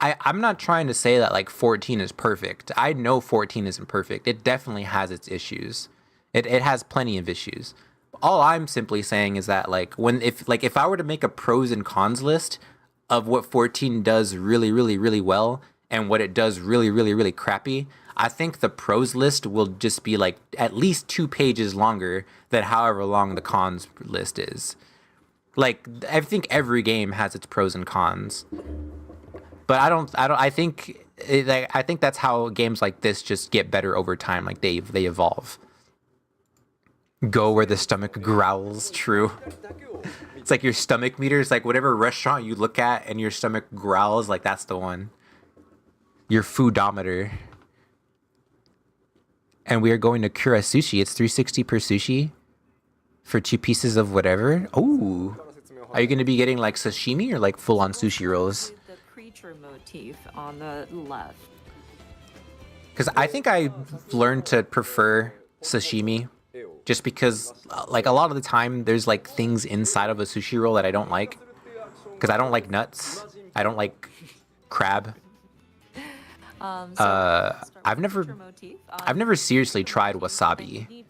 I'm not trying to say that like 14 is perfect. I know 14 isn't perfect. It definitely has its issues. It has plenty of issues. All I'm simply saying is that like if I were to make a pros and cons list of what 14 does really, really, really well and what it does really, really, really crappy, I think the pros list will just be like at least 2 pages longer than however long the cons list is. Like I think every game has its pros and cons. But I think that's how games like this just get better over time. Like they evolve. Go where the stomach growls. True. It's like your stomach meter. It's like whatever restaurant you look at and your stomach growls, like that's the one. Your foodometer. And we are going to Kura Sushi. It's $360 per sushi for 2 pieces of whatever. Oh, are you going to be getting like sashimi or like full-on sushi rolls? The creature motif on the left. Because I think I learned to prefer sashimi just because like a lot of the time there's like things inside of a sushi roll that I don't like, because I don't like nuts, I don't like crab. I've never seriously tried wasabi,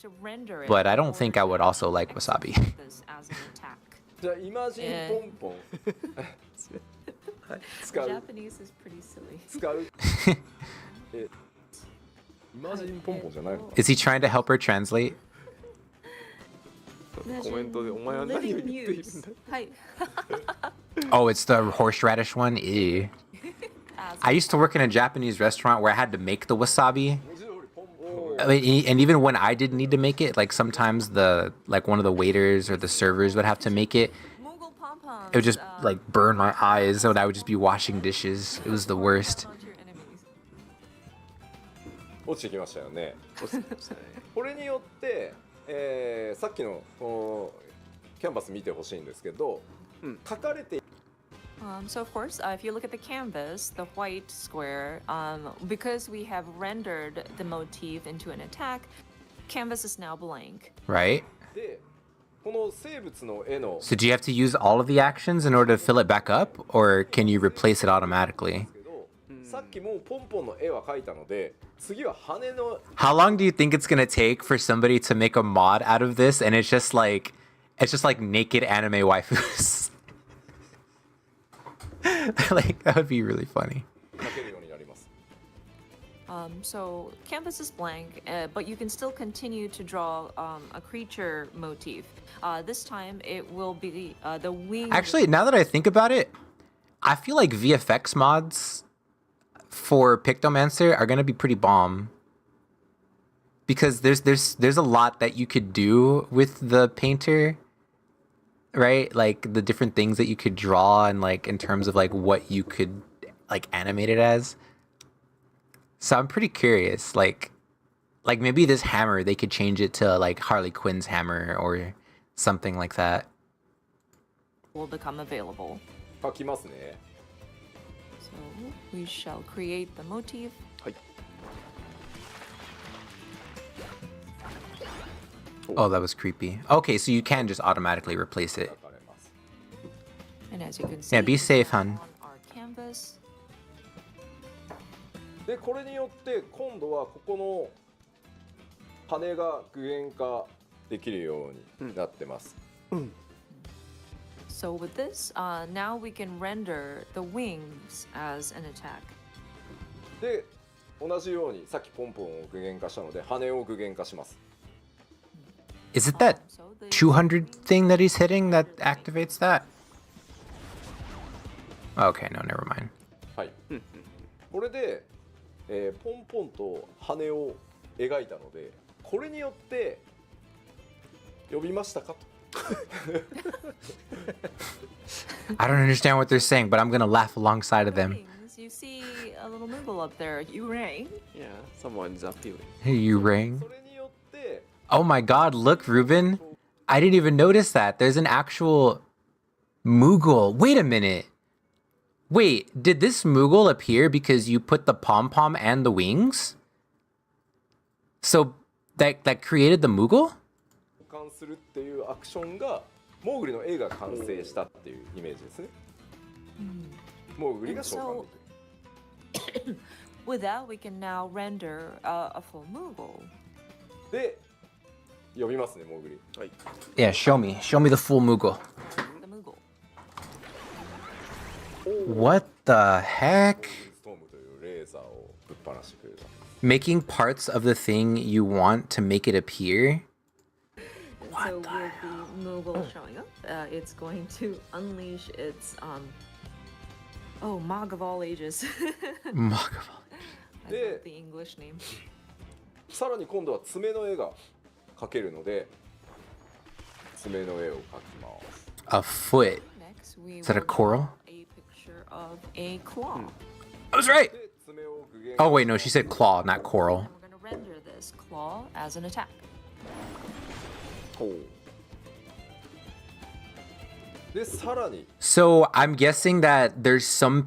but I don't think I would also like wasabi. じゃあイマジンポンポン使う Japanese is pretty silly. 使うイマジンポンポンじゃないの Is he trying to help her translate? コメントでお前は何を言っているんだ。はい。 Oh, it's the horseradish one? Ew. I used to work in a Japanese restaurant where I had to make the wasabi. I mean, and even when I didn't need to make it, like sometimes one of the waiters or the servers would have to make it. It would just like burn my eyes, and I would just be washing dishes. It was the worst. 落ちてきましたよねこれによって、さっきのこのキャンバス見てほしいんですけど、書かれて So of course, if you look at the canvas, the white square, because we have rendered the motif into an attack, canvas is now blank. Right? でこの生物の絵の So do you have to use all of the actions in order to fill it back up, or can you replace it automatically? さっきもうポンポンの絵は描いたので次は羽の How long do you think it's gonna take for somebody to make a mod out of this, and it's just like naked anime waifus? Like that would be really funny. 描けるようになります So canvas is blank, but you can still continue to draw a creature motif. This time it will be the wing. Actually, now that I think about it, I feel like VFX mods for Pictomancer are gonna be pretty bomb. Because there's a lot that you could do with the painter. Right? Like the different things that you could draw and like in terms of like what you could like animate it as. So I'm pretty curious, like maybe this hammer, they could change it to like Harley Quinn's hammer or something like that. Will become available. 描きますね So we shall create the motif. はい。 Oh, that was creepy. Okay, so you can just automatically replace it. 描かれます And as you can see, Yeah, be safe, hun. on our canvas. でこれによって今度はここの羽が具現化できるようになってます、 So with this, now we can render the wings as an attack. で同じようにさっきポンポンを具現化したので羽を具現化します Is it that So the 200 thing that he's hitting that activates that? Okay, no, never mind. はい、これで、ポンポンと羽を描いたのでこれによって呼びましたかと I don't understand what they're saying, but I'm gonna laugh alongside of them. wings, you see a little Moogle up there. You rang. Yeah, someone's appealing. Hey, you ring. それによって Oh my god, look, Ruben. I didn't even notice that. There's an actual Moogle. Wait a minute. Wait, did this Moogle appear because you put the pom-pom and the wings? So that created the Moogle? 交換するっていうアクションがモーグリの絵が完成したっていうイメージですね、モーグリが召喚できる With that, we can now render a full Moogle. で呼びますねモーグリ Yeah, show me. Show me the full Moogle. The Moogle. What the heck? ストームというレーザーをぶっ放してくれた Making parts of the thing you want to make it appear? So with the Moogle showing up, it's going to unleash its Mog of all ages. I love the English name. さらに今度は爪の絵が描けるので爪の絵を描きます A foot. Next, we Is that a will coral? draw a picture of a claw. I was right. で爪を具現 Oh wait, no, she said claw, not coral. And we're going to render this claw as an attack. でさらに So I'm guessing that there's some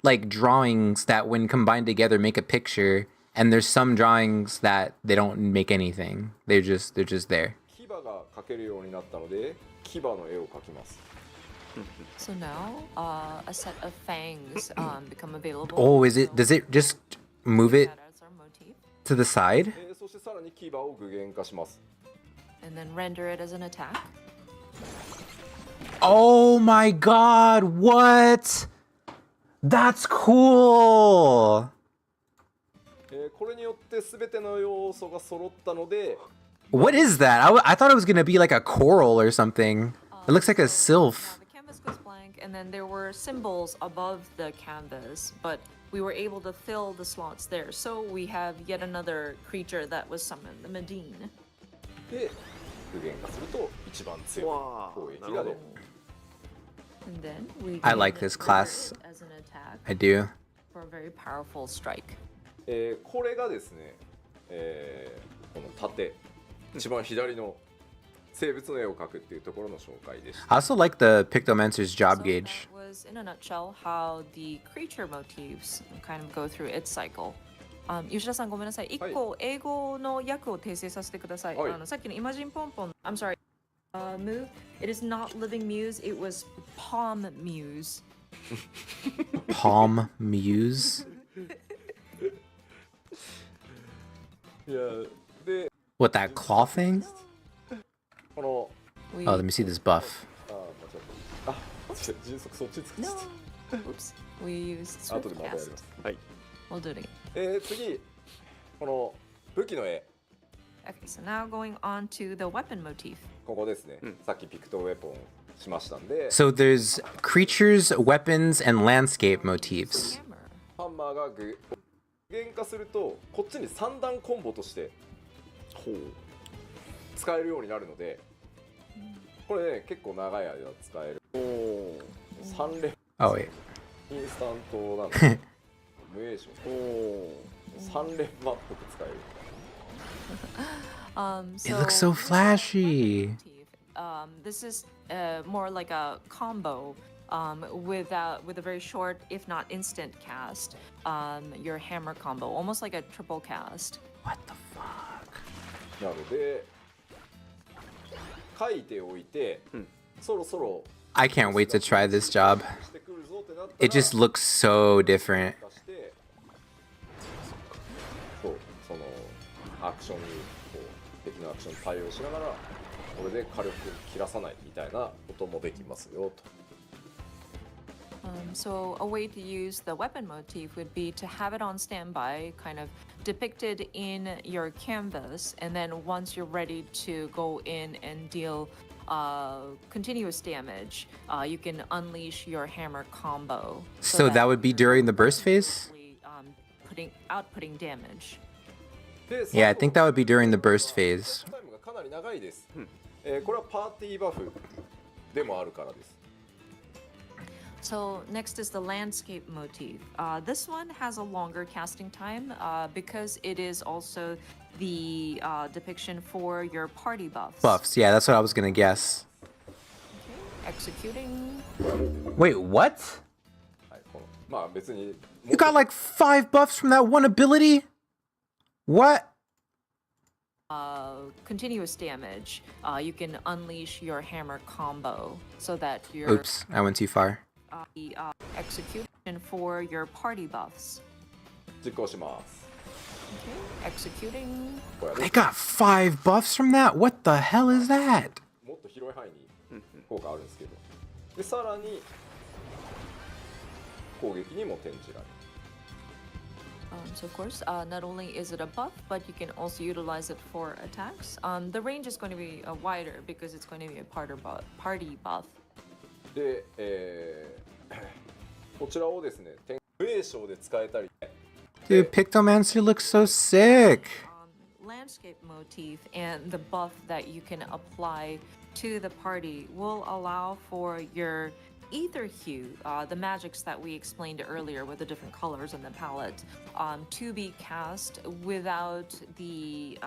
like drawings that when combined together make a picture, And there's some drawings that they don't make anything. They're just there. 牙が描けるようになったので牙の絵を描きます。 So now, a set of fangs become available. Oh, does it just move it That as our motif, to the side? そしてさらに牙を具現化します。 and then render it as an attack. Oh my god, what? That's cool. これによって全ての要素が揃ったので What is that? I thought it was gonna be like a coral or something. It looks like a sylph. The canvas goes blank, and then there were symbols above the canvas, but we were able to fill the slots there. So we have yet another creature that was summoned, the Medine. で具現化すると一番強い攻撃が出る。 And then we I can like this render class. it as an attack I do. for a very powerful strike. これがですね、この縦一番左の生物の絵を描くっていうところの紹介でした。 I also like the Pictomancer's job So gauge. that was, in a nutshell, how the creature motifs kind of go through its cycle. 吉田さんごめんなさい。一個英語の訳を訂正させてください。はいさっきのイマジンポンポン。I'm sorry. Move. It is not living muse. It was palm muse. Palm Muse. いやで What, that claw thing? この We, Oh, let me see this buff. 間違った迅速そっち使って no. Oops. We used 後でまたやり Swiftcast. ます。 We'll do it again. 次この武器の絵 Okay, so now going on to the weapon motif. ここですね、さっきピクトウェポンしましたんで So there's creatures, weapons, and landscape motifs. Hammer. ハンマーが具現化するとこっちに3段コンボとして使えるようになるのでこれね結構長い間使える3連 Oh, wait. インスタントなんで無影賞3連マップ使える It looks so flashy. This is more like a combo with a very short, if not instant cast. Your hammer combo, almost like a triple cast. What the fuck? なので書いておいて、そろそろ I can't wait to try this job. してくるぞってなったら It just looks so different. 化してそうそのアクションにこう敵のアクションに対応しながらこれで火力切らさないみたいなこともできますよと。So a way to use the weapon motif would be to have it on standby, kind of depicted in your canvas, and then once you're ready to go in and deal continuous damage, you can unleash your hammer combo. So that would be during the burst phase? Outputting damage. で Yeah, I think that would be during the burst phase. タイムがかなり長いです。これはパーティーバフでもあるからです。 So next is the landscape motif. This one has a longer casting time because it is also the depiction for your party buffs. Buffs, yeah, that's what I was gonna guess. Executing. Wait, what? はい、このまあ別に You got like 5 buffs from that one ability? What? Continuous damage. You can unleash your hammer combo so that your Oops, I went too far. execution for your party buffs. 実行します。 Okay. Executing. これ They got 5 buffs from that? What the hell is that? もっと広い範囲に効果あるんですけど、でさらに攻撃にも転じられる。 So of course, not only is it a buff, but you can also utilize it for attacks. The range is going to be wider because it's going to be a party buff. で、こちらをですね、無影賞で使えたり、 Dude, Pictomancer looks so sick. Landscape motif and the buff that you can apply to the party will allow for your ether hue, the magics that we explained earlier with the different colors in the palette, to be cast without the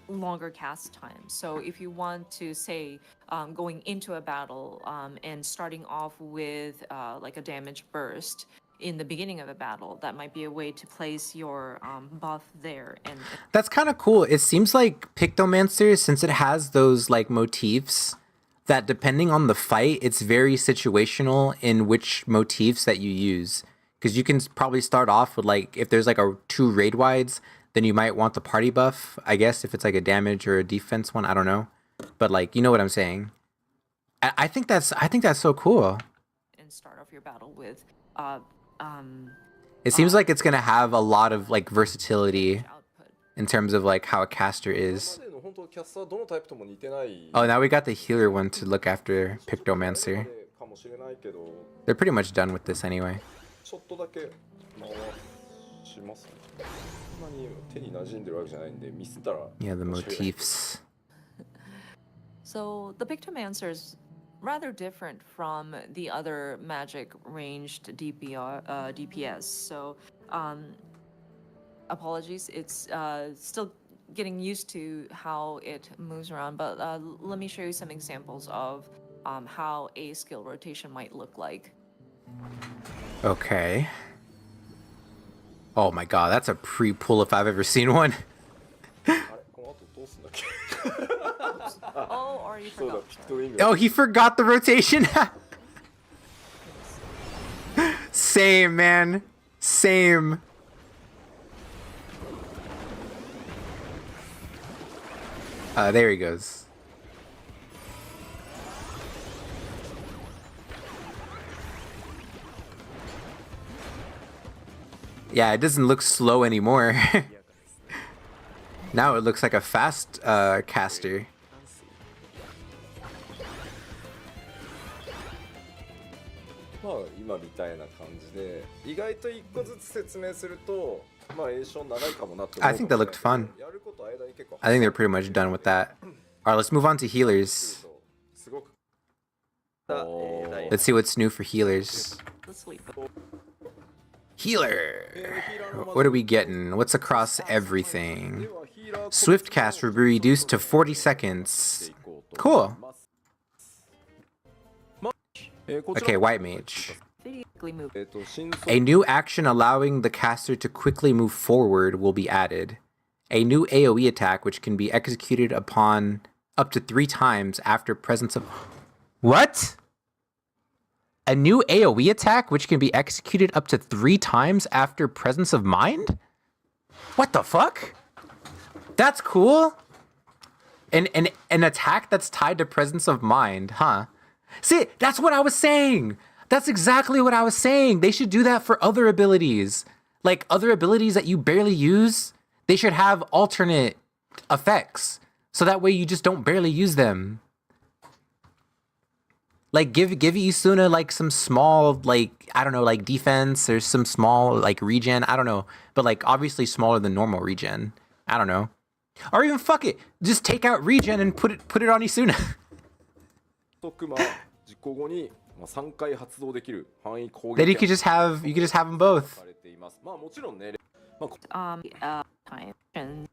longer cast time. So if you want to say going into a battle and starting off with like a damage burst, in the beginning of a battle. That might be a way to place your buff there. And That's kind of cool. It seems like Pictomancer, since it has those like motifs, that depending on the fight, it's very situational in which motifs that you use. Because you can probably start off with like, if there's like a 2 raid wides, then you might want the party buff, I guess, if it's like a damage or a defense one, I don't know. But like, you know what I'm saying? I think that's so cool. and start off your battle with It seems like it's gonna have a lot of like versatility output. in terms of like how a caster 今 is. までの本当キャスターどのタイプとも似てない Oh, now we got the healer one to look after ちょっとあれま Pictomancer. でかもしれないけど They're pretty much done with this anyway. ちょっとだけ回しますねそんなに手に馴染んでるわけじゃないんでミスったら Yeah, the 申し訳ない motifs. So the Pictomancer is rather different from the other magic ranged DPS. So apologies, it's still getting used to how it moves around. But let me show you some examples of how a skill rotation might look like. Okay. Oh my god, that's a pre-pull if I've ever seen one. あれこの後どうすんだっけ Oh, or you そうだ forgot. ピクトウィング Oh, he forgot the rotation. Same, man. Same. There he goes. Yeah, it doesn't look slow anymore. Now it looks like a fast caster. まあ今みたいな感じで意外と一個ずつ説明するとまあエーション長いかもなって思う I think that looked fun. やること間に結構 I think they're pretty much done with that. Alright, let's move on to healers. すごく Let's see what's new for healers. Let's sleep. Healer! What are we getting? What's across everything? Swift cast will be reduced to 40 seconds. Cool. Okay, White Mage. Physically move. 新装 A new action allowing the caster to quickly move forward will be added. A new AoE attack which can be executed upon up to 3 times after presence of... What? A new AoE attack which can be executed up to 3 times after presence of mind? What the fuck? That's cool. An attack that's tied to presence of mind, huh? See, that's what I was saying. That's exactly what I was saying. They should do that for other abilities. Like other abilities that you barely use, they should have alternate effects. So that way you just don't barely use them. Like give Isuna like some small, like, I don't know, like defense or some small like regen. I don't know. But like obviously smaller than normal regen. I don't know. Or even fuck it. Just take out regen and put it on Isuna. 特魔実行後に3回発動できる範囲攻 Then 撃 you could just have them both. されています。まあもちろんね、Time and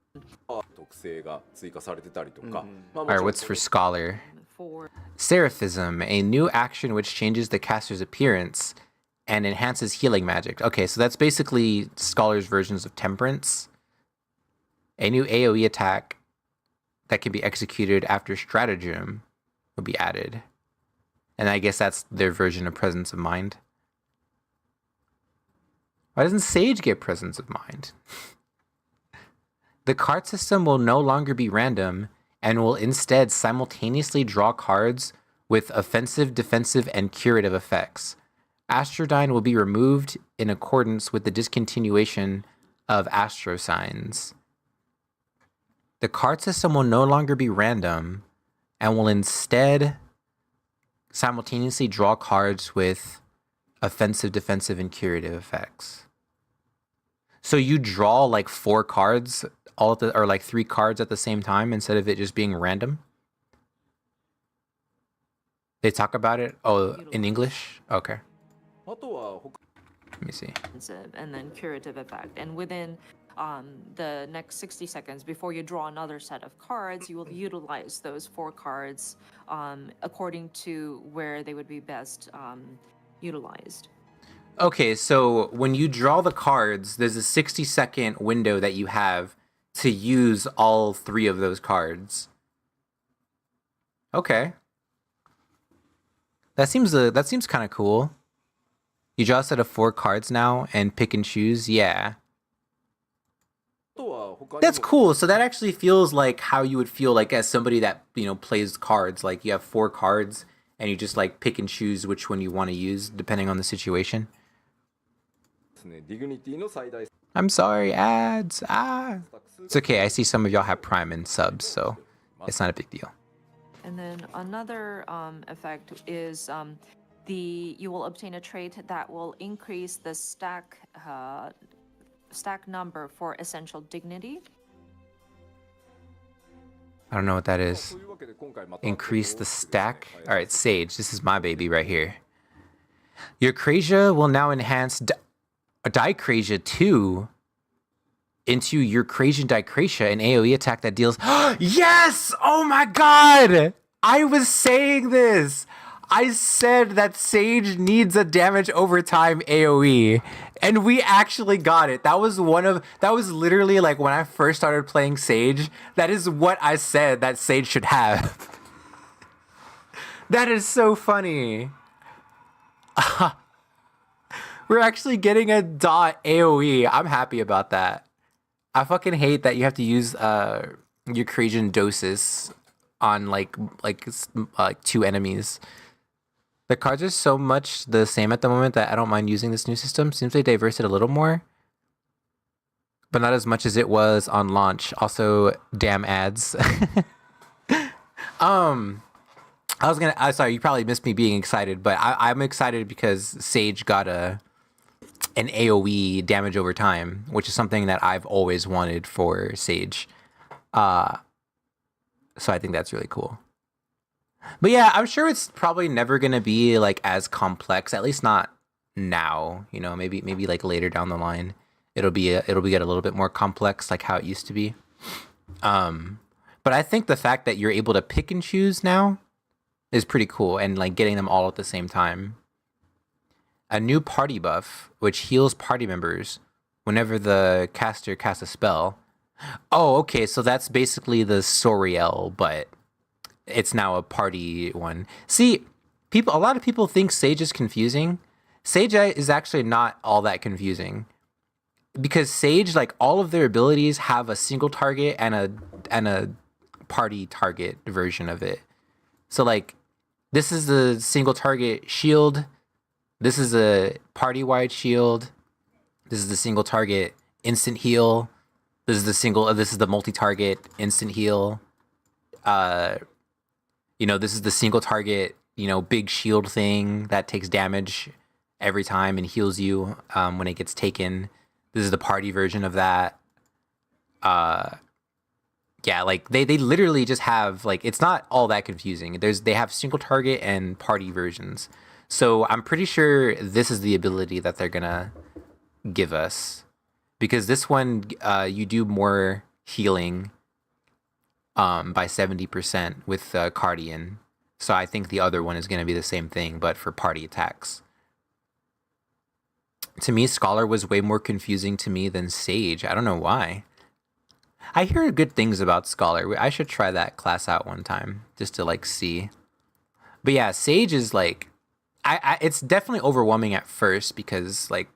特性が追加されてたりとか、まあもち Alright, ろん what's for Scholar? for Seraphism, a new action which changes the caster's appearance and enhances healing magic. Okay, so that's basically Scholar's versions of Temperance. A new AoE attack that can be executed after Stratagem will be added. And I guess that's their version of Presence of Mind. Why doesn't Sage get Presence of Mind? The card system will no longer be random and will instead simultaneously draw cards with offensive, defensive, and curative effects. Astrodyne will be removed in accordance with the discontinuation of Astro Signs. The card system will no longer be random and will instead simultaneously draw cards with offensive, defensive, and curative effects. So you draw like 4 cards all at the, or like 3 cards at the same time instead of it just being random? They talk about it? Oh, in English? Okay. あとは他 Let me see. defensive and then curative effect. And within the next 60 seconds, before you draw another set of cards, you will utilize those 4 cards according to where they would be best utilized. Okay, so when you draw the cards, there's a 60-second window that you have to use all 3 of those cards. Okay. That seems kind of cool. You draw a set of 4 cards now and pick and choose. Yeah. あとは他にも That's cool. So that actually feels like how you would feel like as somebody that, plays cards. Like you have 4 cards and you just like pick and choose which one you want to use depending on the situation. ですね、ディグニティの最大 I'm sorry, ads. It's okay. I see some of y'all have Prime and subs, so it's not a big deal. And then another effect is you will obtain a trait that will increase the stack number for essential dignity. I don't know what that そ is. ういうわけで今回また Increase the stack. All right, Sage. This is my baby right here. Your Krasia will now enhance Dicrasia 2 into your Krasian Dicrasia, an AoE attack that deals. Yes! Oh my god! I was saying this! I said that Sage needs a damage over time AoE, and we actually got it. That was literally like when I first started playing Sage. That is what I said that Sage should have. That is so funny. We're actually getting a dot AoE. I'm happy about that. I fucking hate that you have to use your Krasian doses on like 2 enemies. The cards are so much the same at the moment that I don't mind using this new system. Seems they diverse it a little more, but not as much as it was on launch. Also, damn ads. Sorry, you probably missed me being excited, but I'm excited because Sage got an AoE damage over time, which is something that I've always wanted for Sage. So I think that's really cool. But yeah, I'm sure it's probably never gonna be like as complex, at least not now. Maybe like later down the line, it'll get a little bit more complex, like how it used to be. But I think the fact that you're able to pick and choose now is pretty cool, and like getting them all at the same time. A new party buff, which heals party members whenever the caster casts a spell. Oh, okay, so that's basically the Soriel, but it's now a party one. See, a lot of people think Sage is confusing. Sage is actually not all that confusing, because Sage, like all of their abilities have a single target and a party target version of it. So like, this is the single target shield. This is a party-wide shield. This is the single target instant heal. This is the multi-target instant heal. This is the single target, big shield thing that takes damage every time and heals you when it gets taken. This is the party version of that. Yeah, like they literally just have like, it's not all that confusing. They have single target and party versions. So I'm pretty sure this is the ability that they're gonna give us, because this one you do more healing by 70% with Cardian. So I think the other one is gonna be the same thing, but for party attacks. To me, Scholar was way more confusing to me than Sage. I don't know why. I hear good things about Scholar. I should try that class out one time just to like see. But yeah, Sage is like, it's definitely overwhelming at first because like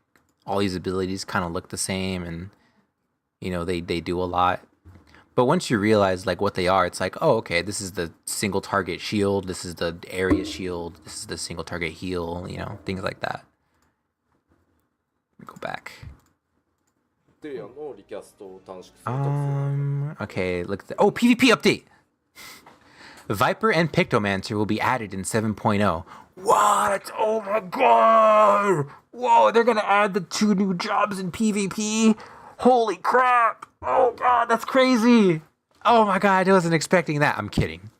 all these abilities kind of look the same, and they do a lot. But once you realize like what they are, it's like, oh, okay, this is the single target shield, this is the area shield, this is the single target heal, things like that. Let me go back. テリアのリキャストを短縮すると Okay, look at oh, PvP update! Viper and Pictomancer will be added in 7.0. What? Oh my god! Whoa, they're gonna add the 2 new jobs in PvP? Holy crap! Oh god, that's crazy! Oh my god, I wasn't expecting that. I'm kidding.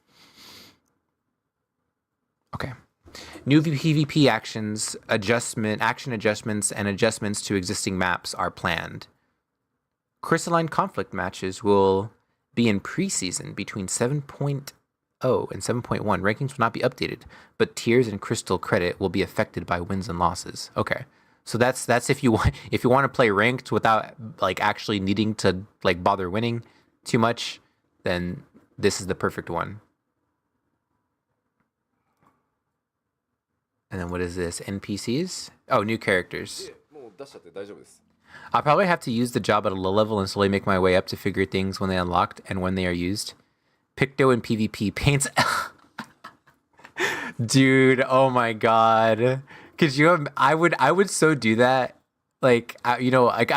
Okay. New PvP action adjustments, and adjustments to existing maps are planned. Crystalline conflict matches will be in preseason between 7.0 and 7.1. Rankings will not be updated, but tiers and crystal credit will be affected by wins and losses. Okay. So that's if you want to play ranked without like actually needing to like bother winning too much, then this is the perfect one. And then what is this? NPCs? Oh, new characters. もう出しちゃって大丈夫です。 I'll probably have to use the job at a low level and slowly make my way up to figure things when they unlocked and when they are used. Picto in PvP paints. Dude, oh my god. Could you? I would so do that. Like, I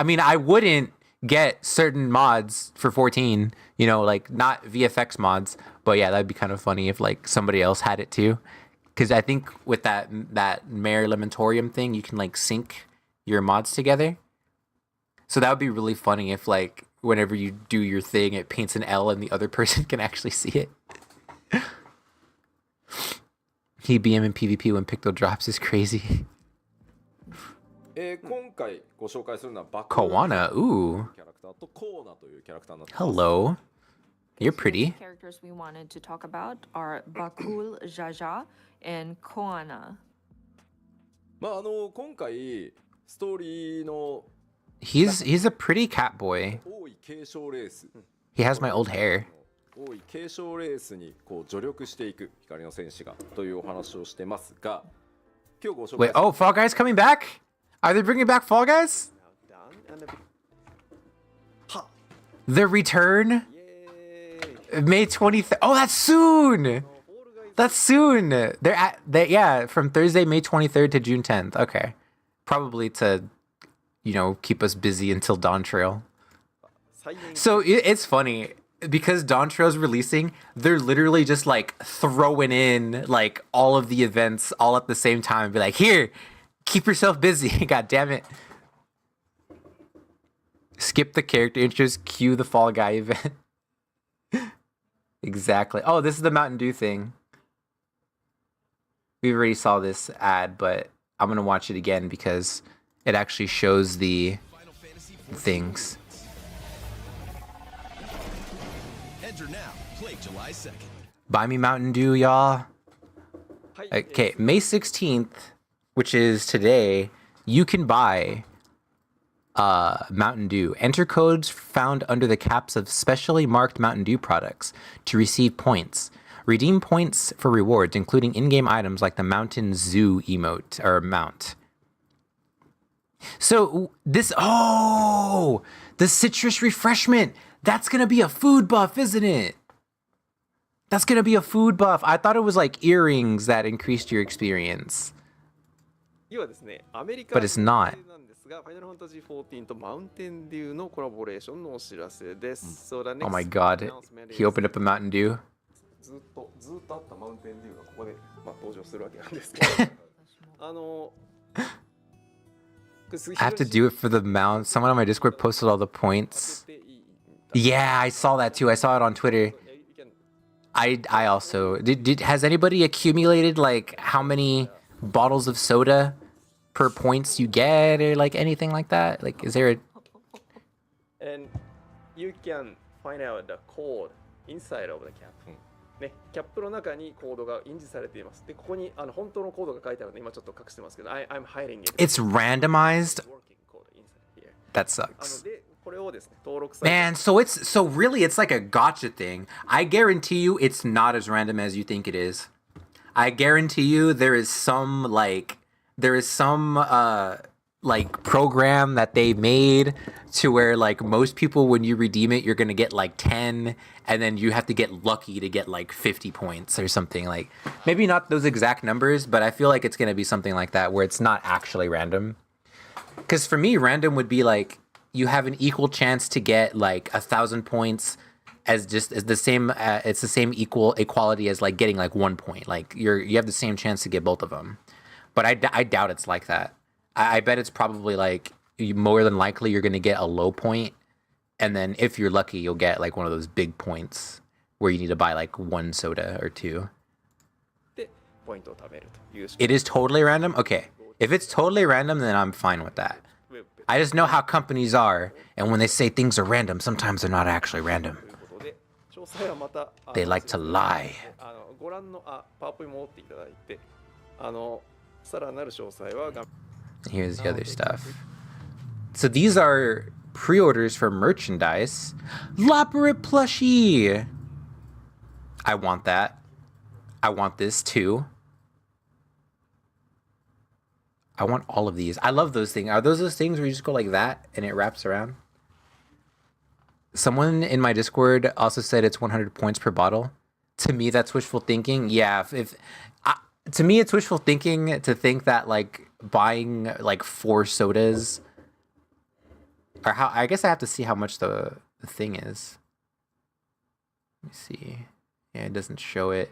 mean, I wouldn't get certain mods for 14. Like not VFX mods, but yeah, that'd be kind of funny if like somebody else had it too. Because I think with that Mare Lamentorium thing, you can like sync your mods together. So that would be really funny if like whenever you do your thing, it paints an L and the other person can actually see it. He BM in PvP when Picto drops is crazy. 今回ご紹介するのはバク Koana, ooh. キャラクターとコーナというキャラクターになってます。 Hello. You're pretty. The characters we wanted to talk about are Bakul, Jaja, and Koana. まあ今回ストーリーの He's a pretty cat boy. 多い継承レース He has my old hair. 多い継承レースにこう助力していく光の戦士がというお話をしてますが、今日ご紹介 Wait, oh, Fall Guys coming back? Are they bringing back Fall Guys? The return? May 23rd. Oh, that's soon. That's soon. Yeah, from Thursday, May 23rd to June 10th. Okay. Probably to, keep us busy until Dawntrail. So it's funny because Dawntrail's releasing, they're literally just like throwing in like all of the events all at the same time and be like, here, keep yourself busy. God damn it. Skip the character intros, cue the Fall Guy event. Exactly. Oh, this is the Mountain Dew thing. We already saw this ad, but I'm going to watch it again because it actually shows the things. Enter now. Play July 2nd. Buy me Mountain Dew, y'all. Okay, May 16th, which is today, you can buy Mountain Dew. Enter codes found under the caps of specially marked Mountain Dew products to receive points. Redeem points for rewards, including in-game items like the Mountain Zoo emote or mount. So this, the citrus refreshment. That's gonna be a food buff, isn't it? That's gonna be a food buff. I thought it was like earrings that increased your experience. But it's not. がファイナルファンタジー14とマウンテンデューのコラボレーションのお知らせです。So the next Oh my god, he opened up a Mountain Dew. ずっとあったマウンテンデューがここで、登場するわけなんですけど、I have to do it for the mount. Someone on my Discord posted all the points. Yeah, I saw that too. I saw it on Twitter. I also has anybody accumulated like how many bottles of soda per points you get or like anything like that? Like, is there a... And you can find out the code inside of the cap. ね、キャップの中にコードが印字されています。で、ここに本当のコードが書いてあるので今ちょっと隠してますけど、I'm hiding it. It's randomized? That sucks. で、これをですね、登録されて Man, so really it's like a gotcha thing. I guarantee you it's not as random as you think it is. I guarantee you there is some program that they made to where like most people when you redeem it you're gonna get like 10 and then you have to get lucky to get like 50 points or something. Like maybe not those exact numbers, but I feel like it's gonna be something like that where it's not actually random. Because for me, random would be like you have an equal chance to get like 1,000 points as the same. It's the same equality as like getting like 1 point. Like you have the same chance to get both of them. But I doubt it's like that. I bet it's probably like more than likely you're gonna get a low point, and then if you're lucky, you'll get like one of those big points where you need to buy like 1 soda or 2. でポイントを貯めるという。It is totally random? Okay. If it's totally random, then I'm fine with that. I just know how companies are, and when they say things are random, sometimes they're not actually random. 詳細はまた They like to lie. ご覧のパワーポイント持っていただいてさらなる詳細は Here's the other stuff. So these are pre-orders for merchandise. Loporit plushie. I want that. I want this too. I want all of these. I love those things. Are those things where you just go like that and it wraps around? Someone in my Discord also said it's 100 points per bottle. To me, that's wishful thinking. Yeah, to me, it's wishful thinking to think that like buying like 4 sodas, or how, I guess I have to see how much the thing is. Let me see. Yeah, it doesn't show it.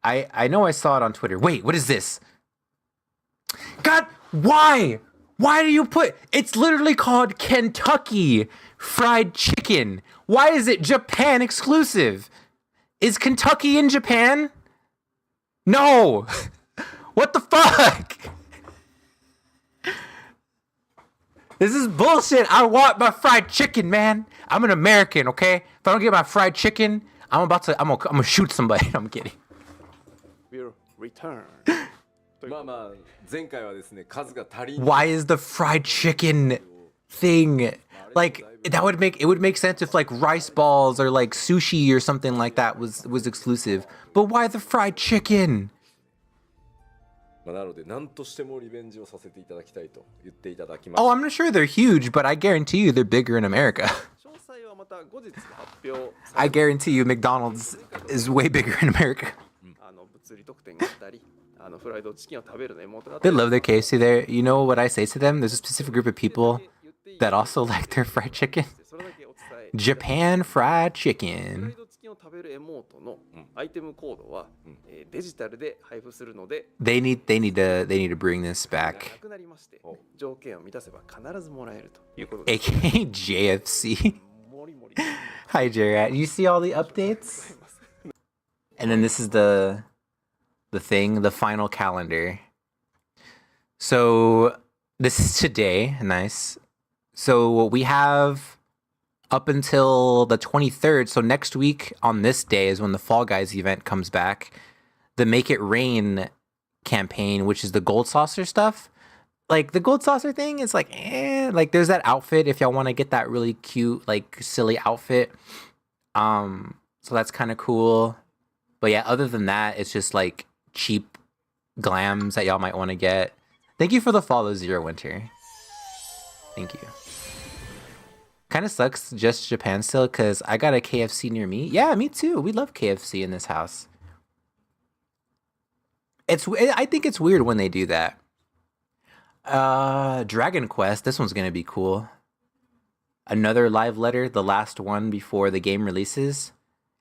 I know I saw it on Twitter. Wait, what is this? God, why? Why do you put... It's literally called Kentucky Fried Chicken. Why is it Japan exclusive? Is Kentucky in Japan? No. What the fuck? This is bullshit. I want my fried chicken, man. I'm an American, okay? If I don't get my fried chicken, I'm gonna shoot somebody. I'm kidding. Will return. Why is the fried chicken thing like that? It would make sense if like rice balls or like sushi or something like that was exclusive. But why the fried chicken? Oh, I'm not sure they're huge, but I guarantee you they're bigger in America. I guarantee you McDonald's is way bigger in America. They love their KFC there. You know what I say to them? There's a specific group of people that also like their fried chicken. Japan fried chicken. They need to bring this back. AKA JFC. Hi Jared. You see all the updates? And then this is the final calendar. So this is today. Nice. So we have up until the 23rd. So next week on this day is when the Fall Guys event comes back. The Make It Rain campaign, which is the Gold Saucer stuff. Like the Gold Saucer thing is like, like there's that outfit if y'all want to get that really cute, like silly outfit. So that's kind of cool. But yeah, other than that, it's just like cheap glams that y'all might want to get. Thank you for the follow, Zero Winter. Thank you. Kind of sucks just Japan still because I got a KFC near me. Yeah, me too. We love KFC in this house. I think it's weird when they do that. Dragon Quest. This one's gonna be cool. Another live letter, the last one before the game releases,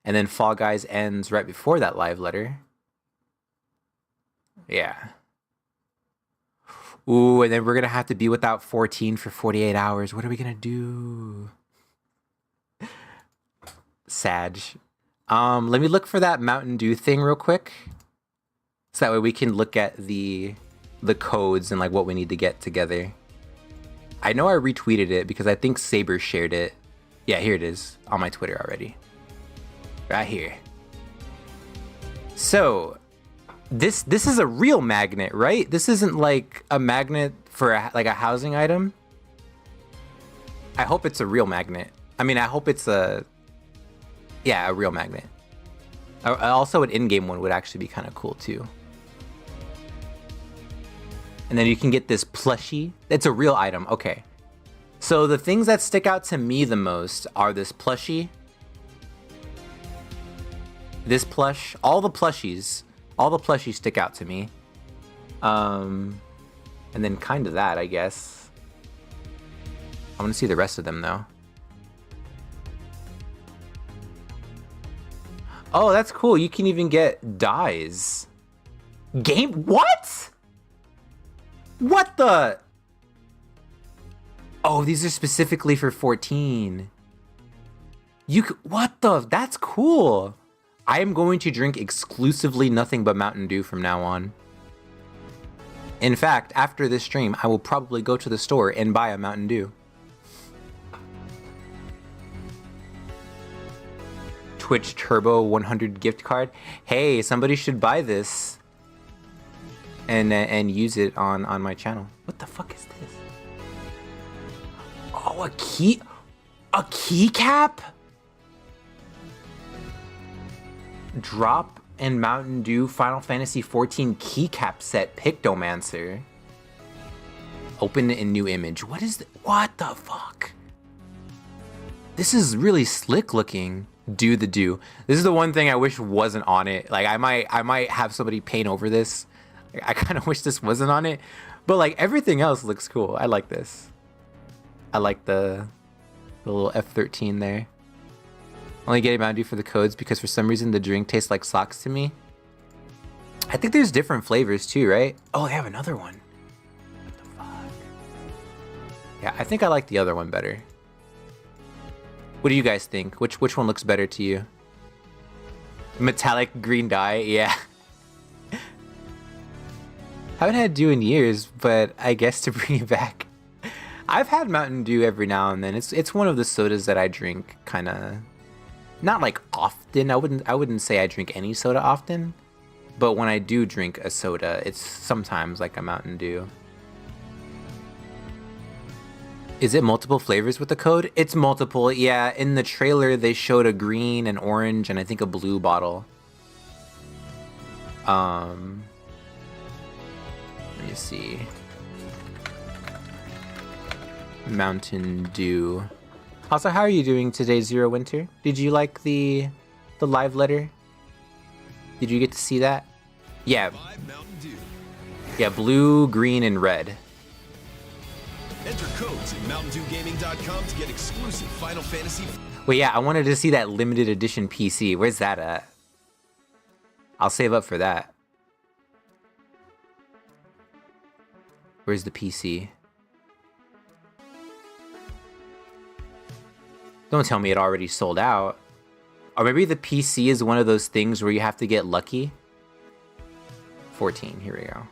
and then Fall Guys ends right before that live letter. Yeah. Ooh, and then we're gonna have to be without 14 for 48 hours. What are we gonna do? Sag. Let me look for that Mountain Dew thing real quick. So that way we can look at the codes and like what we need to get together. I know I retweeted it because I think Saber shared it. Yeah, here it is on my Twitter already. Right here. So this is a real magnet, right? This isn't like a magnet for like a housing item. I hope it's a real magnet. I mean, I hope it's a real magnet. Also, an in-game one would actually be kind of cool too. And then you can get this plushie. It's a real item. Okay. So the things that stick out to me the most are this plushie, this plush, all the plushies stick out to me. And then kind of that, I guess. I want to see the rest of them though. Oh, that's cool. You can even get dyes. What? What the? Oh, these are specifically for 14. What the? That's cool. I am going to drink exclusively nothing but Mountain Dew from now on. In fact, after this stream, I will probably go to the store and buy a Mountain Dew. Twitch Turbo 100 gift card. Hey, somebody should buy this. and use it on my channel. What the fuck is this? Oh, a keycap? Drop and Mountain Dew Final Fantasy XIV keycap set Pictomancer. Open in new image. What the fuck? This is really slick looking. Do the do. This is the one thing I wish wasn't on it. Like I might have somebody paint over this. I kind of wish this wasn't on it, but like everything else looks cool. I like this. I like the little F13 there. Only getting Mountain Dew for the codes because for some reason the drink tastes like socks to me. I think there's different flavors too, right? Oh, they have another one. What the fuck? Yeah, I think I like the other one better. What do you guys think? Which one looks better to you? Metallic green dye, yeah. Haven't had Dew in years, but I guess to bring it back. I've had Mountain Dew every now and then. It's one of the sodas that I drink kind of, not like often. I wouldn't say I drink any soda often, but when I do drink a soda, it's sometimes like a Mountain Dew. Is it multiple flavors with the code? It's multiple, yeah. In the trailer, they showed a green, an orange, and I think a blue bottle. Let me see. Mountain Dew. Also, how are you doing today, Zero Winter? Did you like the live letter? Did you get to see that? Yeah. Yeah, blue, green, and red. Enter codes at MountainDewGaming.com to get exclusive Final Fantasy. Wait, yeah, I wanted to see that limited edition PC. Where's that at? I'll save up for that. Where's the PC? Don't tell me it already sold out. Or maybe the PC is one of those things where you have to get lucky. 14, here we go.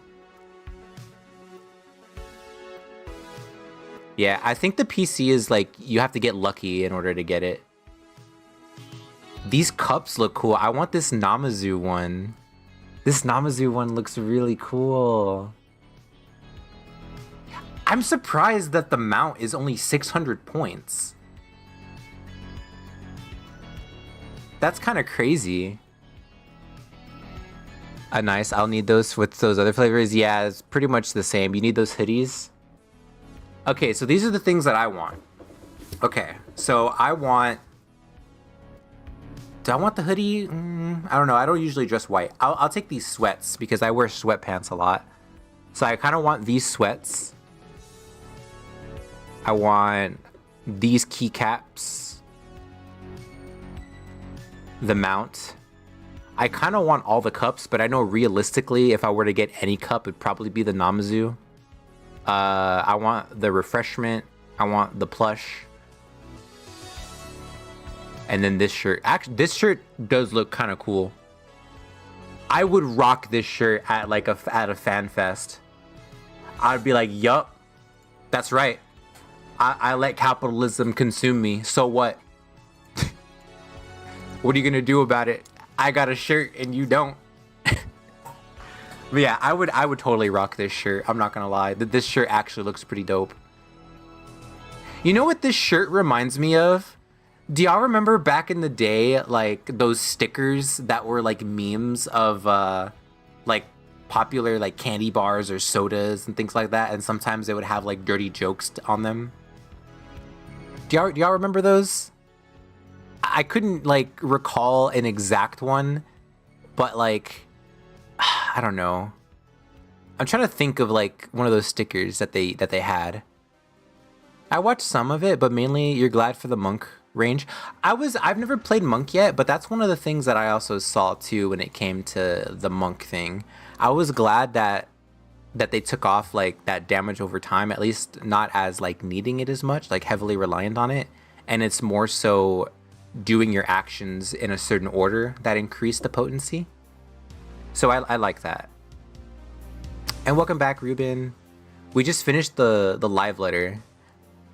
Yeah, I think the PC is like, you have to get lucky in order to get it. These cups look cool. I want this Namazu one. This Namazu one looks really cool. I'm surprised that the mount is only 600 points. That's kind of crazy. Nice, I'll need those with those other flavors. Yeah, it's pretty much the same. You need those hoodies. Okay, so these are the things that I want. Okay, so I want... Do I want the hoodie? I don't know. I don't usually dress white. I'll take these sweats because I wear sweatpants a lot. So I kind of want these sweats. I want these keycaps. The mount. I kind of want all the cups, but I know realistically, if I were to get any cup, it'd probably be the Namazu. I want the refreshment. I want the plush. And then this shirt. Actually, this shirt does look kind of cool. I would rock this shirt at like at a fan fest. I'd be like, yup, that's right. I let capitalism consume me. So what? What are you gonna do about it? I got a shirt and you don't. But yeah, I would totally rock this shirt. I'm not gonna lie. This shirt actually looks pretty dope. You know what this shirt reminds me of? Do y'all remember back in the day, like those stickers that were like memes of like popular like candy bars or sodas and things like that, and sometimes they would have like dirty jokes on them? Do y'all remember those? I couldn't like recall an exact one, but like I don't know. I'm trying to think of like one of those stickers that they had. I watched some of it, but mainly You're Glad for the Monk range. I've never played Monk yet, but that's one of the things that I also saw too when it came to the Monk thing. I was glad that they took off like that damage over time, at least not as like needing it as much, like heavily reliant on it, and it's more so doing your actions in a certain order that increase the potency. So I like that. And welcome back, Ruben. We just finished the live letter,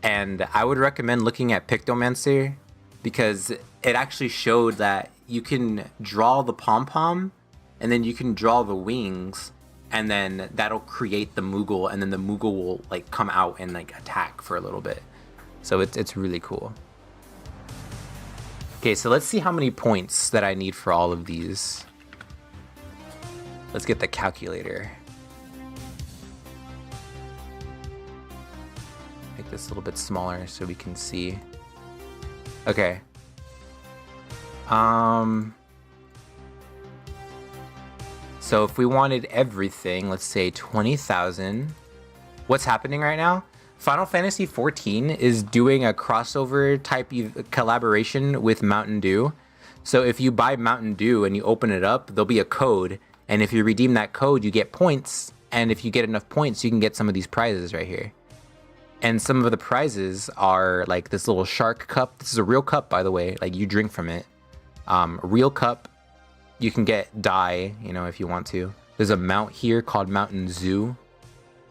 and I would recommend looking at Pictomancer because it actually showed that you can draw the pom-pom and then you can draw the wings and then that'll create the Moogle, and then the Moogle will like come out and like attack for a little bit. So it's really cool. Okay, so let's see how many points that I need for all of these. Let's get the calculator. Make this a little bit smaller so we can see. Okay. So if we wanted everything, let's say 20,000. What's happening right now? Final Fantasy XIV is doing a crossover type collaboration with Mountain Dew. So if you buy Mountain Dew and you open it up, there'll be a code. And if you redeem that code, you get points. And if you get enough points, you can get some of these prizes right here. And some of the prizes are like this little shark cup. This is a real cup, by the way. Like you drink from it. Real cup. You can get dye, you know, if you want to. There's a mount here called Mountain Zoo.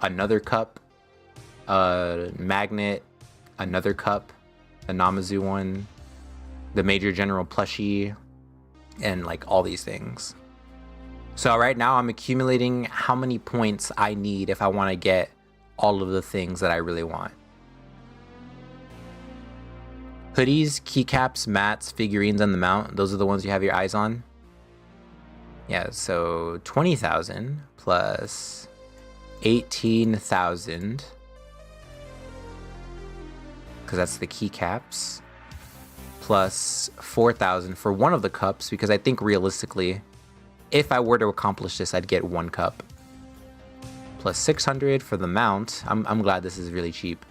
Another cup. A magnet. Another cup. The Namazu one. The Major General plushie. And like all these things. So right now I'm accumulating how many points I need if I want to get all of the things that I really want. Hoodies, keycaps, mats, figurines on the mount. Those are the ones you have your eyes on. Yeah, so 20,000 plus 18,000. Because that's the keycaps. Plus 4,000 for one of the cups, because I think realistically, if I were to accomplish this, I'd get one cup. Plus 600 for the mount. I'm glad this is really cheap.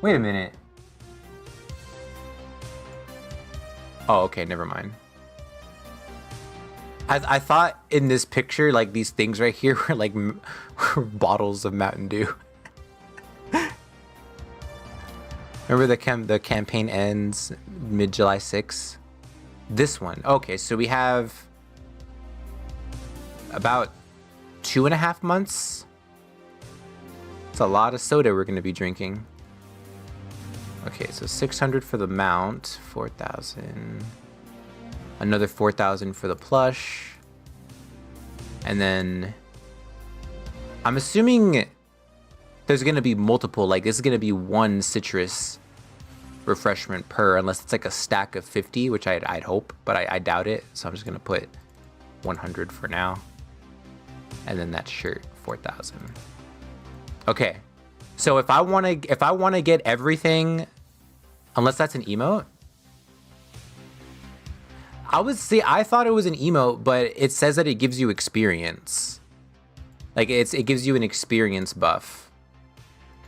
Wait a minute. Oh, okay, never mind. I thought in this picture, like these things right here were like bottles of Mountain Dew. Remember the campaign ends mid-July 6th? This one. Okay, so we have about 2.5 months. It's a lot of soda we're going to be drinking. Okay, so 600 for the mount, 4,000. Another 4,000 for the plush. And then I'm assuming there's going to be multiple, like this is going to be one citrus refreshment per, unless it's like a stack of 50, which I'd hope, but I doubt it. So I'm just going to put 100 for now. And then that shirt, 4,000. Okay. So if I want to get everything, unless that's an emote, I thought it was an emote, but it says that it gives you experience. Like it gives you an experience buff.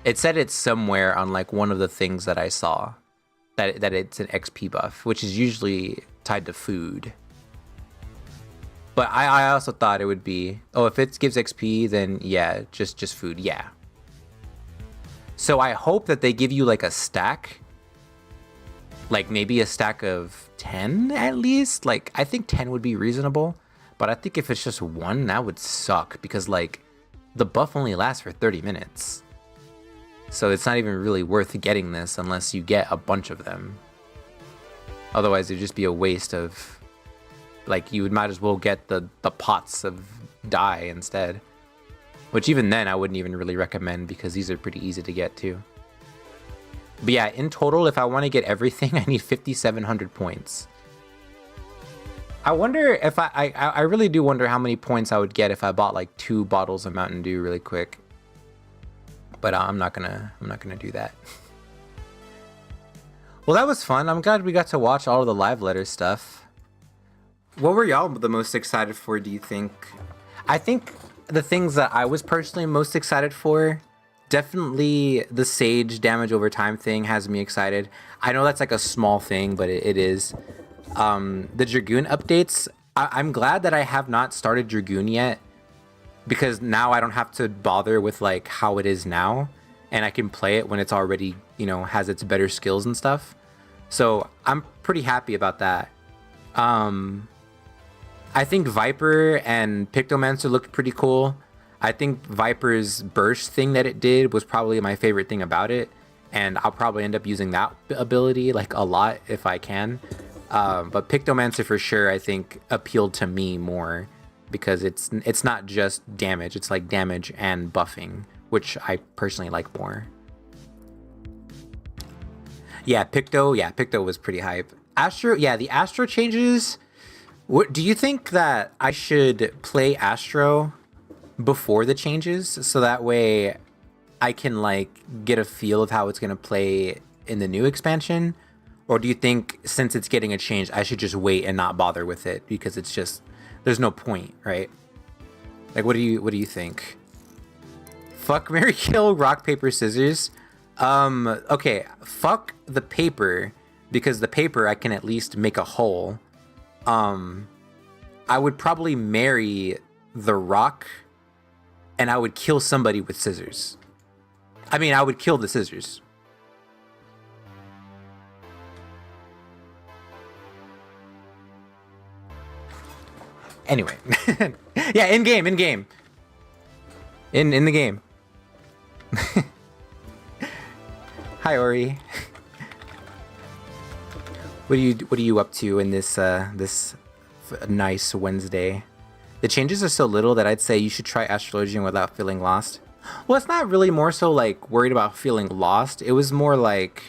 It said it's somewhere on like one of the things that I saw that it's an XP buff, which is usually tied to food. But I also thought it would be, oh, if it gives XP, then yeah, just food, yeah. So I hope that they give you like a stack. Like maybe a stack of 10 at least. Like I think 10 would be reasonable. But I think if it's just one, that would suck. Because like the buff only lasts for 30 minutes. So it's not even really worth getting this unless you get a bunch of them. Otherwise it'd just be a waste of, like you might as well get the pots of dye instead. Which even then I wouldn't even really recommend because these are pretty easy to get too. But yeah, in total, if I want to get everything, I need 5,700 points. I wonder if I really do wonder how many points I would get if I bought like 2 bottles of Mountain Dew really quick. But I'm not gonna do that. Well, that was fun. I'm glad we got to watch all of the live letter stuff. What were y'all the most excited for, do you think? I think the things that I was personally most excited for, definitely the Sage damage over time thing has me excited. I know that's like a small thing, but it is. The Dragoon updates, I'm glad that I have not started Dragoon yet, because now I don't have to bother with like how it is now, and I can play it when it's already, you know, has its better skills and stuff. So I'm pretty happy about that. I think Viper and Pictomancer looked pretty cool. I think Viper's burst thing that it did was probably my favorite thing about it, and I'll probably end up using that ability like a lot if I can. But Pictomancer for sure I think appealed to me more because it's not just damage, it's like damage and buffing, which I personally like more. Yeah, Picto was pretty hype. Astro, yeah, the Astro changes. What do you think that I should play Astro before the changes so that way I can like get a feel of how it's gonna play in the new expansion? Or do you think since it's getting a change, I should just wait and not bother with it because it's just there's no point, right? Like, what do you think? Fuck, marry, kill, rock, paper, scissors. Okay, fuck the paper because the paper I can at least make a hole. I would probably marry the rock, and I would kill somebody with scissors. I mean, I would kill the scissors. Anyway, yeah, in game. In the game. Hi, Ori. What are you up to in this nice Wednesday? The changes are so little that I'd say you should try astrology without feeling lost. Well, it's not really more so like worried about feeling lost. It was more like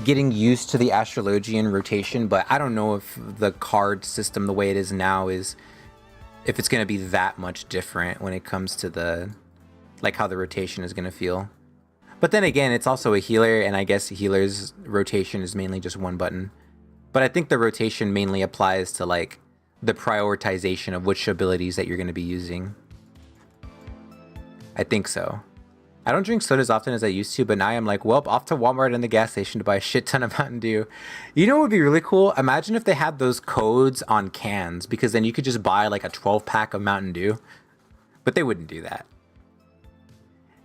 getting used to the astrologian rotation, but I don't know if the card system the way it is now is if it's going to be that much different when it comes to the like how the rotation is going to feel. But then again, it's also a healer, and I guess a healer's rotation is mainly just one button. But I think the rotation mainly applies to like the prioritization of which abilities that you're going to be using. I think so. I don't drink soda as often as I used to, but now I'm like, well, off to Walmart and the gas station to buy a shit ton of Mountain Dew. You know what would be really cool? Imagine if they had those codes on cans, because then you could just buy like a 12-pack of Mountain Dew. But they wouldn't do that.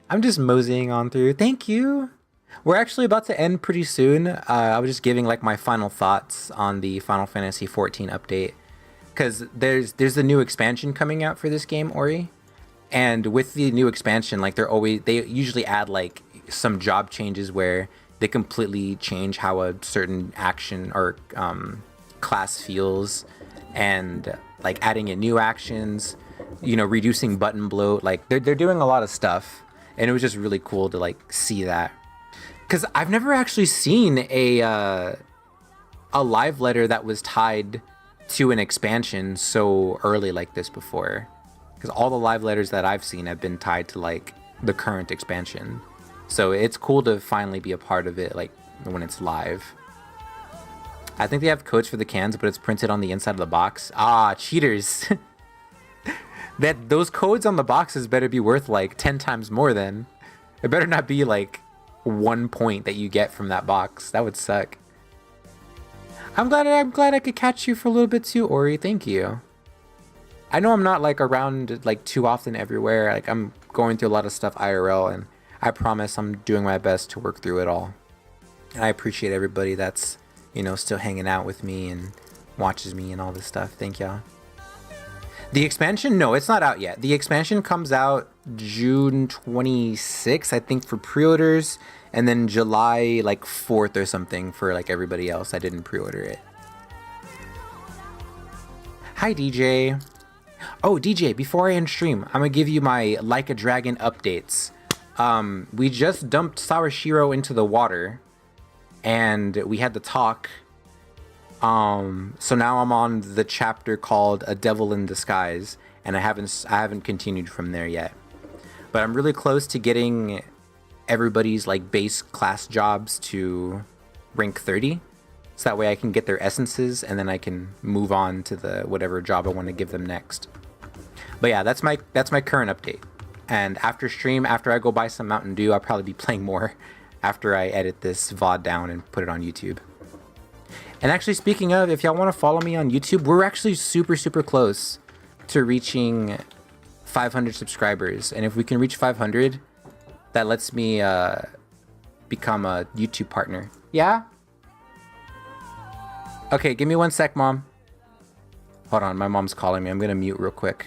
I'm just moseying on through. Thank you. We're actually about to end pretty soon. I was just giving like my final thoughts on the Final Fantasy XIV update, because there's the new expansion coming out for this game, Ori. And with the new expansion, like they usually add like some job changes where they completely change how a certain action or class feels, and like adding in new actions, you know, reducing button bloat. Like they're doing a lot of stuff, and it was just really cool to like see that. Because I've never actually seen a live letter that was tied to an expansion so early like this before. Because all the live letters that I've seen have been tied to like the current expansion. So it's cool to finally be a part of it, like when it's live. I think they have codes for the cans, but it's printed on the inside of the box. Ah, cheaters. Those codes on the boxes better be worth like 10 times more then. It better not be like 1 point that you get from that box. That would suck. I'm glad I could catch you for a little bit too, Ori. Thank you. I know I'm not like around like too often everywhere. Like I'm going through a lot of stuff IRL, and I promise I'm doing my best to work through it all. And I appreciate everybody that's, you know, still hanging out with me and watches me and all this stuff. Thank y'all. The expansion? No, it's not out yet. The expansion comes out June 26th, I think, for pre-orders, and then July like 4th or something for like everybody else. I didn't pre-order it. Hi, DJ. Oh, DJ, before I end stream, I'm gonna give you my Like a Dragon updates. We just dumped Sawashiro into the water, and we had the talk. So now I'm on the chapter called A Devil in Disguise, and I haven't continued from there yet. But I'm really close to getting everybody's like base class jobs to rank 30. So that way I can get their essences, and then I can move on to the whatever job I want to give them next. But yeah, that's my current update. And after stream, after I go buy some Mountain Dew, I'll probably be playing more after I edit this VOD down and put it on YouTube. And actually, speaking of, if y'all want to follow me on YouTube, we're actually super, super close to reaching 500 subscribers. And if we can reach 500, that lets me become a YouTube partner. Yeah? Okay, give me 1 sec, Mom. Hold on, my mom's calling me. I'm gonna mute real quick.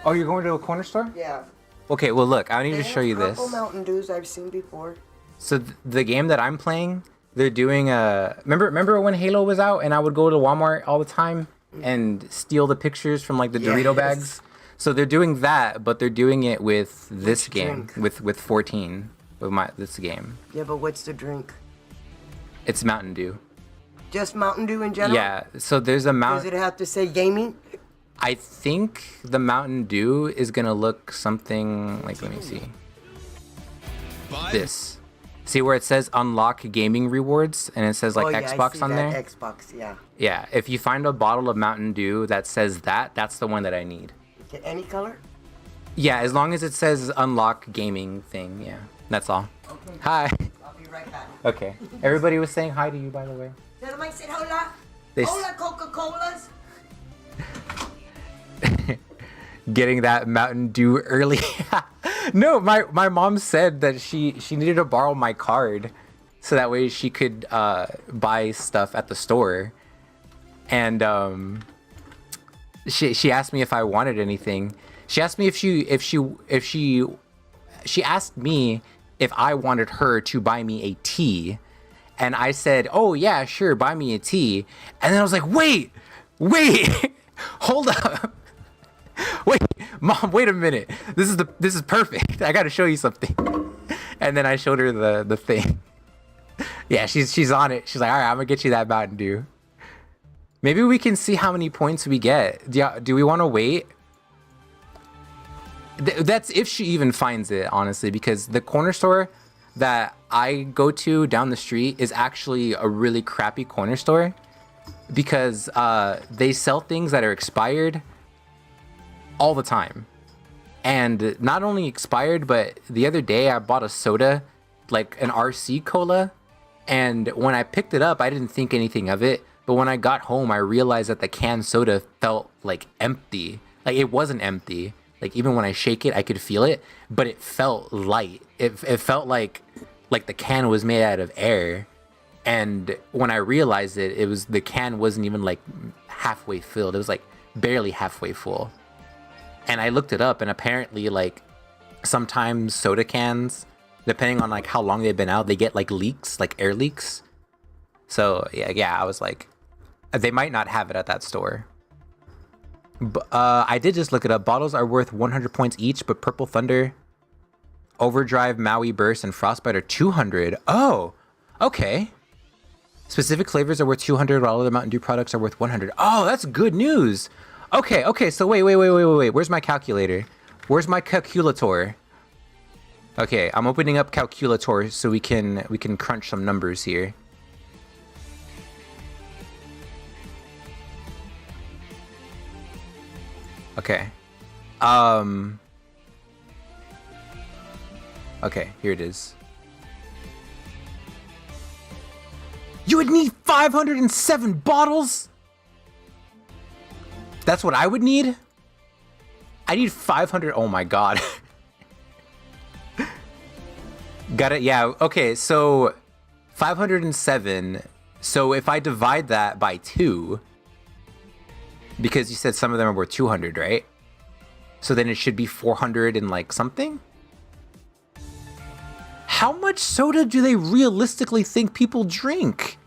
Oh, you're going to a corner store? Yeah. Okay, well look, I need to They show have you this. purple Mountain Dews I've seen before. So the game that I'm playing, they're doing a remember when Halo was out and I would go to Walmart all the time and steal the pictures from like the Dorito bags. So they're doing that, but they're doing it with this game with 14 with this game. Yeah, but what's the drink? It's Mountain Dew. Just Mountain Dew in general? Yeah. So there's a Does Mountain. it have to say gaming? I think the Mountain Dew is gonna look something like, let me see. This. See where it says unlock gaming rewards and it says like Xbox on there? Xbox, yeah. Yeah, if you find a bottle of Mountain Dew that says that, that's the one that I need. Okay, any color? Yeah, as long as it says unlock gaming thing, yeah. That's all. Okay. Hi. I'll be right back. Okay. Everybody was saying hi to you, by the way. Tell them I said hola. They Hola, Coca-Colas. getting that Mountain Dew early. No, my mom said that she needed to borrow my card so that way she could buy stuff at the store. And she asked me if I wanted anything. She asked me she asked me if I wanted her to buy me a tea. And I said, "Oh yeah, sure, buy me a tea." And then I was like, "Wait. Hold up. Wait, Mom, wait a minute. This is perfect. I got to show you something." And then I showed her the thing. Yeah, she's on it. She's like, "All right, I'm going to get you that Mountain Dew." Maybe we can see how many points we get. Do we want to wait? That's if she even finds it, honestly, because the corner store that I go to down the street is actually a really crappy corner store because they sell things that are expired all the time. And not only expired, but the other day I bought a soda, like an RC cola, and when I picked it up, I didn't think anything of it. But when I got home, I realized that the canned soda felt like empty. Like it wasn't empty. Like even when I shake it, I could feel it, but it felt light. It felt like the can was made out of air. And when I realized it, the can wasn't even like halfway filled. It was like barely halfway full. And I looked it up, and apparently like sometimes soda cans, depending on like how long they've been out, they get like leaks, like air leaks. So yeah, I was like, they might not have it at that store. I did just look it up. Bottles are worth 100 points each, but Purple Thunder, Overdrive, Maui Burst, and Frostbite are 200. Oh, okay. Specific flavors are worth 200, while other Mountain Dew products are worth 100. Oh, that's good news. Okay, so wait. Where's my calculator? Where's my calculator? Okay, I'm opening up calculator so we can crunch some numbers here. Okay. Okay, here it is. You would need 507 bottles? That's what I would need? I need 500. Oh my god. Got it. Yeah. Okay. So 507. So if I divide that by 2, because you said some of them are worth 200, right? So then it should be 400 and like something. How much soda do they realistically think people drink?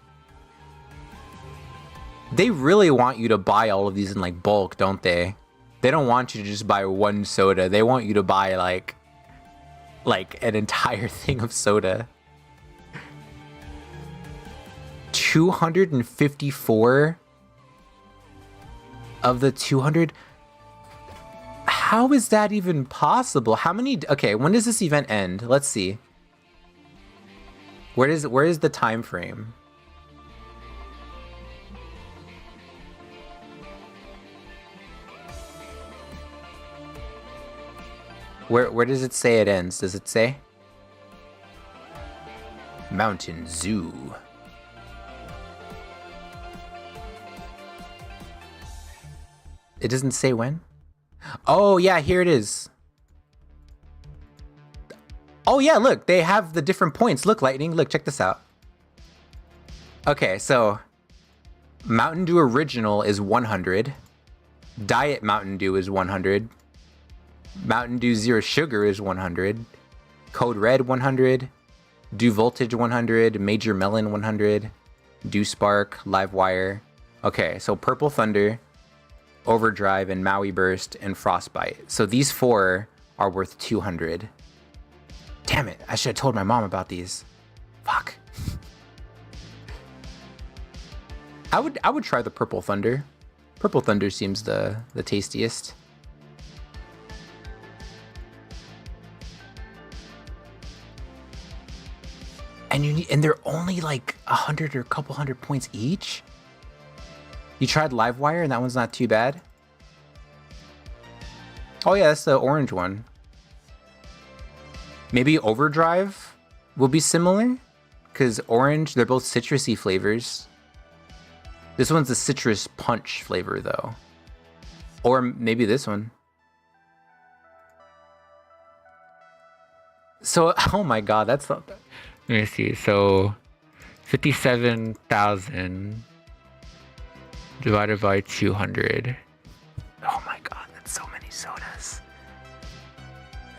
They really want you to buy all of these in like bulk, don't they? They don't want you to just buy one soda. They want you to buy like an entire thing of soda. 254 of the 200. How is that even possible? How many? Okay, when does this event end? Let's see. Where is the time frame? Where does it say it ends? Does it say? Mountain Zoo. It doesn't say when? Oh yeah, here it is. Oh yeah, look, they have the different points. Look, Lightning, look, check this out. Okay, so Mountain Dew Original is 100. Diet Mountain Dew is 100. Mountain Dew Zero Sugar is 100. Code Red 100. Dew Voltage 100. Major Melon 100. Dew Spark, Livewire. Okay, so Purple Thunder, Overdrive, and Maui Burst, and Frostbite. So these 4 are worth 200. Damn it, I should have told my mom about these. Fuck. I would try the Purple Thunder. Purple Thunder seems the tastiest. And they're only like 100 or a couple hundred points each. You tried Livewire and that one's not too bad. Oh yeah, that's the orange one. Maybe Overdrive will be similar, because orange, they're both citrusy flavors. This one's the citrus punch flavor though. Or maybe this one. So, oh my god, that's not bad. Let me see. So 57,000 divided by 200. Oh my god, that's so many sodas.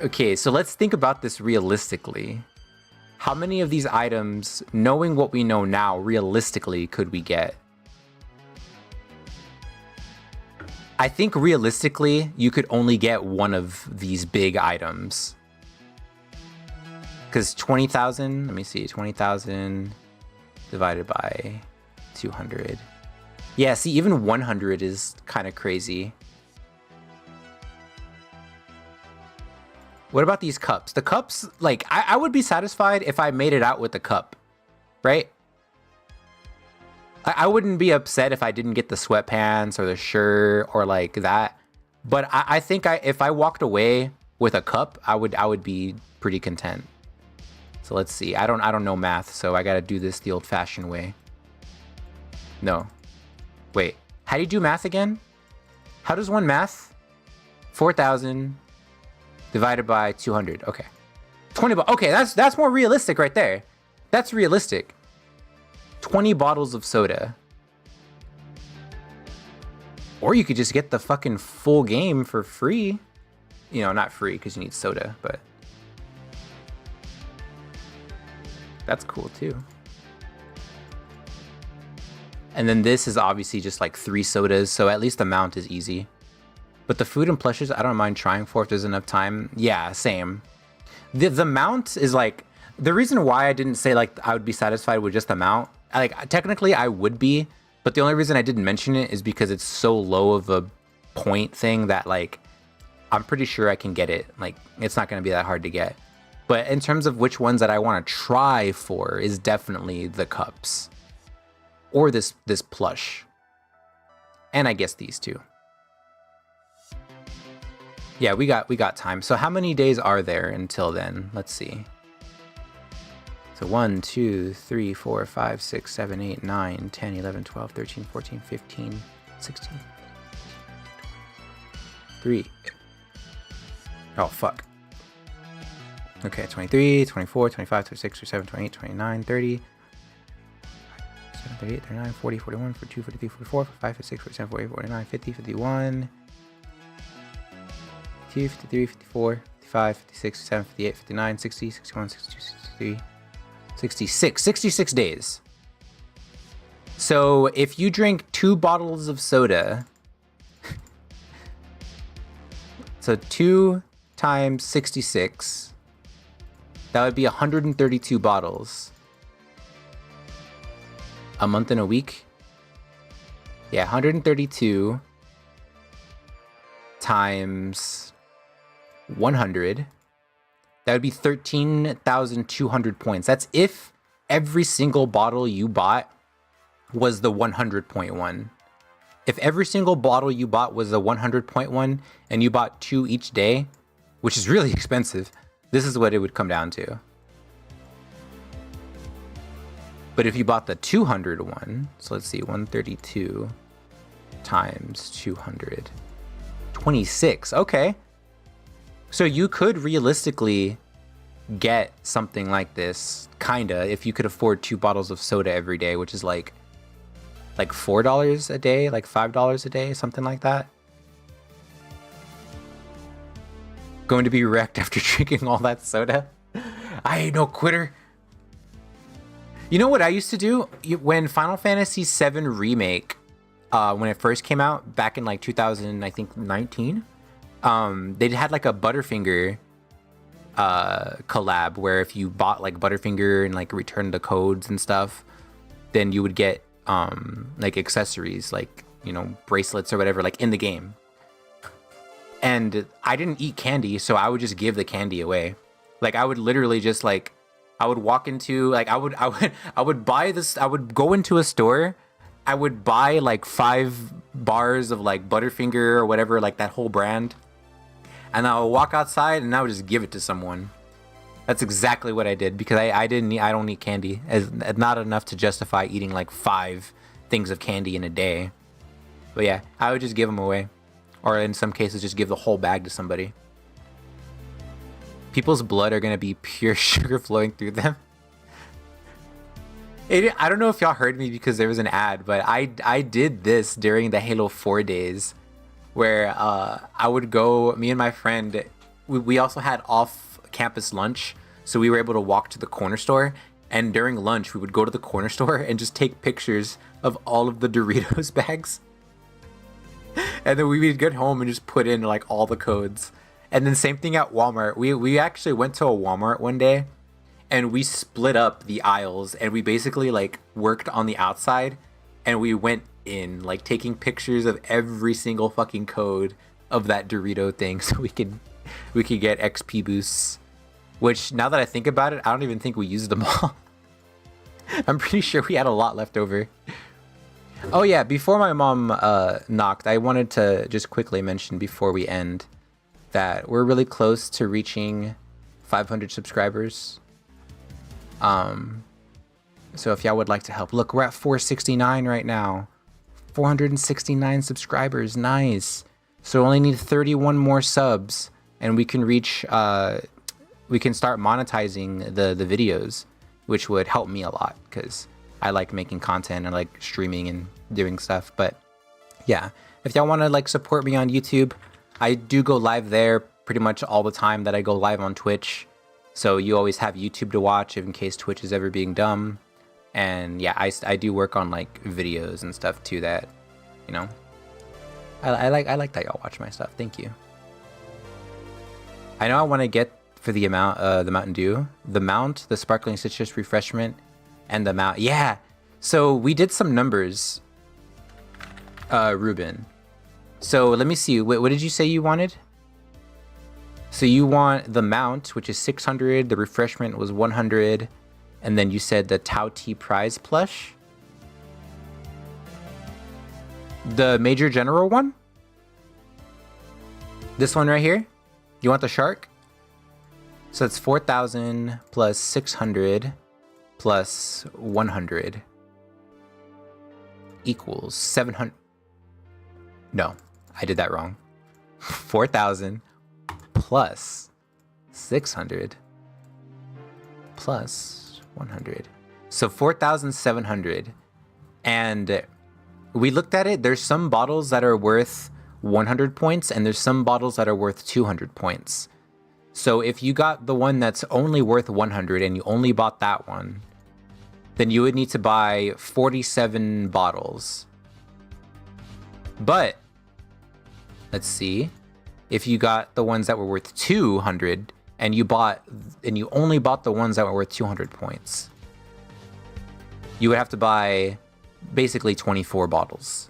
Okay, so let's think about this realistically. How many of these items, knowing what we know now, realistically could we get? I think realistically, you could only get one of these big items. Because 20,000, let me see, 20,000 divided by 200. Yeah, see, even 100 is kind of crazy. What about these cups? The cups, like, I would be satisfied if I made it out with the cup, right? I wouldn't be upset if I didn't get the sweatpants or the shirt or like that. But I think if I walked away with a cup, I would be pretty content. So let's see. I don't know math, so I gotta do this the old-fashioned way. No. Wait. How do you do math again? How does one math? 4,000 divided by 200. Okay. 20. Okay, that's more realistic right there. That's realistic. 20 bottles of soda. Or you could just get the fucking full game for free. You know, not free because you need soda, but that's cool too. And then this is obviously just like 3 sodas, so at least the mount is easy. But the food and plushes, I don't mind trying for if there's enough time. Yeah, same. The mount is like, the reason why I didn't say like I would be satisfied with just the mount, like technically I would be, but the only reason I didn't mention it is because it's so low of a point thing that like, I'm pretty sure I can get it. Like, it's not gonna be that hard to get. But in terms of which ones that I want to try for is definitely the cups. Or this plush. And I guess these two. Yeah, we got time. So how many days are there until then? Let's see. So 1, 2, 3, 4, 5, 6, 7, 8, 9, 10, 11, 12, 13, 14, 15, 16. 3. Oh, fuck. Okay, 23, 24, 25, 26, 27, 28, 29, 30, 38, 39, 40, 41, 42, 43, 44, 45, 46, 47, 48, 49, 50, 51, 52, 53, 54, 55, 56, 57, 58, 59, 60, 61, 62, 63, 66. 66 days. So if you drink 2 bottles of soda, so 2 times 66, that would be 132 bottles. A month and a week? Yeah, 132 times 100. That would be 13,200 points. That's if every single bottle you bought was the 100 point one. If every single bottle you bought was the 100 point one and you bought 2 each day, which is really expensive, this is what it would come down to. But if you bought the 200 one, so let's see, 132 times 200, 26, okay. So you could realistically get something like this, kinda, if you could afford 2 bottles of soda every day, which is like $4 a day, like $5 a day, something like that. Going to be wrecked after drinking all that soda. I ain't no quitter. You know what I used to do? When Final Fantasy VII Remake, when it first came out back in like 2000, I think 19, they had like a Butterfinger collab where if you bought like Butterfinger and like returned the codes and stuff, then you would get like accessories, like, you know, bracelets or whatever, like in the game. And I didn't eat candy, so I would just give the candy away. Like I would literally just like, I would walk into like, I would buy this, I would go into a store, I would buy like 5 bars of like Butterfinger or whatever, like that whole brand. And I would walk outside and I would just give it to someone. That's exactly what I did, because I don't eat candy. It's not enough to justify eating like 5 things of candy in a day. But yeah, I would just give them away. Or in some cases, just give the whole bag to somebody. People's blood are gonna be pure sugar flowing through them. I don't know if y'all heard me because there was an ad, but I did this during the Halo 4 days, where I would go, me and my friend, we also had off-campus lunch, so we were able to walk to the corner store, and during lunch we would go to the corner store and just take pictures of all of the Doritos bags. And then we would get home and just put in like all the codes. And then same thing at Walmart. We actually went to a Walmart one day and we split up the aisles and we basically like worked on the outside and we went in like taking pictures of every single fucking code of that Dorito thing so we could get XP boosts. Which now that I think about it, I don't even think we used them all. I'm pretty sure we had a lot left over. Oh yeah, before my mom knocked, I wanted to just quickly mention before we end that we're really close to reaching 500 subscribers. So if y'all would like to help, look, we're at 469 right now. 469 subscribers, nice. So only need 31 more subs, and we can reach, we can start monetizing the videos, which would help me a lot because I like making content and like streaming and doing stuff. But yeah, if y'all want to like support me on YouTube, I do go live there pretty much all the time that I go live on Twitch. So you always have YouTube to watch in case Twitch is ever being dumb. And yeah, I do work on like videos and stuff too that, you know, I like that y'all watch my stuff. Thank you. I know I want to get for the Mountain Dew, the Mount, the Sparkling Citrus Refreshment, and the Mount. Yeah. So we did some numbers, Ruben. So let me see. What did you say you wanted? So you want the Mount, which is 600. The Refreshment was 100. And then you said the Tau T Prize plush. The Major General one? This one right here? You want the shark? So it's 4,000 plus 600 plus 100 equals 700. No, I did that wrong. 4,000 plus 600 plus 100. So 4,700. And we looked at it. There's some bottles that are worth 100 points and there's some bottles that are worth 200 points. So if you got the one that's only worth 100 and you only bought that one, then you would need to buy 47 bottles. But let's see, if you got the ones that were worth 200 and you only bought the ones that were worth 200 points, you would have to buy basically 24 bottles.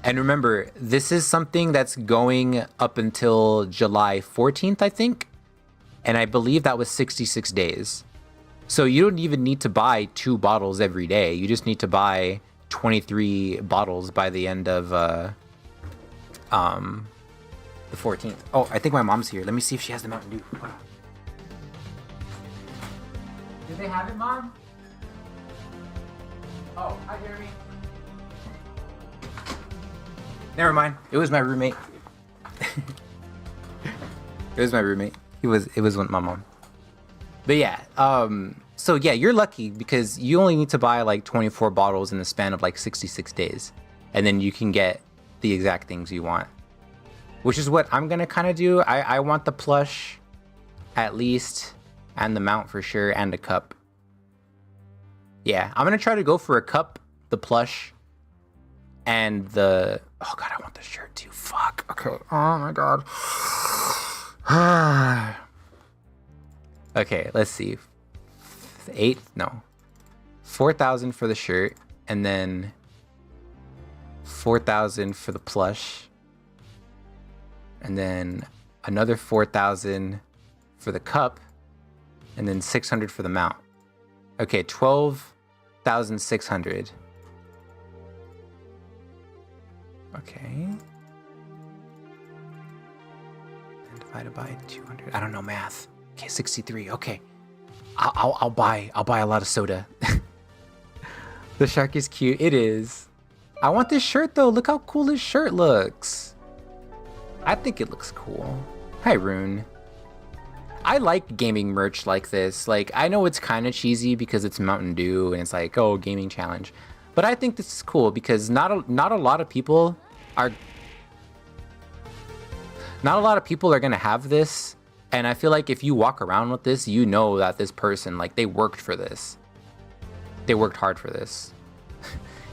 And remember, this is something that's going up until July 14th, I think. And I believe that was 66 days. So you don't even need to buy 2 bottles every day. You just need to buy 23 bottles by the end of the 14th. Oh, I think my mom's here. Let me see if she has the Mountain Dew. Did they have it, Mom? Oh, hi, Jeremy. Never mind. It was my roommate. It was my roommate. It was my mom. But yeah, so yeah, you're lucky because you only need to buy like 24 bottles in the span of like 66 days. And then you can get the exact things you want. which is what I'm gonna kind of do. I want the plush at least, and the mount for sure, and a cup. Yeah, I'm gonna try to go for a cup, the plush, and the... Oh god, I want the shirt too. Fuck. Okay. Oh my god. Okay, let's see. 4,000 for the shirt, and then 4,000 for the plush, and then another 4,000 for the cup, and then 600 for the mount. Okay, 12,600. Okay. And divided by 200. I don't know math. Okay, 63. Okay. I'll buy a lot of soda. The shark is cute. It is. I want this shirt though. Look how cool this shirt looks. I think it looks cool. Hi, Rune. I like gaming merch like this. Like, I know it's kind of cheesy because it's Mountain Dew and it's like, oh, gaming challenge. But I think this is cool because not a lot of people are gonna have this. And I feel like if you walk around with this, you know that this person, like, they worked for this. They worked hard for this.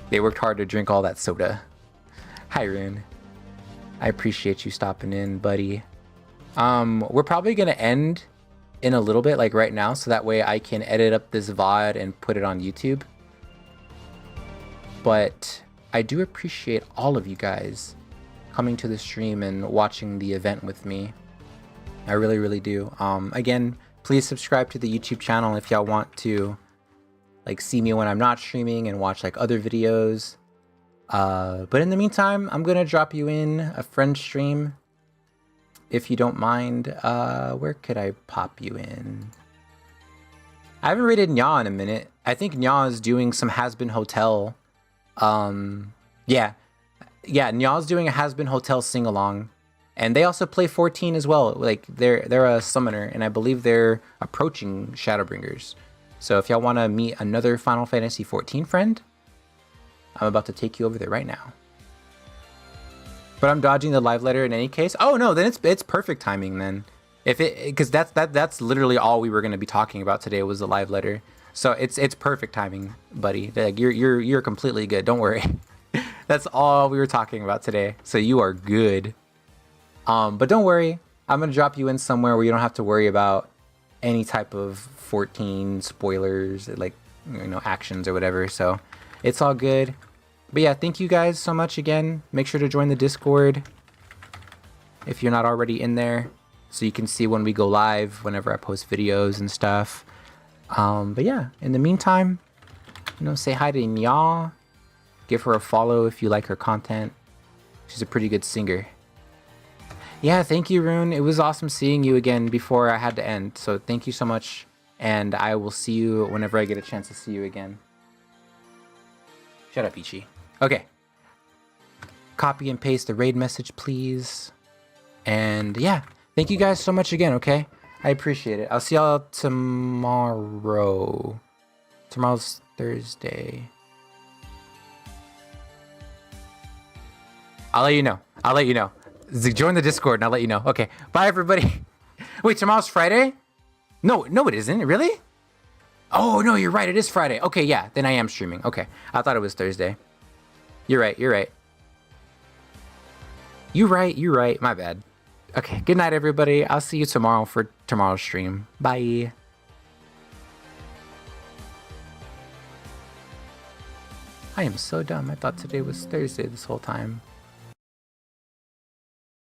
They worked hard to drink all that soda. Hi, Rune. I appreciate you stopping in, buddy. We're probably gonna end in a little bit, like right now, so that way I can edit up this VOD and put it on YouTube. But I do appreciate all of you guys coming to the stream and watching the event with me. I really, really do. Again, please subscribe to the YouTube channel if y'all want to, like, see me when I'm not streaming and watch like other videos. But in the meantime, I'm gonna drop you in a friend stream if you don't mind. Where could I pop you in? I haven't rated Nya in a minute. I think Nya is doing some Has-Been Hotel. Yeah, Nya's doing a Has-Been Hotel sing-along. And they also play 14 as well. Like, they're a summoner, and I believe they're approaching Shadowbringers. So if y'all want to meet another Final Fantasy 14 friend, I'm about to take you over there right now. But I'm dodging the live letter in any case. Oh no, then it's perfect timing then. Because that's literally all we were going to be talking about today was the live letter. So it's perfect timing, buddy. Like, you're completely good. Don't worry. That's all we were talking about today. So you are good. But don't worry, I'm gonna drop you in somewhere where you don't have to worry about any type of 14 spoilers, like, you know, actions or whatever. So it's all good. But yeah, thank you guys so much again. Make sure to join the Discord if you're not already in there, so you can see when we go live, whenever I post videos and stuff. But yeah, in the meantime, you know, say hi to Nya. Give her a follow if you like her content. She's a pretty good singer. Yeah, thank you, Rune. It was awesome seeing you again before I had to end. So thank you so much. And I will see you whenever I get a chance to see you again. Shut up, Ichi. Okay. Copy and paste the raid message, please. And yeah, thank you guys so much again, okay? I appreciate it. I'll see y'all tomorrow. Tomorrow's Thursday. I'll let you know. Join the Discord and I'll let you know. Okay, bye everybody. Wait, tomorrow's Friday? No, it isn't. Really? Oh, no, you're right. It is Friday. Okay, yeah, then I am streaming. Okay, I thought it was Thursday. You're right. You're right. My bad. Okay, good night, everybody. I'll see you tomorrow for tomorrow's stream. Bye. I am so dumb. I thought today was Thursday this whole time.